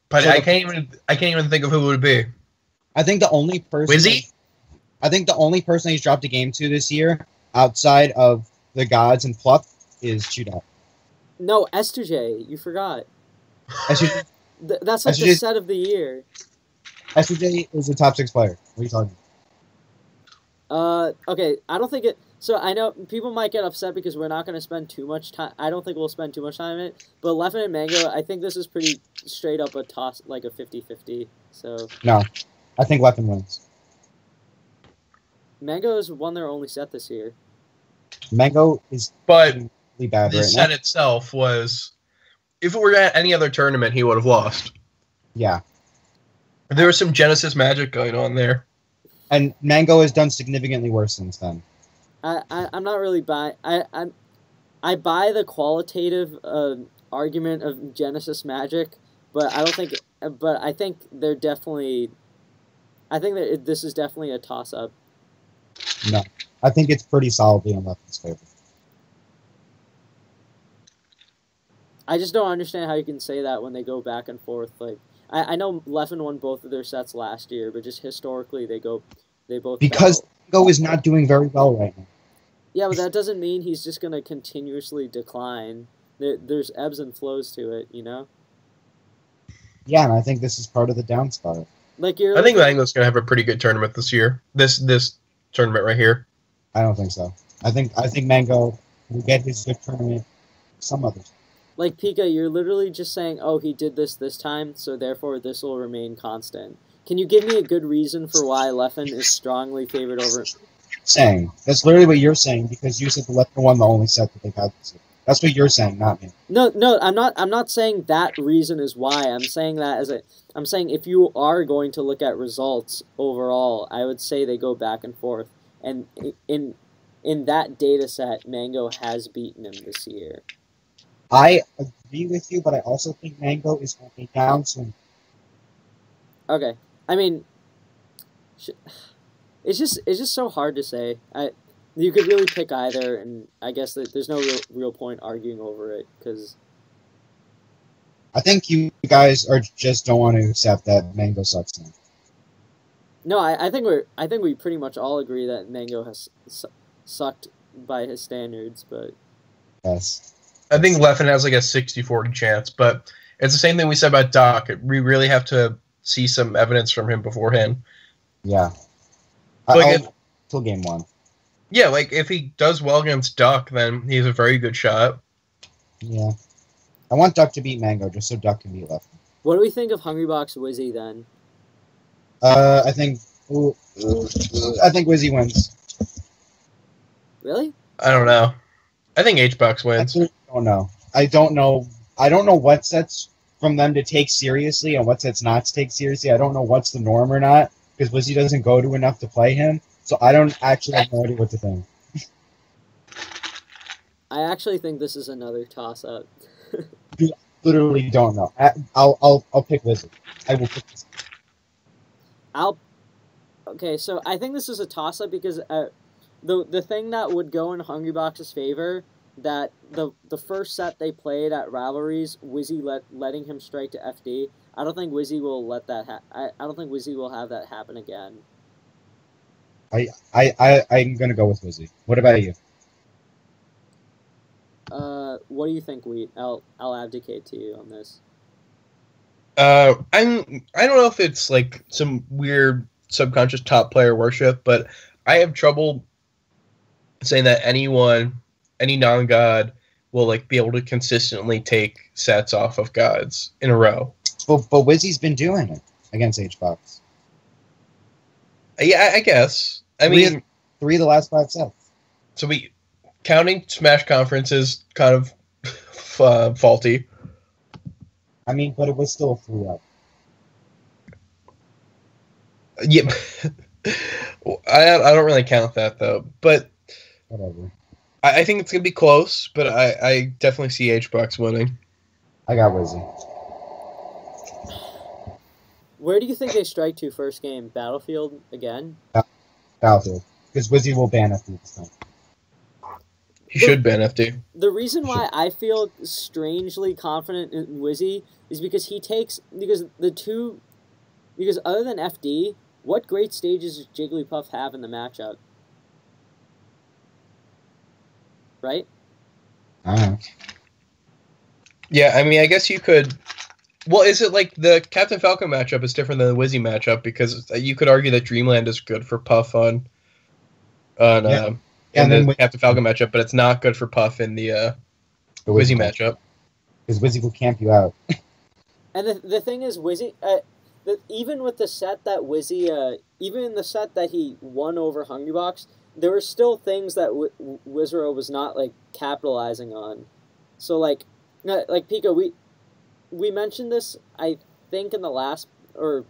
But I can't even think of who it would be. I think the only person... Wizzy? I think the only person he's dropped a game to this year, outside of the gods and Fluff, is Chudat. No, S2J. You forgot. SJ, that's like the set of the year. SJ is a top 6 player. What are you talking about? Okay, I don't think it... So I know people might get upset because we're not going to spend too much time... I don't think we'll spend too much time in it. But Leffen and Mango, I think this is pretty straight up a toss, like a 50-50. So... No. I think Leffen wins. Mango has won their only set this year. Mango is really bad the set itself was... If it were at any other tournament, he would have lost. Yeah. There was some Genesis magic going on there. And Mango has done significantly worse since then. I'm not really buying... I buy the qualitative argument of Genesis magic, but I don't think... But I think they're definitely... I think that this is definitely a toss-up. No. I think it's pretty solidly in Leffen's favor. I just don't understand how you can say that when they go back and forth. Like, I know Leffen won both of their sets last year, but just historically they both because battle. Mango is not doing very well right now. Yeah, but that doesn't mean he's just going to continuously decline. There's ebbs and flows to it, you know? Yeah, and I think this is part of the down spiral. I think Mango's going to have a pretty good tournament this year. This tournament right here. I don't think so. I think Mango will get his good tournament some others. Like, Pika, you're literally just saying, oh, he did this time, so therefore this will remain constant. Can you give me a good reason for why Leffen is strongly favored over... Saying. That's literally what you're saying, because you said the Leffen won the only set that they've had this year. That's what you're saying, not me. No, I'm not saying that reason is why. I'm saying that I'm saying if you are going to look at results overall, I would say they go back and forth. And in that data set, Mango has beaten him this year. I agree with you, but I also think Mango is on a downswing. Okay. I mean, it's just so hard to say. You could really pick either, and I guess that there's no real point arguing over it, because... I think you guys just don't want to accept that Mango sucks now. No, I think we pretty much all agree that Mango has sucked by his standards, but... Yes. I think Leffen has like a 60-40 chance, but it's the same thing we said about Doc. We really have to see some evidence from him beforehand. Yeah. Till game 1. Yeah, like, if he does well against Duck, then he has a very good shot. Yeah. I want Duck to beat Mango, just so Duck can beat Leffen. What do we think of Hungrybox Wizzy, then? I think Wizzy wins. Really? I don't know. I think H-Box wins. I don't know what sets from them to take seriously and what sets not to take seriously. I don't know what's the norm or not, because Wizzy doesn't go to enough to play him. So I don't actually have no idea what to think. I actually think this is another toss-up. You literally don't know. I'll pick Wizzy. I will pick Wizzy. Okay, so I think this is a toss-up because the thing that would go in Hungrybox's favor, that the first set they played at Rivalries, Wizzy letting him strike to FD. I don't think Wizzy will let that. I don't think Wizzy will have that happen again. I'm gonna go with Wizzy. What about you? What do you think, Wheat? I'll abdicate to you on this. I don't know if it's like some weird subconscious top player worship, but I have trouble saying that any non-god will like be able to consistently take sets off of gods in a row. But Wizzy's been doing it against H-Box. Yeah, I guess. I mean, 3 of the last 5 sets. So counting Smash Conference is kind of faulty. I mean, but it was still a 3-up. Yeah, I don't really count that though. But whatever. I think it's gonna be close, but I definitely see H-Box winning. I got Wizzy. Where do you think they strike to first game? Battlefield again? Battlefield. Because Wizzy will ban FD this time. He should ban FD. The reason why I feel strangely confident in Wizzy is because because other than FD, what great stages does Jigglypuff have in the matchup? Right? Yeah, I mean, I guess you could... Well, is it like the Captain Falcon matchup is different than the Wizzy matchup? Because you could argue that Dreamland is good for Puff in the Captain Falcon matchup, but it's not good for Puff in the Wizzy matchup. Because Wizzy will camp you out. And the thing is, Wizzy, even with the set that Wizzy, even in the set that he won over Hungrybox, there were still things that Wizzaro was not like capitalizing on. So like Pika, we mentioned this, I think, in the last, or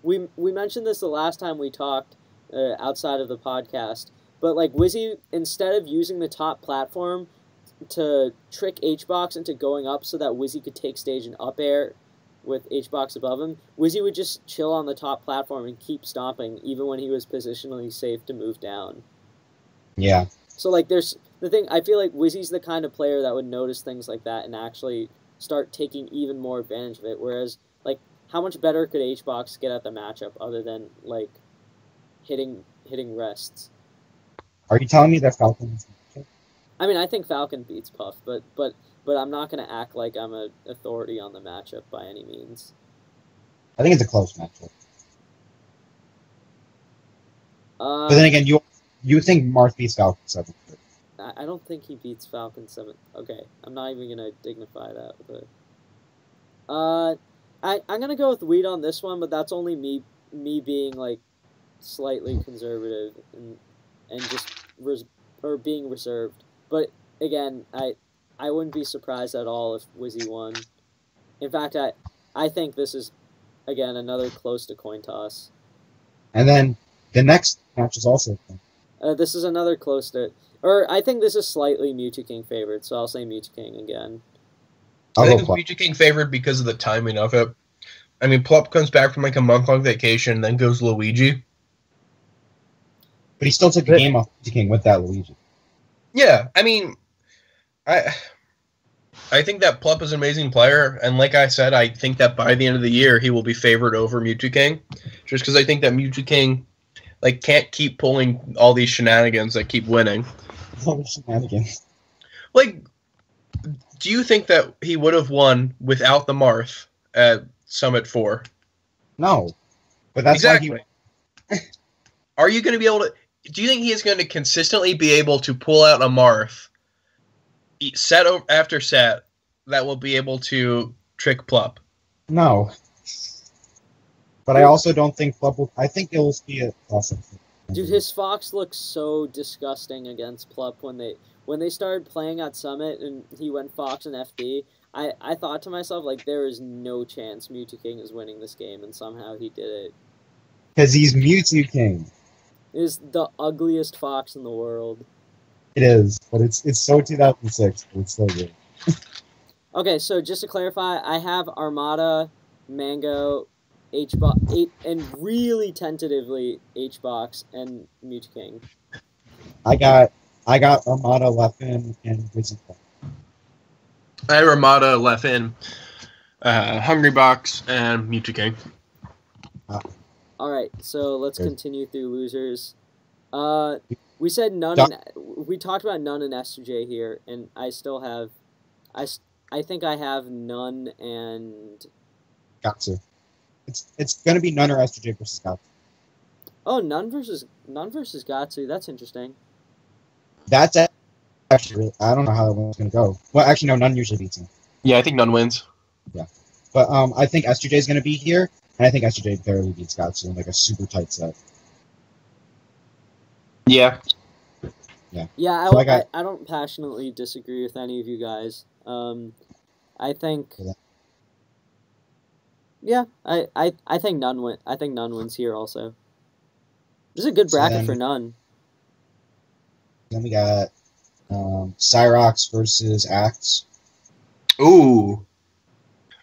we mentioned this the last time we talked outside of the podcast. But like Wizzy, instead of using the top platform to trick H-Box into going up so that Wizzy could take stage in up air, with HBox above him, Wizzy would just chill on the top platform and keep stomping, even when he was positionally safe to move down. Yeah. So, like, there's the thing, I feel like Wizzy's the kind of player that would notice things like that and actually start taking even more advantage of it, whereas, like, how much better could HBox get at the matchup other than, like, hitting rests? Are you telling me that Falcon? I mean, I think Falcon beats Puff, but I'm not going to act like I'm an authority on the matchup by any means. I think it's a close matchup. But then again, you think Marth beats Falcon 7? I don't think he beats Falcon 7. Okay, I'm not even going to dignify that with a... I'm going to go with Weed on this one, but that's only me being, like, slightly conservative and just being reserved. But, again, I wouldn't be surprised at all if Wizzy won. In fact, I think this is, again, another close to coin toss. And then the next match is also... this is another close to... Or I think this is slightly Mewtwo favored, so I'll say Mewtwo again. I think it's Mewtwo favored because of the timing of it. I mean, Plup comes back from like a month-long vacation and then goes Luigi. But he still took the game off Mewtwo with that Luigi. Yeah, I mean, I think that Plup is an amazing player, and like I said, I think that by the end of the year he will be favored over Mewtwo, just because I think that Mewtwo like can't keep pulling all these shenanigans that keep winning. All the shenanigans. Like, do you think that he would have won without the Marth at Summit 4? No, but that's exactly. Are you going to be able to? Do you think he is going to consistently be able to pull out a Marth set after set that will be able to trick Plup? No. But I also don't think Plup will... I think it will be a awesome. Dude, his Fox looks so disgusting against Plup when they started playing at Summit and he went Fox and FD. I thought to myself, like, there is no chance Mewtwo is winning this game, and somehow he did it. Because he's Mewtwo. It is the ugliest Fox in the world. It is, but it's so 2006, but it's so good. Okay, so just to clarify, I have Armada, Mango, HBox, and really tentatively HBox and Mewtwo. I got Armada, Leffen, and Wizzy. I have Armada, Leffen, Hungrybox, and Mewtwo. All right, so let's continue through losers. We said none. We talked about none and S2J here, and I still have, I think I have none and Gatsu. It's gonna be none or S2J versus Gatsu. Oh, none versus Gatsu. That's interesting. That's actually really, I don't know how that one's gonna go. Well, actually, no, none usually beats him. Yeah, I think none wins. Yeah, but I think S2J is gonna be here, and I think S2J barely beats Gatsu in like a super tight set. Yeah. Yeah, So I don't passionately disagree with any of you guys. I think. Yeah, I think none win. I think none wins here also. This is a good bracket for none. Then we got Cyrox versus Axe. Ooh.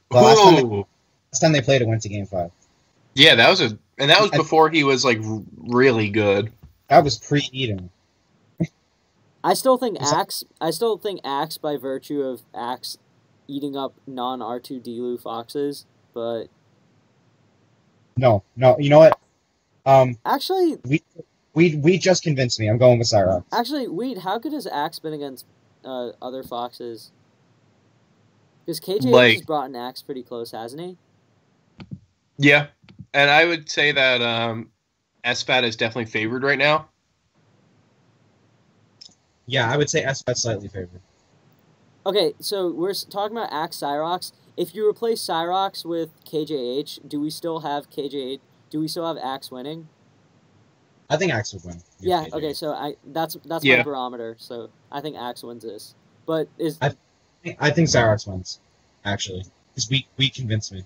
Last time they played, it went to Game 5. Yeah, that was before he was like really good. That was pre-Eden. I still think Axe by virtue of Axe eating up non-R2 Delu foxes, but no, you know what? Actually, we just convinced me. I'm going with Cyrox. Actually, Weed, how good has Axe been against other foxes? Because KJ has brought an Axe pretty close, hasn't he? Yeah, and I would say that SFAT is definitely favored right now. Yeah, I would say SFAT slightly favored. Okay, so we're talking about Axe Cyrox. If you replace Cyrox with KJH, do we still have KJH? Do we still have Axe winning? I think Axe would win. Yeah. Okay. So that's my barometer. So I think Axe wins this. But I think Cyrox wins, actually, because we convinced me.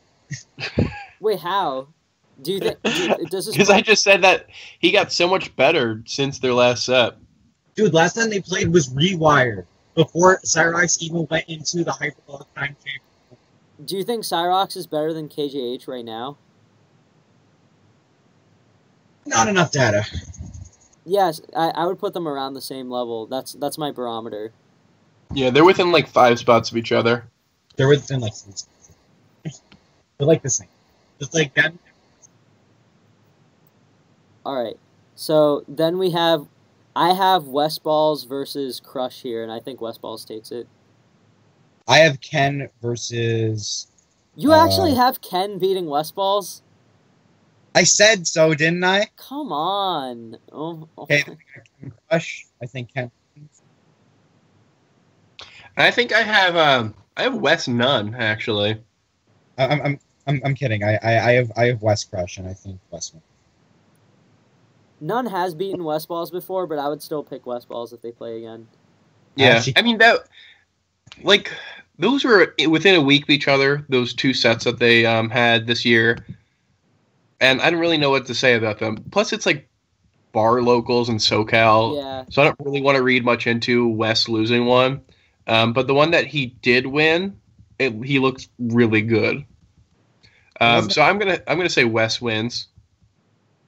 Wait, how? Do you think? Does this? Because I just said that he got so much better since their last set. Dude, last time they played was Rewired before Cyrox even went into the hyperbolic time chamber. Do you think Cyrox is better than KJH right now? Not enough data. Yes, I would put them around the same level. That's my barometer. Yeah, they're within like 5 spots of each other. They're within like 6. They're like the same. Just like that. All right. So then I have West Balls versus Crush here, and I think West Balls takes it. I have Ken versus. You actually have Ken beating West Balls? I said so, didn't I? Come on. Oh. Okay, Crush. I think Ken. I think I have West Nunn actually. I'm kidding. I have West Crush, and I think West wins. None has beaten West Balls before, but I would still pick West Balls if they play again. Yeah, I mean that. Like those were within a week of each other. Those 2 sets that they had this year, and I don't really know what to say about them. Plus, it's like bar locals in SoCal, Yeah. So I don't really want to read much into West losing one. But the one that he did win, he looks really good. So I'm gonna say West wins.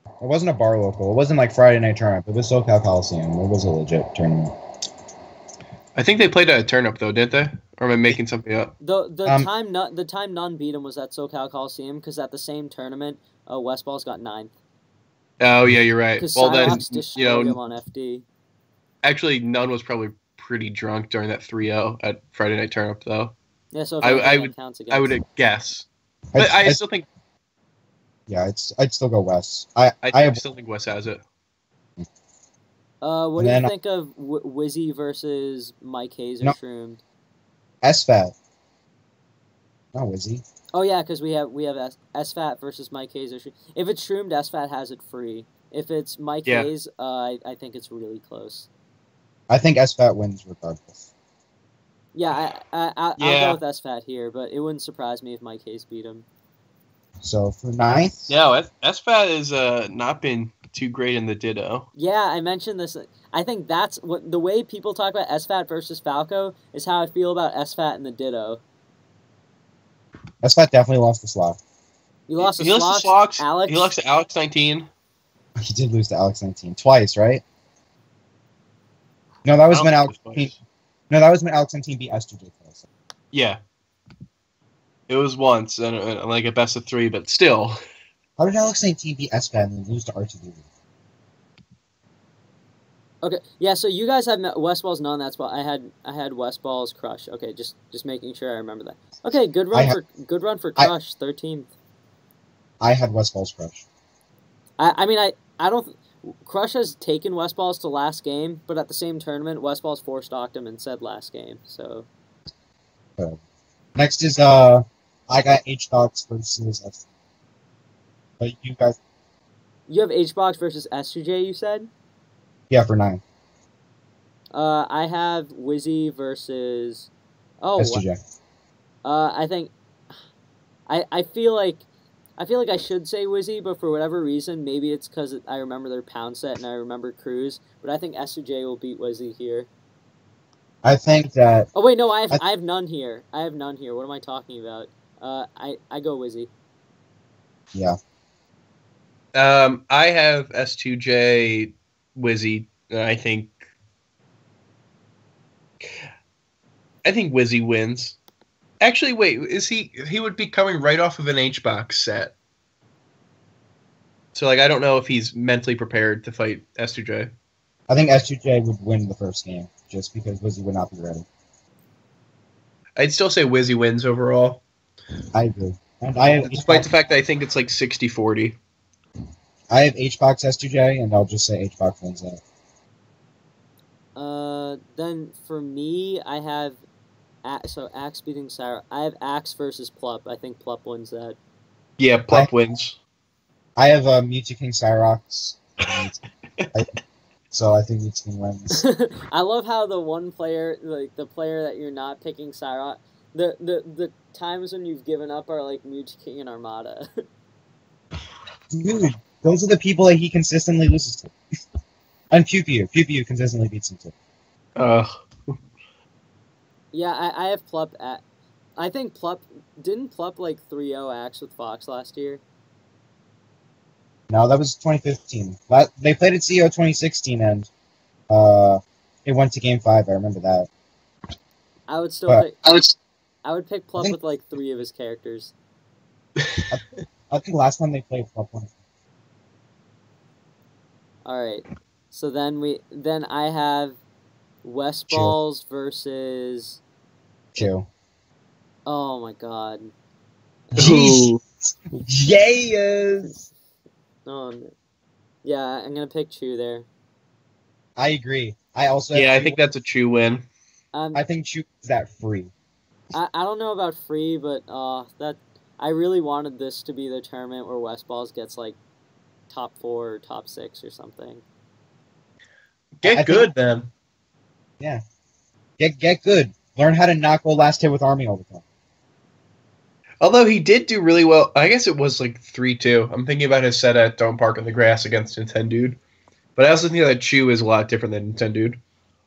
It wasn't a bar local. It wasn't like Friday Night Tournament. It was SoCal Coliseum. It was a legit tournament. I think they played at a turnip though, didn't they? Or am I making something up? The time None beat him was at SoCal Coliseum because at the same tournament, West Balls got 9th. Oh yeah, you're right. Because Well then, Cyrox destroyed him on FD. Actually, Nunn was probably pretty drunk during that 3-0 at Friday Night Turnip though. Yeah, so if I would would against. I would guess, but I still think. Yeah, I'd still go West. I still think West has it. What do you think of Wizzy versus Mike Hayes or Shroomed? SFAT. Not Wizzy. Oh yeah, because we have SFAT versus Mike Hayes or Shroomed. If it's Shroomed, SFAT has it free. If it's Mike Hayes, I think it's really close. I think SFAT wins regardless. Yeah, I'll go with SFAT here, but it wouldn't surprise me if Mike Hayes beat him. So for 9th? No, SFAT has not been too great in the Ditto. Yeah, I mentioned this. I think that's what the way people talk about SFAT versus Falco is how I feel about SFAT and the Ditto. SFAT definitely lost the slot. He lost to Slox. Alex. He lost to Alex 19. He did lose to Alex 19 twice, right? No, that was when Alex. No, that was when Alex 19 beat S2J twice. Yeah. It was once, and like a best of 3, but still. How did Alex 19 beat SFAT and then lose to R2D? Okay, yeah. So you guys have West Balls None. That's why I had West Balls Crush. Okay, just making sure I remember that. Okay, good run for Crush, 13th. I had West Balls Crush. I mean I don't. Crush has taken West Balls to last game, but at the same tournament, West Balls 4-stocked him and said last game. So. Next is I got HBox versus S. But you guys. You have HBox versus S2J. You said. Yeah, for 9. I have Wizzy versus. S2J. I think. I feel like I should say Wizzy, but for whatever reason, maybe it's because I remember their pound set and I remember Cruz. But I think S2J will beat Wizzy here. I think that. Oh wait, no, I have None here. I have None here. What am I talking about? I go Wizzy. Yeah. I have S2J Wizzy. I think Wizzy wins. Actually, wait, is he would be coming right off of an HBox set. So, like, I don't know if he's mentally prepared to fight S2J. I think S2J would win the first game, just because Wizzy would not be ready. I'd still say Wizzy wins overall. I agree. And I have Despite the fact that I think it's like 60-40. I have HBox S2J, and I'll just say HBox wins that. Then for me, I have Axe beating Cyrox. I have Axe versus Plup. I think Plup wins that. Yeah, Plup wins. I have Mewtwo King Cyrox. So I think Mewtwo King wins. I love how the one player, like the player that you're not picking Cyrox, the times when you've given up are like Mewtwo King and Armada. Dude, those are the people that he consistently loses to. And Pew Pew consistently beats him too. Yeah, I have Plup at. I think didn't Plup like 3-0 Axe with Fox last year? No, that was 2015. They played at CEO 2016, and it went to Game 5. I remember that. I would still But- pick. I would pick Plup with like 3 of his characters. I think last time they played Plup won. All right. So then I have West Chew. Balls versus. Chew. Oh my god. Jeez. Yes. Oh. No. Yeah, I'm gonna pick Chew there. I agree. I also Yeah, I think that's a true win. I think Chew is that free. I don't know about free, but that I really wanted this to be the tournament where West Balls gets like top 4 or top 6 or something. Get I good then. Get good. Learn how to not go last hit with Army all the time. Although he did do really well. I guess it was like 3-2. I'm thinking about his set at Don't Park in the Grass against Nintendude. But I also think that Chew is a lot different than Nintendude.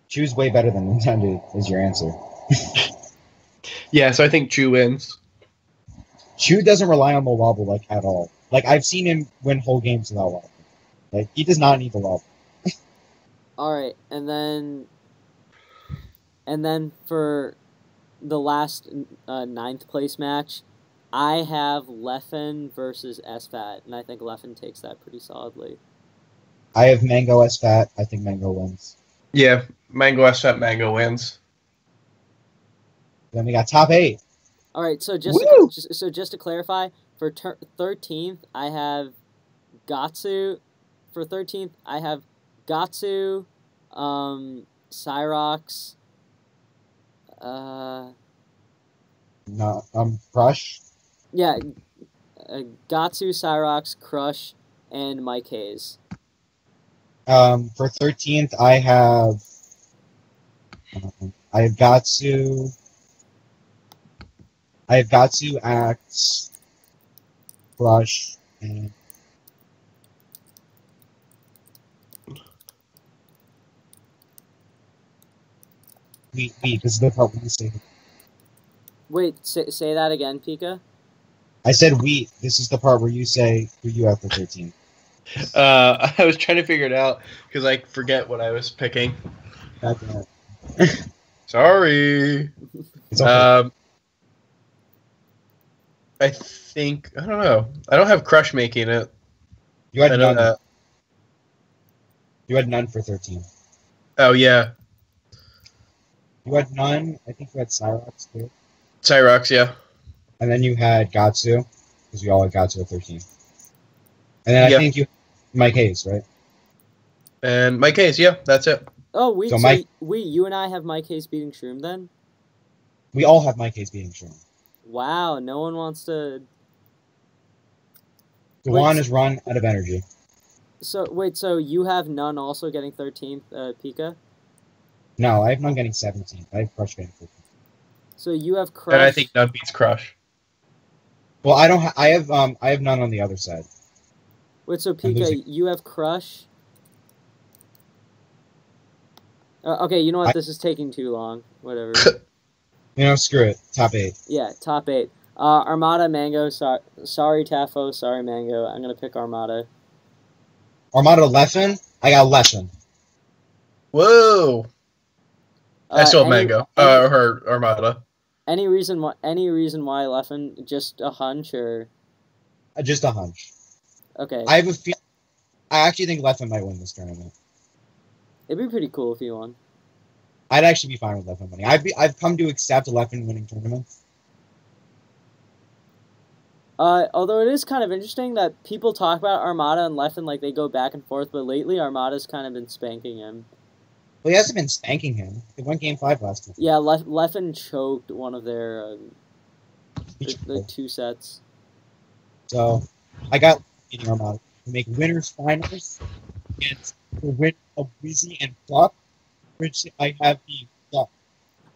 Chew's way better than Nintendo is your answer. Yeah, so I think Chew wins. Chew doesn't rely on the wobble like at all. Like I've seen him win whole games without wobble. Like he does not need the wobble. All right, and then for the last 9th place match, I have Leffen versus SFAT, and I think Leffen takes that pretty solidly. I have Mango S Fat. I think Mango wins. Yeah, Mango SFAT Mango wins. Then we got top 8. All right, so Woo! just to clarify, for 13th, I have Gatsu. For 13th, I have Gatsu, Cyrox, No, Crush. yeah, Gatsu, Cyrox, Crush, and Mike Hayes. For 13th, I have Gatsu. I have Gatsu, Axe, Crush, and Wheat. This is the part where you say. Wait, say that again, Pika. I said Wheat. This is the part where you say who you have for 13. I was trying to figure it out because I forget what I was picking. Back in that. Sorry. It's okay. I think I don't know. I don't have Crush making it. You had I know none. that. You had none for 13. Oh yeah, You had none. I think you had Cyrox too. Cyrox. Yeah, And then you had Gatsu, because we all had Gatsu at 13. And then Yeah. I think you Mike Hayes, right? and Mike Hayes. Yeah, that's it. Oh, wait, So so Mike- you and I have Mike Hayes beating Shroom then? We all have Mike Hayes beating Sherman. Wow, no one wants to... Dewan is run out of energy. So, wait, so you have none also getting 13th, Pika? No, I have none getting 17. I have Crush getting 15. So you have Crush... And I think none beats Crush. Well, I don't. I have none on the other side. Wait, so I'm Pika, losing. you have Crush... okay, you know what? This is taking too long. Whatever. You know, screw it. Top 8. Yeah, top 8. Armada, Mango, sorry Tafo, sorry Mango. I'm gonna pick Armada. Armada Leffen. I got Leffen. Whoa! I still have Any- Mango. any- Her Armada. Any reason why Leffen? Just a hunch or... Just a hunch. Okay. I have a feel. I actually think Leffen might win this tournament. It'd be pretty cool if you won. I'd actually be fine with Leffen winning. I've come to accept Leffen winning tournaments. Although it is kind of interesting that people talk about Armada and Leffen like they go back and forth, but lately Armada's kind of been spanking him. Well, he hasn't been spanking him. They won Game 5 last time. Yeah, Leffen choked one of their the 2 sets. So, I got beating Armada to make winners finals against the win of Wizzy and Plup, which I have the Plup.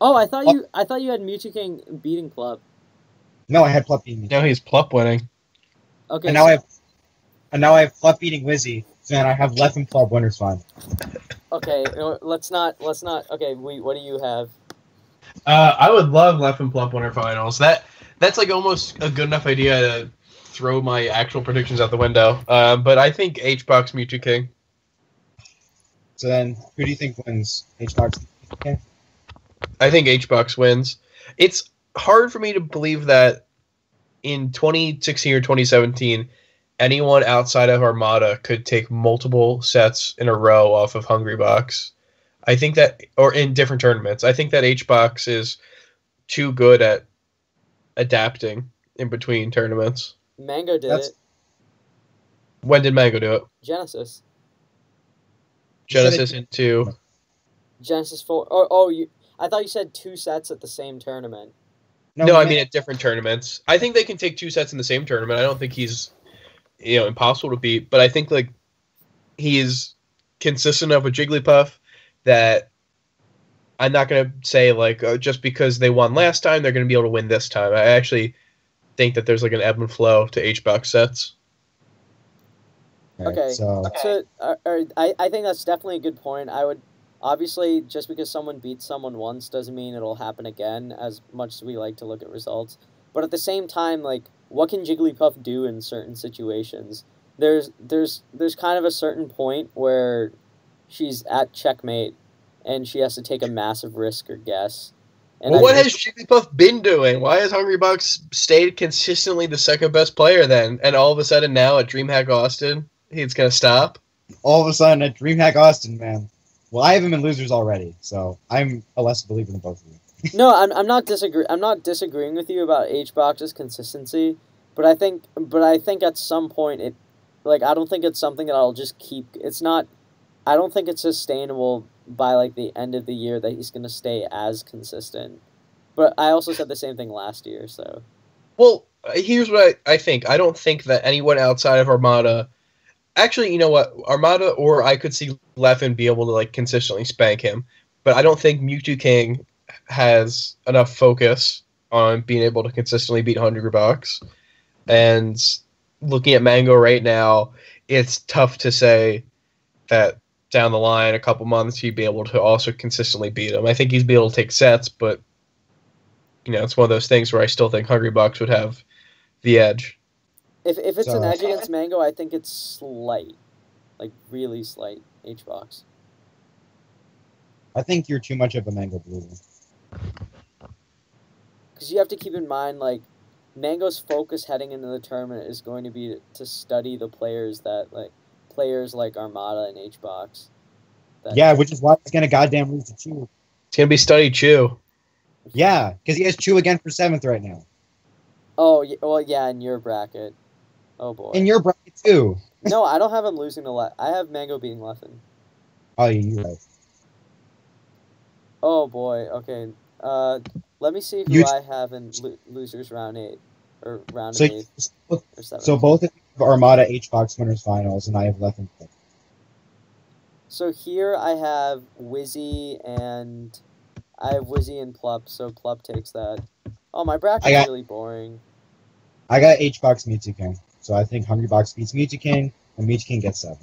Oh, I thought you had Mewtwo King beating Club. No, I had Plup beating me. Now he's Plup winning. Okay. And now I have Plup beating Wizzy. So then I have Leffen Plup winners final. Okay, let's not. Okay, what do you have? I would love Left and Plump Winter Finals. That's like almost a good enough idea to throw my actual predictions out the window. But I think HBox Mewtwo King. So then, who do you think wins? HBox? Okay. I think HBox wins. It's hard for me to believe that in 2016 or 2017, anyone outside of Armada could take multiple sets in a row off of Hungrybox. I think that, or in different tournaments, I think that HBox is too good at adapting in between tournaments. Mango did it. When did Mango do it? Genesis. Genesis into Genesis 4. I thought you said 2 sets at the same tournament. No, I mean at different tournaments. I think they can take 2 sets in the same tournament. I don't think he's impossible to beat, but I think like he is consistent enough with Jigglypuff that I'm not going to say like just because they won last time they're going to be able to win this time. I actually think that there's like an ebb and flow to HBox sets. Okay, so I think that's definitely a good point. I would obviously, just because someone beats someone once doesn't mean it'll happen again, as much as we like to look at results. But at the same time, like, what can Jigglypuff do in certain situations? There's kind of a certain point where she's at checkmate and she has to take a massive risk or guess. And well, what has Jigglypuff been doing? Why has Hungrybox stayed consistently the second best player then? And all of a sudden now at DreamHack Austin, he's going to stop? All of a sudden at DreamHack Austin, man. Well, I have him in losers already, so I'm a less believer than both of you. No, I'm not disagreeing with you about HBox's consistency, but I think at some point I don't think it's something that I'll just keep. I don't think it's sustainable by like the end of the year that he's going to stay as consistent. But I also said the same thing last year, so. Well, here's what I think. I don't think that anyone outside of Armada. Actually, you know what? Armada or I could see Leffen be able to like consistently spank him, but I don't think Mewtwo King has enough focus on being able to consistently beat Hungrybox. And looking at Mango right now, it's tough to say that down the line, a couple months, he'd be able to also consistently beat him. I think he'd be able to take sets, but it's one of those things where I still think Hungrybox would have the edge. If it's an edge against Mango, I think it's slight. Like, really slight, HBox. I think you're too much of a Mango believer. Because you have to keep in mind, like, Mango's focus heading into the tournament is going to be to study the players like Armada and HBox. Yeah, which is why he's going to goddamn lose to Chew. It's going to be study Chew. Yeah, because he has Chew again for 7th right now. Oh, well, yeah, in your bracket. Oh, boy. In your bracket, too. No, I don't have him losing to I have Mango beating Leffen. Oh, you're right. Oh, boy. Okay. Let me see who I have in losers round 8. Or round 8. Or 7. So both of you have Armada HBox winners finals, and I have Leffen. So here I have Wizzy and Plup, so Plup takes that. Oh, my bracket's really boring. I got HBox Mewtwo King. So I think Hungrybox beats Mewtwo King, and Mewtwo King gets 7.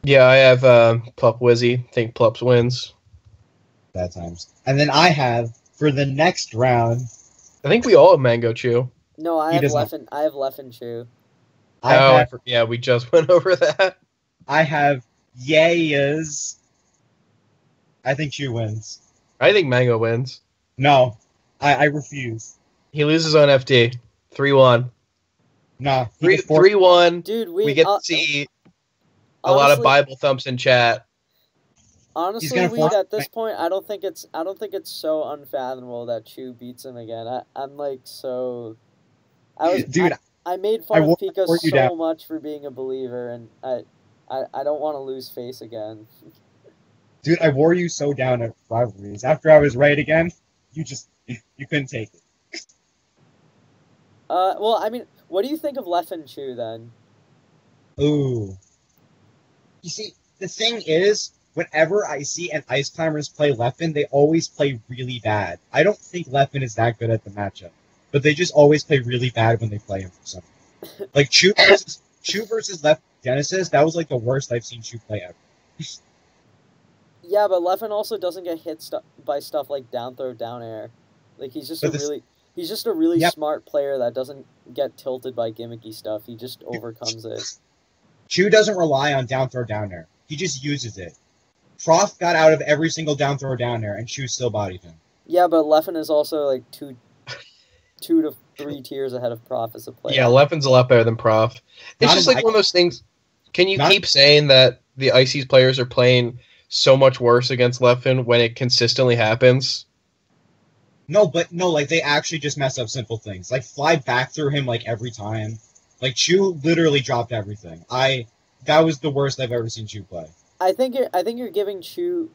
Yeah, I have Plup Wizzy. I think Plup wins. Bad times. And then I have, for the next round... I think we all have Mango Chew. No, I have Leffen Chew. Yeah, we just went over that. I have Yayas. I think Chew wins. I think Mango wins. No, I refuse. He loses on FD. 3-1. Nah. 3-1. Dude, we get to see a lot of Bible thumps in chat. Honestly, at this point, I don't think it's so unfathomable that Chew beats him again. I'm like so. I made fun of Pika so much for being a believer, and I don't want to lose face again. Dude, I wore you so down at rivalries. After I was right again, you couldn't take it. Well, I mean, what do you think of Leffen Chew then? Ooh. You see, the thing is, whenever I see an Ice Climbers play Leffen, they always play really bad. I don't think Leffen is that good at the matchup, but they just always play really bad when they play him for something. Like Chew versus Leffen Genesis, that was like the worst I've seen Chew play ever. Yeah, but Leffen also doesn't get hit by stuff like down throw, down air. Like he's just a really Yep. smart player that doesn't get tilted by gimmicky stuff. He just overcomes it. Chu doesn't rely on down throw down air. He just uses it. Prof got out of every single down throw down air, and Chu still bodied him. Yeah, but Leffen is also like two to three tiers ahead of Prof as a player. Yeah, Leffen's a lot better than Prof. It's Not just in like my- one of those things. Can you Not- keep saying that the Ices players are playing so much worse against Leffen when it consistently happens? No, like they actually just mess up simple things. Like fly back through him like every time. Like Chu literally dropped everything. That was the worst I've ever seen Chu play. I think you're giving Chu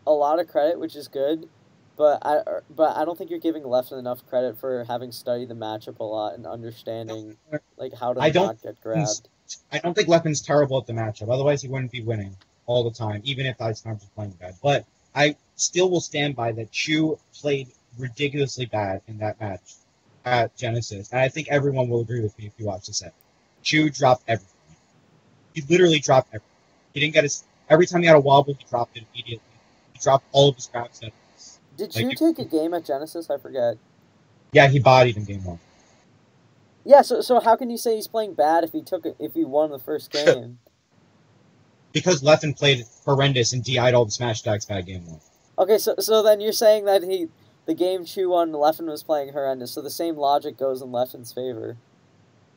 a lot of credit, which is good, but I don't think you're giving Leffen enough credit for having studied the matchup a lot and understanding like how to not get grabbed. I don't think Leffen's terrible at the matchup. Otherwise, he wouldn't be winning all the time, even if Ice Times was playing bad. But I still will stand by that Chu played ridiculously bad in that match at Genesis. And I think everyone will agree with me if you watch the set. Chu dropped everything. He literally dropped everything. He didn't get his... Every time he had a wobble, he dropped it immediately. He dropped all of his grab settings. Did Like, Chu take a game at Genesis? I forget. Yeah, he bodied in game 1. Yeah, so how can you say he's playing bad if he won the first game? Because Leffen played horrendous and DI'd all the smash attacks by game 1. Okay, so then you're saying that the game Chu won, Leffen was playing horrendous, so the same logic goes in Leffen's favor.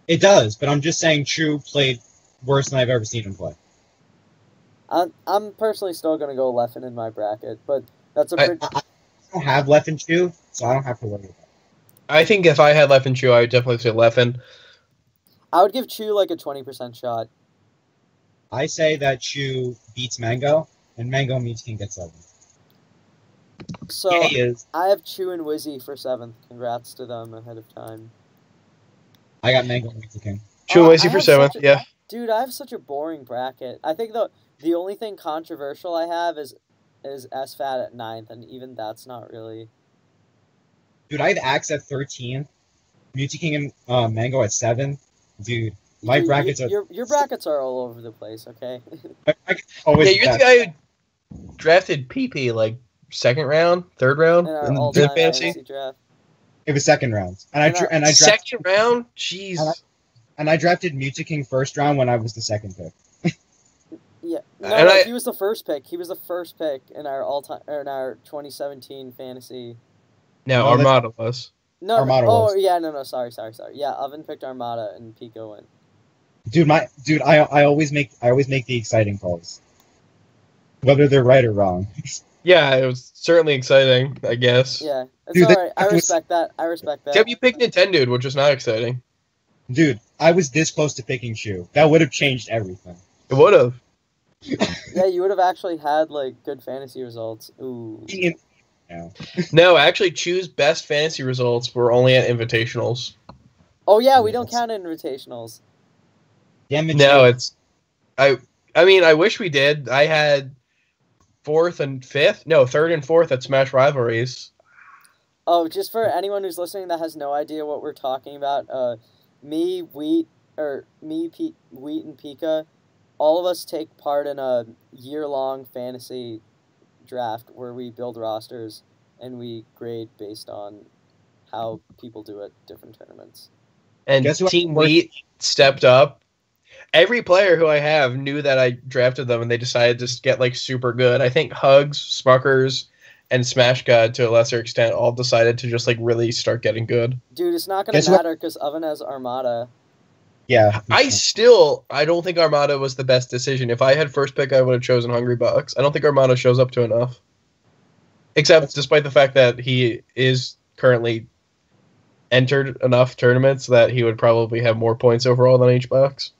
It does, but I'm just saying Chu played worse than I've ever seen him play. I'm personally still going to go Leffen in my bracket, but that's a I don't have Leffen Chu, so I don't have to worry about it. I think if I had Leffen Chu, I would definitely say Leffen. I would give Chu like a 20% shot. I say that Chu beats Mango, and Mango meets King gets 7. So Yeah, he is. I have Chu and Wizzy for 7th. Congrats to them ahead of time. I got Mango meets the King. Chu I Lacey for have 7th, such a- yeah. Dude, I have such a boring bracket. I think the only thing controversial I have is SFAT at 9th, and even that's not really... Dude, I have Axe at 13, Mewtwo King and Mango at 7. Dude, my Dude, brackets are... Your brackets are all over the place, okay? my brackets are always Yeah, you're the best. guy who drafted PP like second round, third round In our in all-time fantasy. fantasy draft. It was second round. And I drafted... Second round? Jeez. And I drafted Mewtwo King first round when I was the second pick. Yeah, And he was the first pick. He was the first pick in our 2017 fantasy. No, No, Armada was. No, Armada was. yeah, no, sorry. Yeah, Oven picked Armada and Pico went. Dude, I always make the exciting calls, whether they're right or wrong. Yeah, it was certainly exciting, I guess. Yeah, it's Dude, alright. I that was- respect that. Except you picked Nintendo, which was not exciting. Dude, I was this close to picking Shu. That would have changed everything. It would have. Yeah, you would have actually had like good fantasy results. Ooh. No, actually, Chu's best fantasy results were only at invitationals. Oh yeah, we don't Yes. count invitationals. Damn it, No, Shu. it's. I mean, I wish we did. I had third and fourth at Smash Rivalries. Oh, just for anyone who's listening that has no idea what we're talking about, me, Wheat, and Pika, all of us take part in a year-long fantasy draft where we build rosters and we grade based on how people do at different tournaments. And Guess who Team worked- Wheat stepped up. Every player who I have knew that I drafted them, and they decided to get like super good. I think Hugs, Smuckers, and Smash God to a lesser extent all decided to just like really start getting good. Dude, it's not going Guess to what- matter because Oven has Armada. Yeah. I don't think Armada was the best decision. If I had first pick, I would have chosen Hungry Bucks. I don't think Armada shows up to enough. Except despite the fact that he is currently entered enough tournaments that he would probably have more points overall than H Bucks.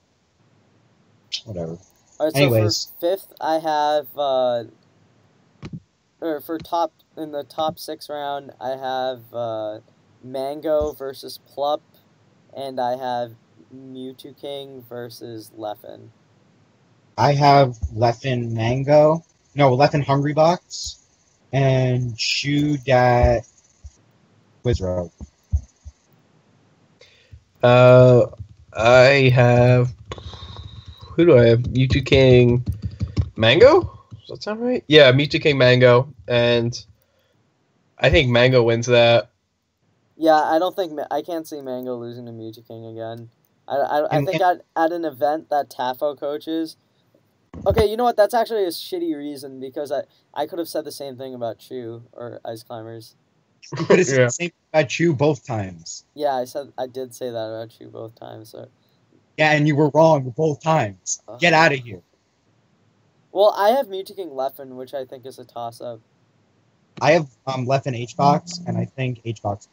Whatever. All right, so Anyways. for 5th, I have, in the top 6 round, I have Mango versus Plup, and I have Mewtwo King versus Leffen. I have Leffen Mango. No, Leffen Hungry Box. And Shu Dat Wizrobe. I have... Who do I have? Mewtwo King Mango? that sound right? Yeah, Mewtwo King Mango, and I think Mango wins that. Yeah, I can't see Mango losing to Mewtwo King again. I think at an event that Tafo coaches. Okay, you know what? That's actually a shitty reason because I could have said the same thing about Chew or Ice Climbers. You could have said the same thing about Chew both times. Yeah, I did say that about Chew both times. So. Yeah, and you were wrong both times. Get out of here. Well, I have Mewtwo King Leffen, which I think is a toss-up. I have Leffen H-Box, and I think H-Box.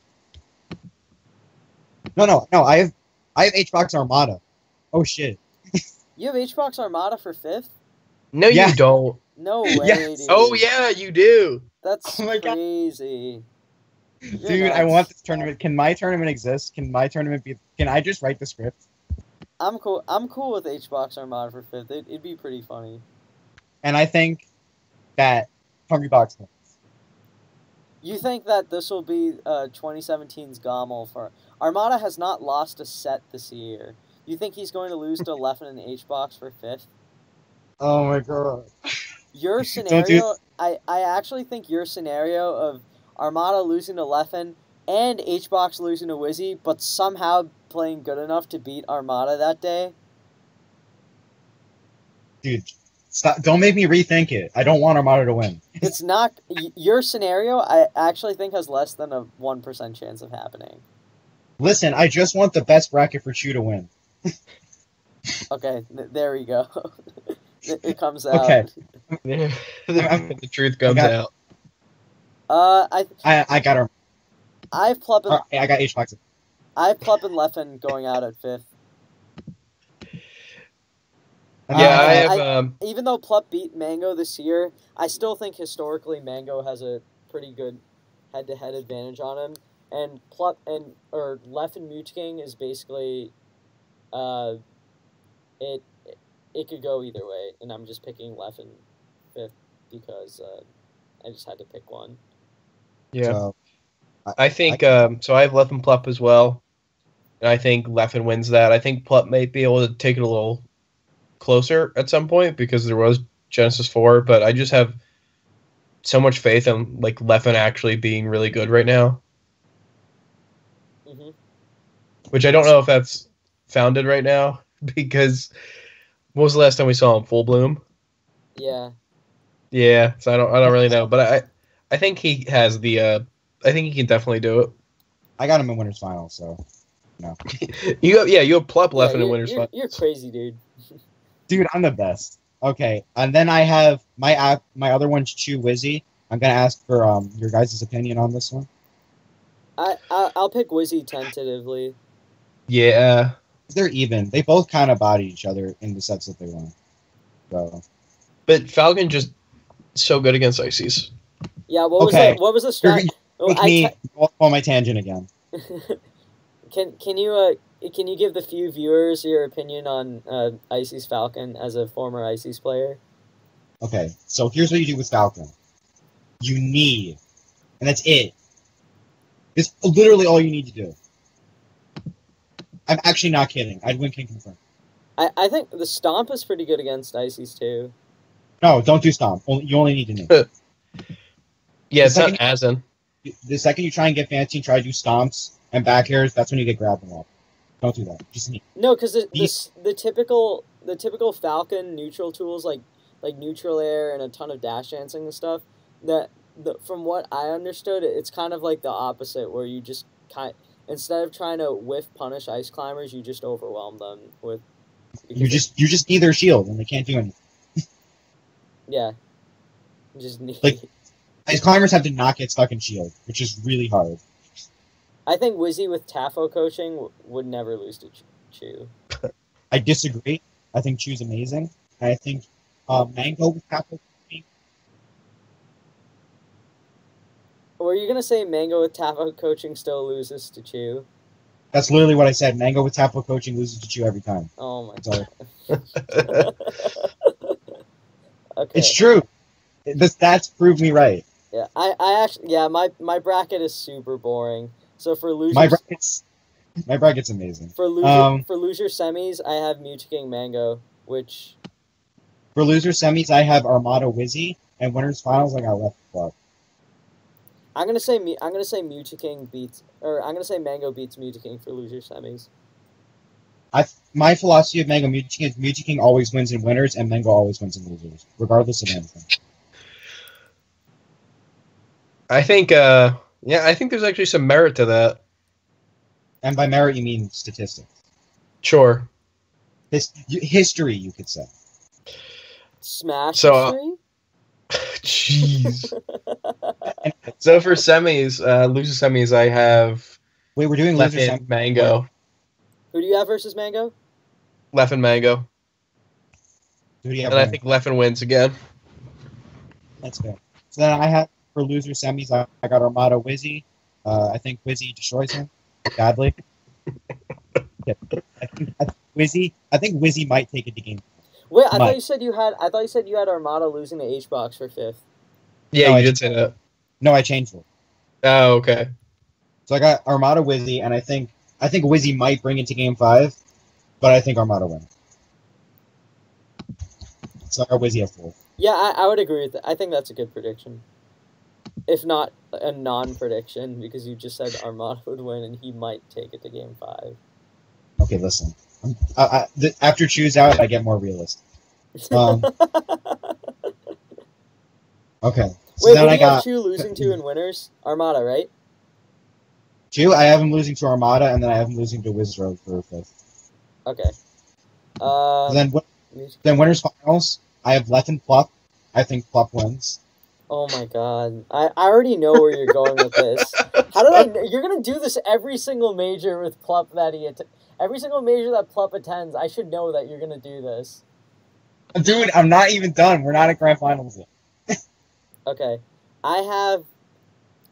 No. I have H-Box Armada. Oh shit. You have H-Box Armada for 5th? No, you don't. No way, Yes. dude. Oh yeah, you do. That's crazy. Dude, I want this tournament. Can my tournament exist? Can my tournament be? Can I just write the script? I'm cool with H-Box Armada for 5th. It'd be pretty funny. And I think that Hungrybox wins. You think that this will be 2017's Gommel for Armada has not lost a set this year. You think he's going to lose to Leffen and H-Box for 5th? Oh my god. Your scenario, I actually think your scenario of Armada losing to Leffen and H-Box losing to Wizzy, but somehow playing good enough to beat Armada that day. Dude, stop! Don't make me rethink it. I don't want Armada to win. It's not your scenario. I actually think has less than a 1% chance of happening. Listen, I just want the best bracket for Chew to win. Okay, there we go. It comes out. Okay. The truth comes out. I got her. I've Plup I got H-Box. and Leffen going out at 5th. Yeah, I have. Even though Plup beat Mango this year, I still think historically Mango has a pretty good head-to-head advantage on him, and Leffen Mewtwo King is basically, it could go either way, and I'm just picking Leffen 5th because I just had to pick one. Yeah, So, I think so. I have Leffen Plup as well, and I think Leffen wins that. I think Plup may be able to take it a little closer at some point because there was Genesis 4, but I just have so much faith in like Leffen actually being really good right now. Mm-hmm. Which I don't know if that's founded right now because when was the last time we saw him? Full Bloom? Yeah. Yeah, so I don't really know, but I think he has the I think he can definitely do it. I got him in Winners Final, so no. you have Plup Leffen in Winners Final. You're crazy, dude. Dude, I'm the best. Okay, and then I have my other one's Chew Wizzy. I'm gonna ask for your guys' opinion on this one. I'll pick Wizzy tentatively. Yeah. They're even. They both kind of body each other in the sets that they won. So. But Falcon just so good against Ices. Yeah, what was the strat? Make me go on my tangent again. Can you give the few viewers your opinion on Ices Falcon as a former Ices player? Okay, so here's what you do with Falcon. You need, and that's it. It's literally all you need to do. I'm actually not kidding. I'd win King Confirm. I think the Stomp is pretty good against Ices too. No, don't do Stomp. You only need to nuke. Yeah, it's not as in. The second you try and get fancy and try to do Stomps and back airs, that's when you get grabbed and up. Don't do that. Just nuke. No, because the typical Falcon neutral tools like neutral air and a ton of dash dancing and stuff. From what I understood, it's kind of like the opposite, where you just instead of trying to whiff punish Ice Climbers, you just overwhelm them with. You just need their shield and they can't do anything. Yeah. Just need. Like, Ice Climbers have to not get stuck in shield, which is really hard. I think Wizzy with Tafo coaching would never lose to Chew. I disagree. I think Chew's amazing. I think Mango with Tafo coaching. Were you gonna say Mango with Tafo coaching still loses to Chew? That's literally what I said. Mango with Tafo coaching loses to Chew every time. Oh my god. Okay. It's true. The stats prove me right. Yeah, I actually my bracket is super boring. So for losers, my bracket's amazing. For loser semis, I have Mewtwo King Mango, which For loser semis, I have Armada Wizzy, and winners finals, I got Left Club. I'm gonna say Mew2King beats, or I'm gonna say Mango beats Mew2King for loser semis. My philosophy of Mango Mew2King is Mew2King always wins in winners, and Mango always wins in losers, regardless of anything. I think, I think there's actually some merit to that. And by merit, you mean statistics. Sure. History, you could say. Smash history? Jeez. So for semis, loser semis, I have... Wait, we're doing loser semis? Mango. Who do you have versus Mango? Leffen Mango. Who do you have? And I think Leffen wins again. That's good. So then I have, for loser semis, I got Armada Wizzy. I think Wizzy destroys him badly. I think Wizzy might take it to game. Wait, I thought you said you had Armada losing to HBox for 5th. Yeah, you did say that. No, I changed it. Oh, okay. So I got Armada Wizzy, and I think Wizzy might bring it to game 5, but I think Armada wins. So I got Wizzy at 4. Yeah, I would agree with that. I think that's a good prediction. If not a non-prediction, because you just said Armada would win and he might take it to game 5. Okay, listen. After Choose Out, I get more realistic. Okay. So wait, then who do I you got have Chu losing to in winners? Armada, right? Chu, I have him losing to Armada, and then I have him losing to Wizroad for 5th. Okay. Then winners finals, I have Leffen Plup. I think Plup wins. Oh my god. I already know where you're going with this. How did I know? You're going to do this every single major with Plup that every single major that Plup attends. I should know that you're going to do this. Dude, I'm not even done. We're not at Grand Finals yet. Okay. I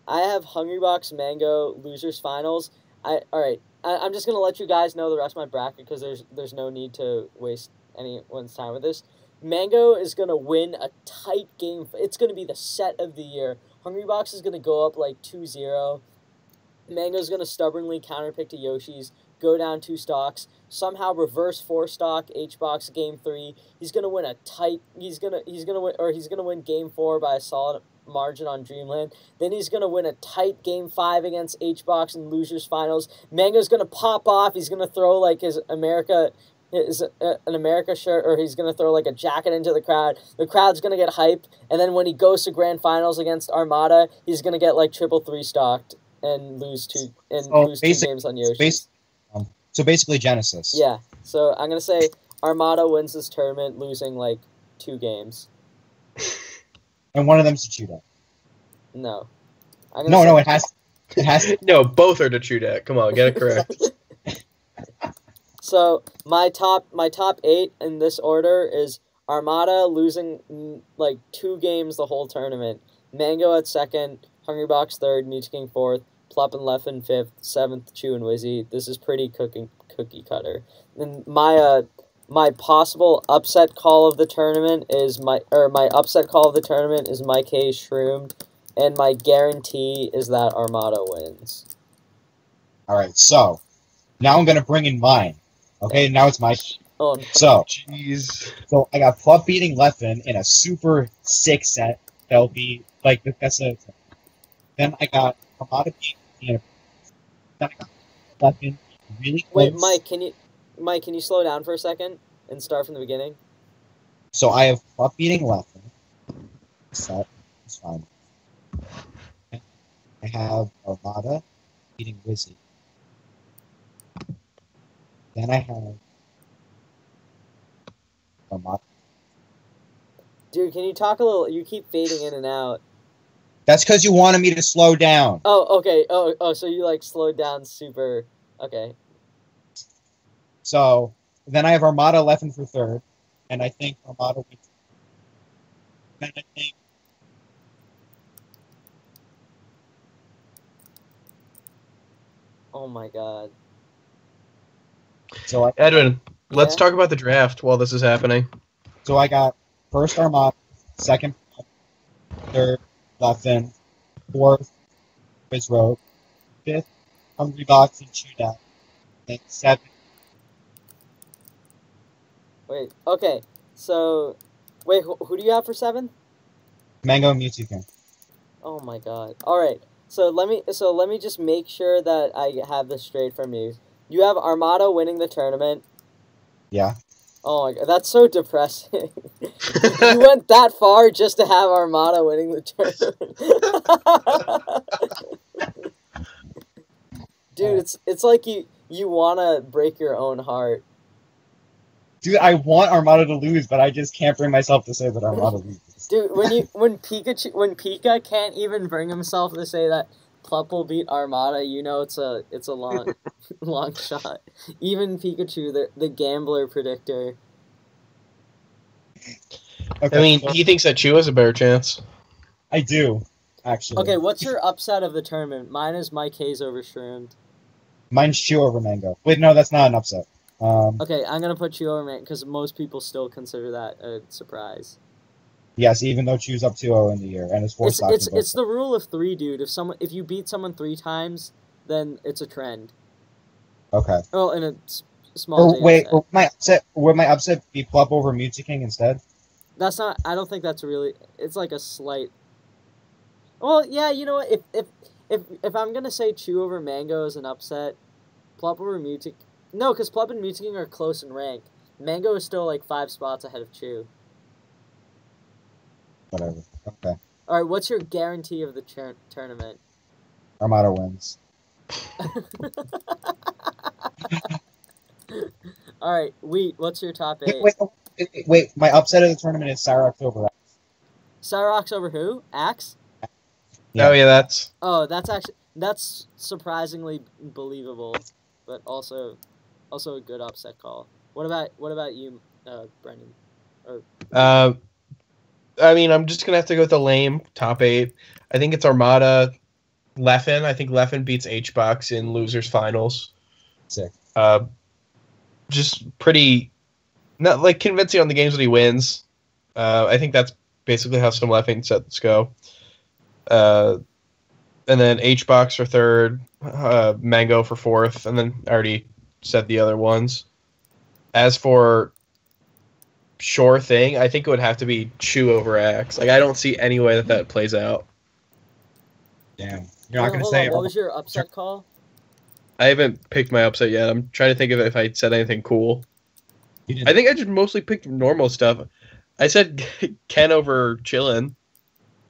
have Hungrybox Mango losers finals. Alright. I'm just gonna let you guys know the rest of my bracket because there's no need to waste anyone's time with this. Mango is gonna win a tight game. It's gonna be the set of the year. Hungrybox is gonna go up like 2-0. Mango's gonna stubbornly counterpick to Yoshi's, go down 2 stocks, somehow reverse 4 stock HBox game 3. He's gonna win a tight. He's gonna win game 4 by a solid margin on Dreamland. Then he's gonna win a tight game 5 against HBox in losers finals. Mango's gonna pop off. He's gonna throw like an America shirt, or he's gonna throw like a jacket into the crowd. The crowd's gonna get hype, and then when he goes to grand finals against Armada, he's gonna get like 3 stocked and lose 2 games on Yoshi. So basically Genesis. Yeah. So I'm gonna say Armada wins this tournament, losing like 2 games. And one of them's to Chuda. No. No, it has to. No, both are to Chuda. Come on, get it correct. So my top 8 in this order is Armada losing like 2 games the whole tournament. Mango at 2nd, Hungrybox 3rd, Mew2King 4th, Plup and Leffen 5th, 7th Chu and Wizzy. This is pretty cookie cutter. And my possible upset call of the tournament is my upset call of the tournament is Mike Hayes Shroomed, and my guarantee is that Armada wins. All right, so now I'm gonna bring in mine. Okay, now it's my. Oh, no. So, jeez. So I got Plup beating Leffen in a super sick set. That'll be like the best of. Then I got Armada beating. Then I got Leffen really close. Wait, Mike, can you slow down for a second and start from the beginning? So I have Plup beating Leffen. Set is fine. I have Armada beating Wizzy. Then I have Armada. Dude, can you talk a little? You keep fading in and out. That's because you wanted me to slow down. Oh, okay. Oh, so you like slowed down super. Okay. So then I have Armada Leffen for 3rd, and I think Armada wins. Then I think. Oh my god. So Edwin, let's talk about the draft while this is happening. So I got 1st Armada, 2nd, 3rd Leffen, 4th Wizroad, 5th Hungrybox and Shootout, and 7th. Wait. Okay. So Wait, who do you have for 7th? Mango and Mewtwo. Oh my god. All right. So let me just make sure that I have this straight from you. You have Armada winning the tournament. Yeah. Oh my god, that's so depressing. You went that far just to have Armada winning the tournament. Dude, it's like you wanna break your own heart. Dude, I want Armada to lose, but I just can't bring myself to say that Armada loses. Dude, when Pika can't even bring himself to say that Plup will beat Armada, you know it's a long long shot. Even Pikachu, the gambler predictor. Okay. I mean, he thinks that Chew has a better chance. I do, actually. Okay, what's your upset of the tournament? Mine is Mike Hayes over Shroomed. Mine's Chew over Mango. Wait, no, that's not an upset. Okay, I'm gonna put Chew over Mango because most people still consider that a surprise. Yes, even though Chew's up 2-0 in the year and is forced back. It's the rule of 3, dude. If you beat someone 3 times, then it's a trend. Okay. Well, in a small. Or wait, would my upset be Plup over Mewtwo King instead? That's not. I don't think that's really. It's like a slight. Well, yeah, you know what? If I'm gonna say Chew over Mango is an upset, Plup over Mewtwo. No, because Plup and Mewtwo King are close in rank. Mango is still like 5 spots ahead of Chew. Whatever. Okay. All right, what's your guarantee of the tournament? Armada wins. All right, Wheat, what's your top 8? Wait, my upset of the tournament is Cyrox over Axe. Cyrox over who? Axe? Yeah. Oh yeah, that's. Oh, that's surprisingly believable, but also a good upset call. What about you, Brendan? I mean, I'm just gonna have to go with the lame top 8. I think it's Armada, Leffen. I think Leffen beats HBox in losers finals. Sick. Just pretty, not like convincing on the games that he wins. I think that's basically how some Leffen sets go. And then HBox for 3rd, Mango for 4th, and then I already said the other ones. As for sure thing, I think it would have to be Chew over Axe. Like, I don't see any way that plays out. Damn. You're not going to say... What was your upset call? I haven't picked my upset yet. I'm trying to think of if I said anything cool. I think I just mostly picked normal stuff. I said Ken over Chillin.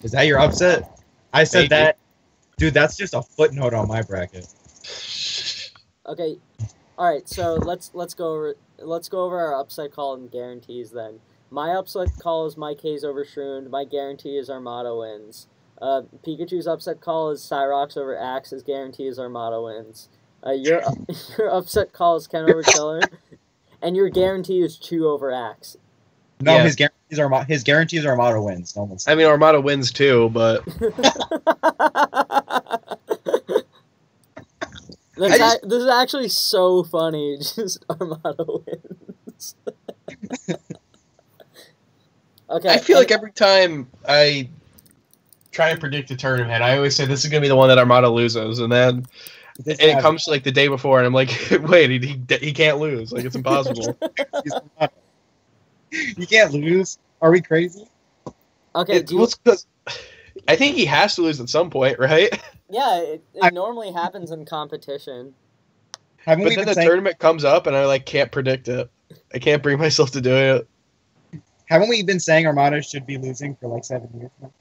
Is that your upset? I said Maybe. that. Dude, that's just a footnote on my bracket. Okay. All right, so let's go over our upset call and guarantees then. My upset call is Mike Hayes over Shroomed. My guarantee is Armada wins. Pikachu's upset call is Cyrox over Axe. His guarantee is Armada wins. Your upset call is Ken over Killer, and your guarantee is Chew over Axe. No, Yeah. his guarantees are Armada wins. No one's... I mean, Armada wins too, but This is actually so funny. Just Armada wins. Okay. I feel like every time I try and predict a tournament, I always say this is going to be the one that Armada loses, and then it comes to like the day before, and I'm like, wait, he can't lose. Like, it's impossible. You can't lose. Are we crazy? Okay. Because I think he has to lose at some point, right? Yeah, it normally happens in competition. Haven't But we then been the saying, tournament comes up, and I like can't predict it. I can't bring myself to doing it. haven't we been saying Armada should be losing for like 7 years now?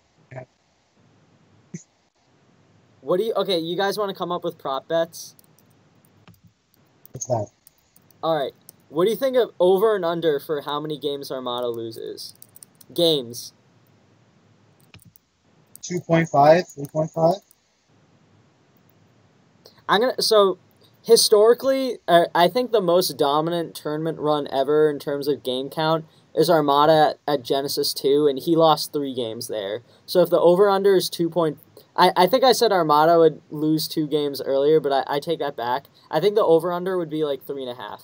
Okay, you guys want to come up with prop bets? What's that? All right. What do you think of over and under for how many games Armada loses? Games. 2.5? 3.5? So historically, I think the most dominant tournament run ever in terms of game count is Armada at Genesis 2, and he lost 3 games there. So if the over-under is 2. I think I said Armada would lose 2 games earlier, but I take that back. I think the over-under would be like 3.5.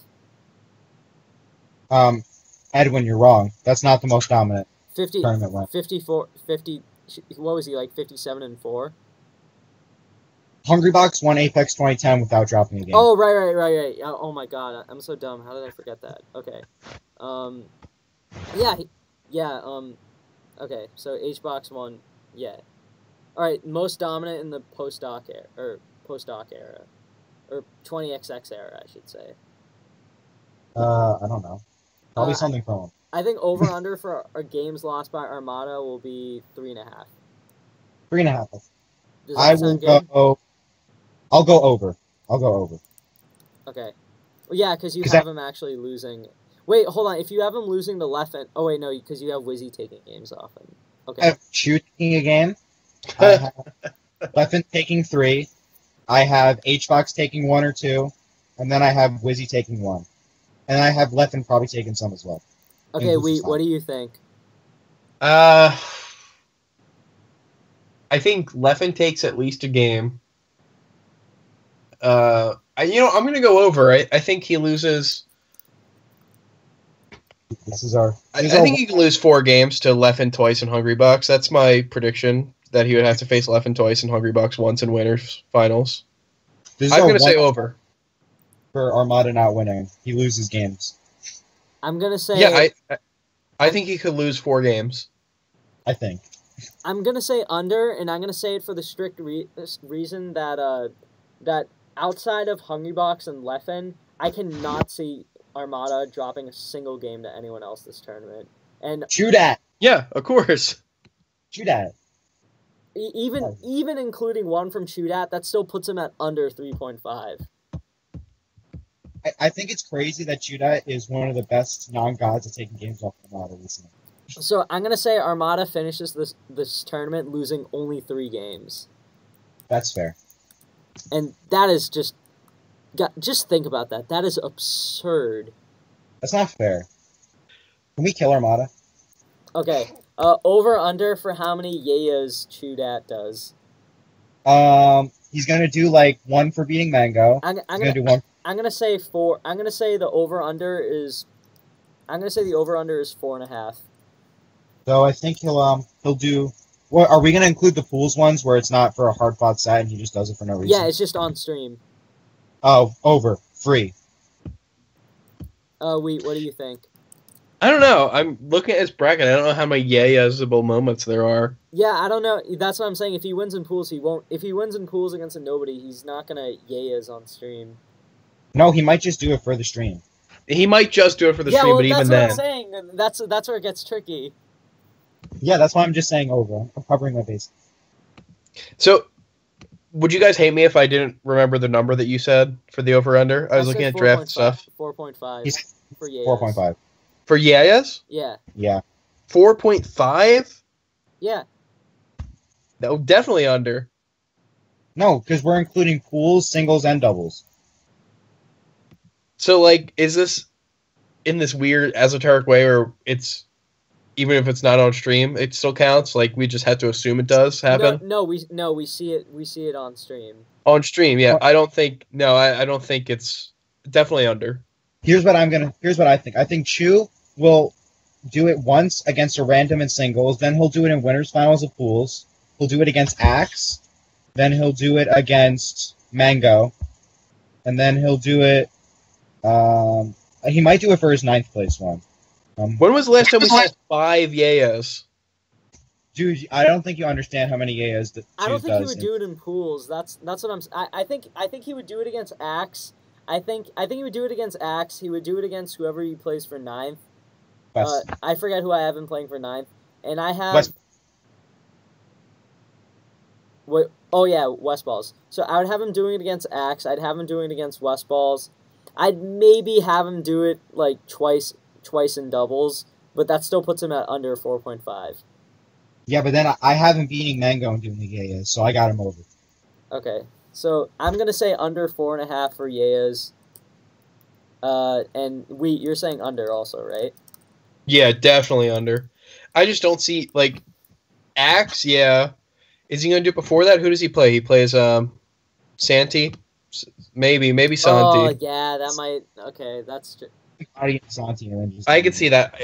Edwin, you're wrong. That's not the most dominant 50, tournament run. 54, 50, what was he, like 57-4? Hungrybox won Apex 2010 without dropping a game. Oh, right. Oh my god, I'm so dumb. How did I forget that? Okay. Yeah, Yeah. Okay. So HBox 1. Yeah. All right. Most dominant in the post-doc era, or 20XX era, I should say. I don't know. Probably Uh, something from. I think over under for our games lost by Armada will be 3.5. 3.5. Does that I will sound good? go. I'll go over. I'll go over. Okay. Well, yeah, because you 'Cause have him actually losing. Wait, hold on. If you have him losing the left end. Oh wait, no, because you have Wizzy taking games off him. I Okay. have Chew taking a game. I have Leffen taking 3. I have HBox taking 1 or 2, and then I have Wizzy taking 1, and I have Leffen probably taking some as well. Okay, what do you think? I think Leffen takes at least a game. I'm going to go over. I think he loses. This is our. I think he can lose 4 games to Leffen twice in Hungry Bucks. That's my prediction, that he would have to face Leffen twice in Hungry Bucks once in winners finals. I'm going to say over. For Armada not winning. He loses games. I'm gonna say. Yeah, I think he could lose 4 games. I think. I'm gonna say under, and I'm gonna say it for the strict reason that that outside of Hungrybox and Leffen, I cannot see Armada dropping a single game to anyone else this tournament. And Chew that. Yeah, of course. Chew that. even including one from Shootout, that still puts him at under 3.5. I think it's crazy that Chuda is one of the best non-gods at taking games off Armada recently. So I'm gonna say Armada finishes this tournament losing only 3 games, That's fair. and that is just think about that. That is absurd. That's not fair. Can we kill Armada? Okay, over under for how many Yayas Chudat does. He's gonna do like 1 for beating Mango. I'm gonna do 1. I'm gonna say 4. I'm gonna say the over under is. I'm gonna say the over under is 4.5. So I think he'll do. What are we gonna include the pools ones where it's not for a hard fought set and he just does it for no reason? Yeah, it's just on stream. Oh, over free. What do you think? I don't know. I'm looking at his bracket. I don't know how many yayazable moments there are. Yeah, I don't know. That's what I'm saying. If he wins in pools, he won't. If he wins in pools against a nobody, he's not gonna Yayas on stream. No, he might just do it for the stream. He might just do it for the stream, well, but even then. That's what I'm saying. That's where it gets tricky. Yeah, that's why I'm just saying over. I'm covering my base. So, would you guys hate me if I didn't remember the number that you said for the over-under? I was looking at draft stuff. 4.5 He's for Yayas. 4.5. For Yayas? Yeah. Yeah. 4.5? Yeah. No, definitely under. No, because we're including pools, singles, and doubles. So, like, is this in this weird esoteric way where it's, even if it's not on stream, it still counts? Like, we just had to assume it does happen? No, we see it on stream. On stream, yeah. I don't think it's definitely under. Here's what I think. I think Chu will do it once against a random in singles, then he'll do it in winners finals of pools. He'll do it against Axe, then he'll do it against Mango, and then he'll do it. He might do it for his 9th place one. When was the last time we saw 5 Yayas? Dude, I don't think you understand how many Yayas that I don't think he would do it in pools. That's what I'm. I think he would do it against Axe. I think he would do it against Axe. He would do it against whoever he plays for 9th. I forget who I have him playing for 9th, and I have. Wait, oh yeah, West Balls. So I would have him doing it against Axe. I'd have him doing it against West Balls. I'd maybe have him do it like twice in doubles, but that still puts him at under 4.5. Yeah, but then I have him beating Mango and doing the Yayas, so I got him over. Okay, so I'm gonna say under 4.5 for Yayas. And you're saying under also, right? Yeah, definitely under. I just don't see, like, Axe, yeah. Is he going to do it before that? Who does he play? He plays Santi? Maybe Santi. Oh, yeah, that might... Okay, that's... Santi, and just I can see that.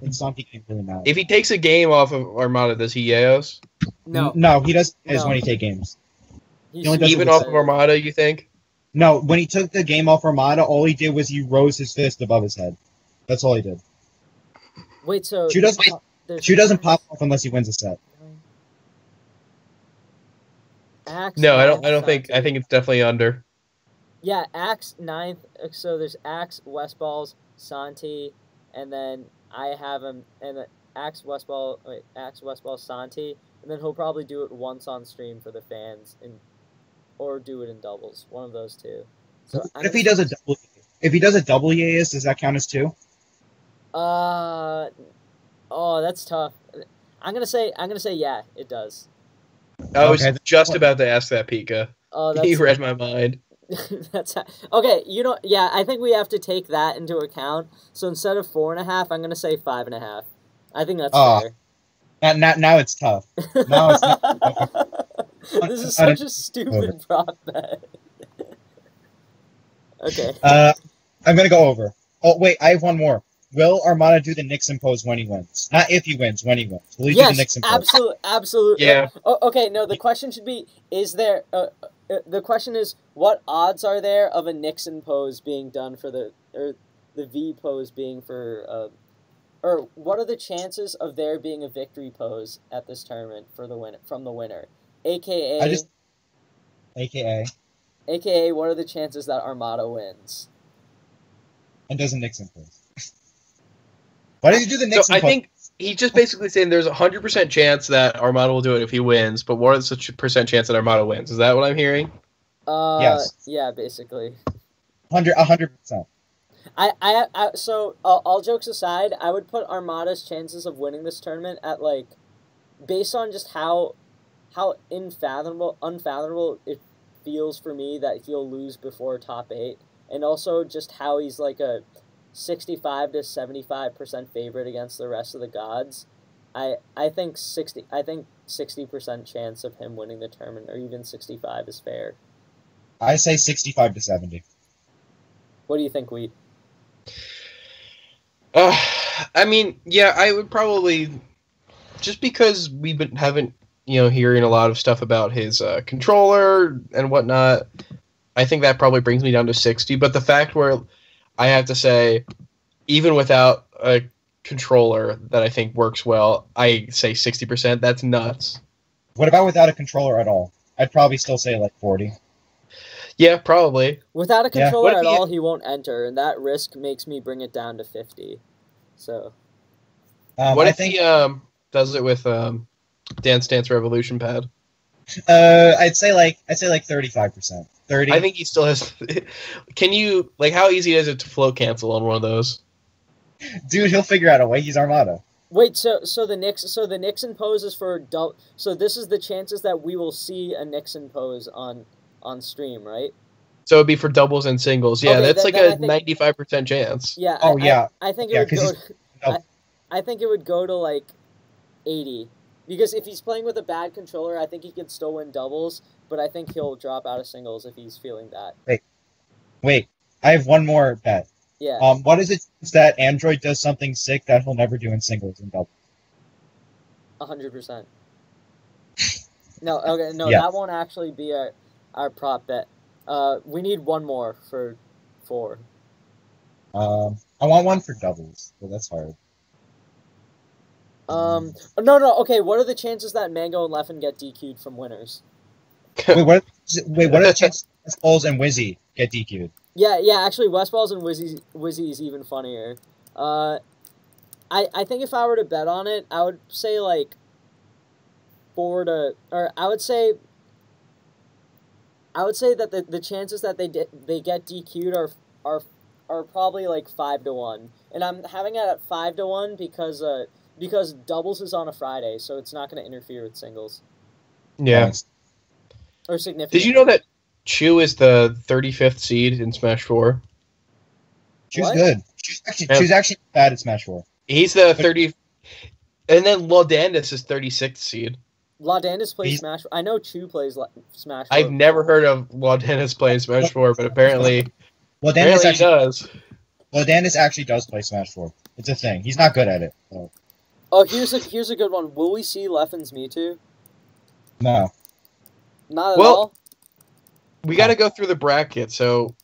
And Santi can't really matter. If he takes a game off of Armada, does he Yayos? No, he doesn't when he take games. Even off of Armada, you think? No, when he took the game off Armada, all he did was he rose his fist above his head. That's all he did. Wait, so Chu doesn't pop off unless he wins a set. Axe, No, I ninth, don't think. I Santi. think it's definitely under. Yeah, Axe ninth. So there's Axe, Westballs, Santi, and then I have him and Axe Westball, Santi, and then he'll probably do it once on stream for the fans, or do it in doubles. One of those two. So What if he does a double? If he does a double Yaeus, does that count as 2? Oh, that's tough. I'm gonna say yeah, it does. I was Okay. just about to ask that, Pika. Oh, He read my mind. that's okay. Yeah, I think we have to take that into account. So instead of 4.5, I'm gonna say 5.5. I think that's fair. Now it's tough. Now it's not. This is such a stupid prop bet. Okay. I'm gonna go over. Oh wait, I have one more. Will Armada do the Nixon pose when he wins? Not if he wins, when he wins. Will he do the Nixon pose? Absolutely. Yeah. Oh, okay, no, the question should be, is there... the question is, what odds are there of a Nixon pose being done for the V pose being for... or what are the chances of there being a victory pose at this tournament for the from the winner? AKA... AKA, what are the chances that Armada wins? And does a Nixon pose. Why did you do the Nixon So I pose? think he's just basically saying there's a 100% chance that Armada will do it if he wins, but what is the percent chance that Armada wins? Is that what I'm hearing? Yes. Yeah, basically. 100%. So all jokes aside, I would put Armada's chances of winning this tournament at like, based on just how unfathomable it feels for me that he'll lose before top 8, and also just how he's like a 65 to 75% favorite against the rest of the gods. I think 60% chance of him winning the tournament, or even 65 is fair. I say 65 to 70. What do you think, Wheat? I mean, yeah, I would probably, just because haven't hearing a lot of stuff about his controller and whatnot. I think that probably brings me down to 60. But the fact where I have to say, even without a controller that I think works well, I say 60%. That's nuts. What about without a controller at all? I'd probably still say like 40. Yeah, probably. Without a controller What if at all, he won't enter, and that risk makes me bring it down to 50. So. What if he does it with Dance Dance Revolution pad? I'd say like 35%. 30. I think he still has. Can you how easy is it to flow cancel on one of those? Dude, he'll figure out a way. He's Armada. Wait, so the Nixon pose is for so this is the chances that we will see a Nixon pose on stream, right? So it'd be for doubles and singles. Yeah, Okay, that's then a I think- 95% chance. Yeah. Oh, yeah. I think Yeah, it would 'cause go. I think it would go to like 80, because if he's playing with a bad controller, I think he can still win doubles, but I think he'll drop out of singles if he's feeling that. Wait, I have one more bet. Yeah. What is it that Android does something sick that he'll never do in singles and doubles? 100%. No, okay, no, Yeah. that won't actually be our prop bet. We need one more for 4. I want one for doubles, but that's hard. No, okay, what are the chances that Mango and Leffen get DQ'd from winners? Wait, what are the chances that Balls and Wizzy get DQ'd? Yeah, actually, Westballs and Wizzy is even funnier. I think if I were to bet on it, I would say like 4 to, or I would say that the chances that they get DQ'd are probably like 5 to 1, and I'm having it at 5 to 1 because doubles is on a Friday, so it's not going to interfere with singles Yeah. Nice. or significant. Did you know that Chu is the 35th seed in Smash 4? She's What? good. She's actually bad at Smash 4. He's the 30, and then Laudandus is 36th seed. Laudandus plays He's- Smash. I know Chu plays Smash. I've never heard of Laudandus playing Smash 4, but apparently Well, Dennis he actually, does. actually does play Smash 4. It's a thing. He's not good at it. So. Oh, here's a good one. Will we see Leffen's Mewtwo? No. Not at Well- all. We got to go through the bracket, so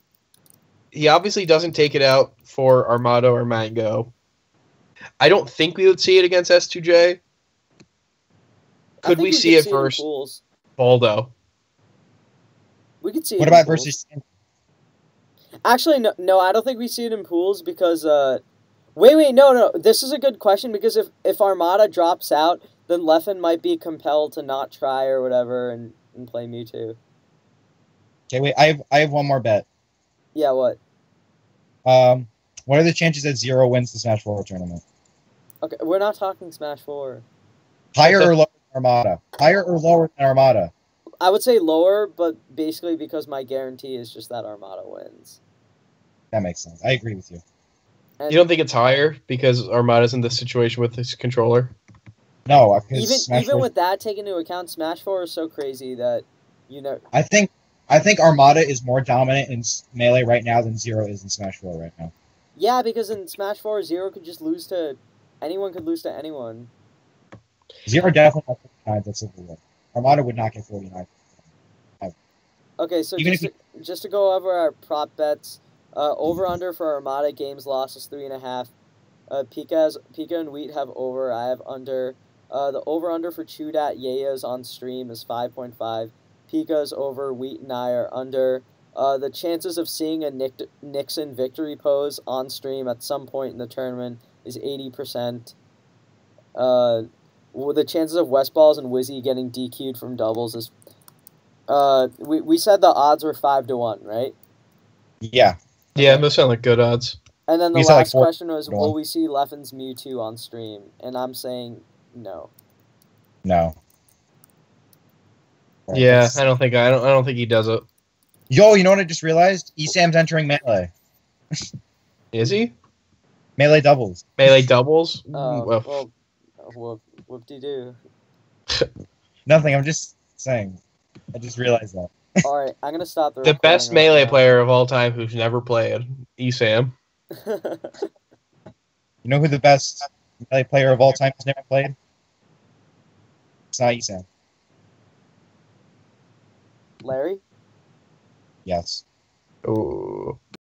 he obviously doesn't take it out for Armada or Mango. I don't think we would see it against S2J. Could we see it versus Baldo? We could see it. What about versus? Actually, no, I don't think we see it in pools because wait, no. This is a good question because if Armada drops out, then Leffen might be compelled to not try or whatever and play Mewtwo. Okay, wait. I have one more bet. Yeah, what? What are the chances that Zero wins the Smash 4 tournament? Okay, we're not talking Smash 4. Higher or lower than Armada? Higher or lower than Armada? I would say lower, but basically because my guarantee is just that Armada wins. That makes sense. I agree with you. You don't think it's higher because Armada's in this situation with his controller? No, even with that taken into account, Smash 4 is so crazy that I think Armada is more dominant in Melee right now than Zero is in Smash 4 right now. Yeah, because in Smash 4, Zero could just lose to anyone. Could lose to anyone. Zero definitely got 49 at Civil War. Armada would not get 49. Okay, so just to go over our prop bets, over under for Armada games lost is 3.5. Pika and Wheat have over. I have under. The over under for Chudat Yaya's on stream is 5.5. Pika's over. Wheat and I are under. The chances of seeing a Nixon victory pose on stream at some point in the tournament is 80%. The chances of Westballs and Wizzy getting DQ'd from doubles is... we said the odds were 5-1, right? Yeah. Yeah, those sound like good odds. And then the last question was, will we see Leffen's Mewtwo on stream? And I'm saying no. No. Yeah, I don't think he does it. Yo, you know what I just realized? Esam's entering Melee. Is he? Melee doubles. Melee doubles? Whoop-de-doo. Nothing, I'm just saying. I just realized that. Alright, I'm gonna stop the best Melee player of all time who's never played, Esam. You know who the best Melee player of all time has never played? It's not Esam. Larry? Yes. Ooh.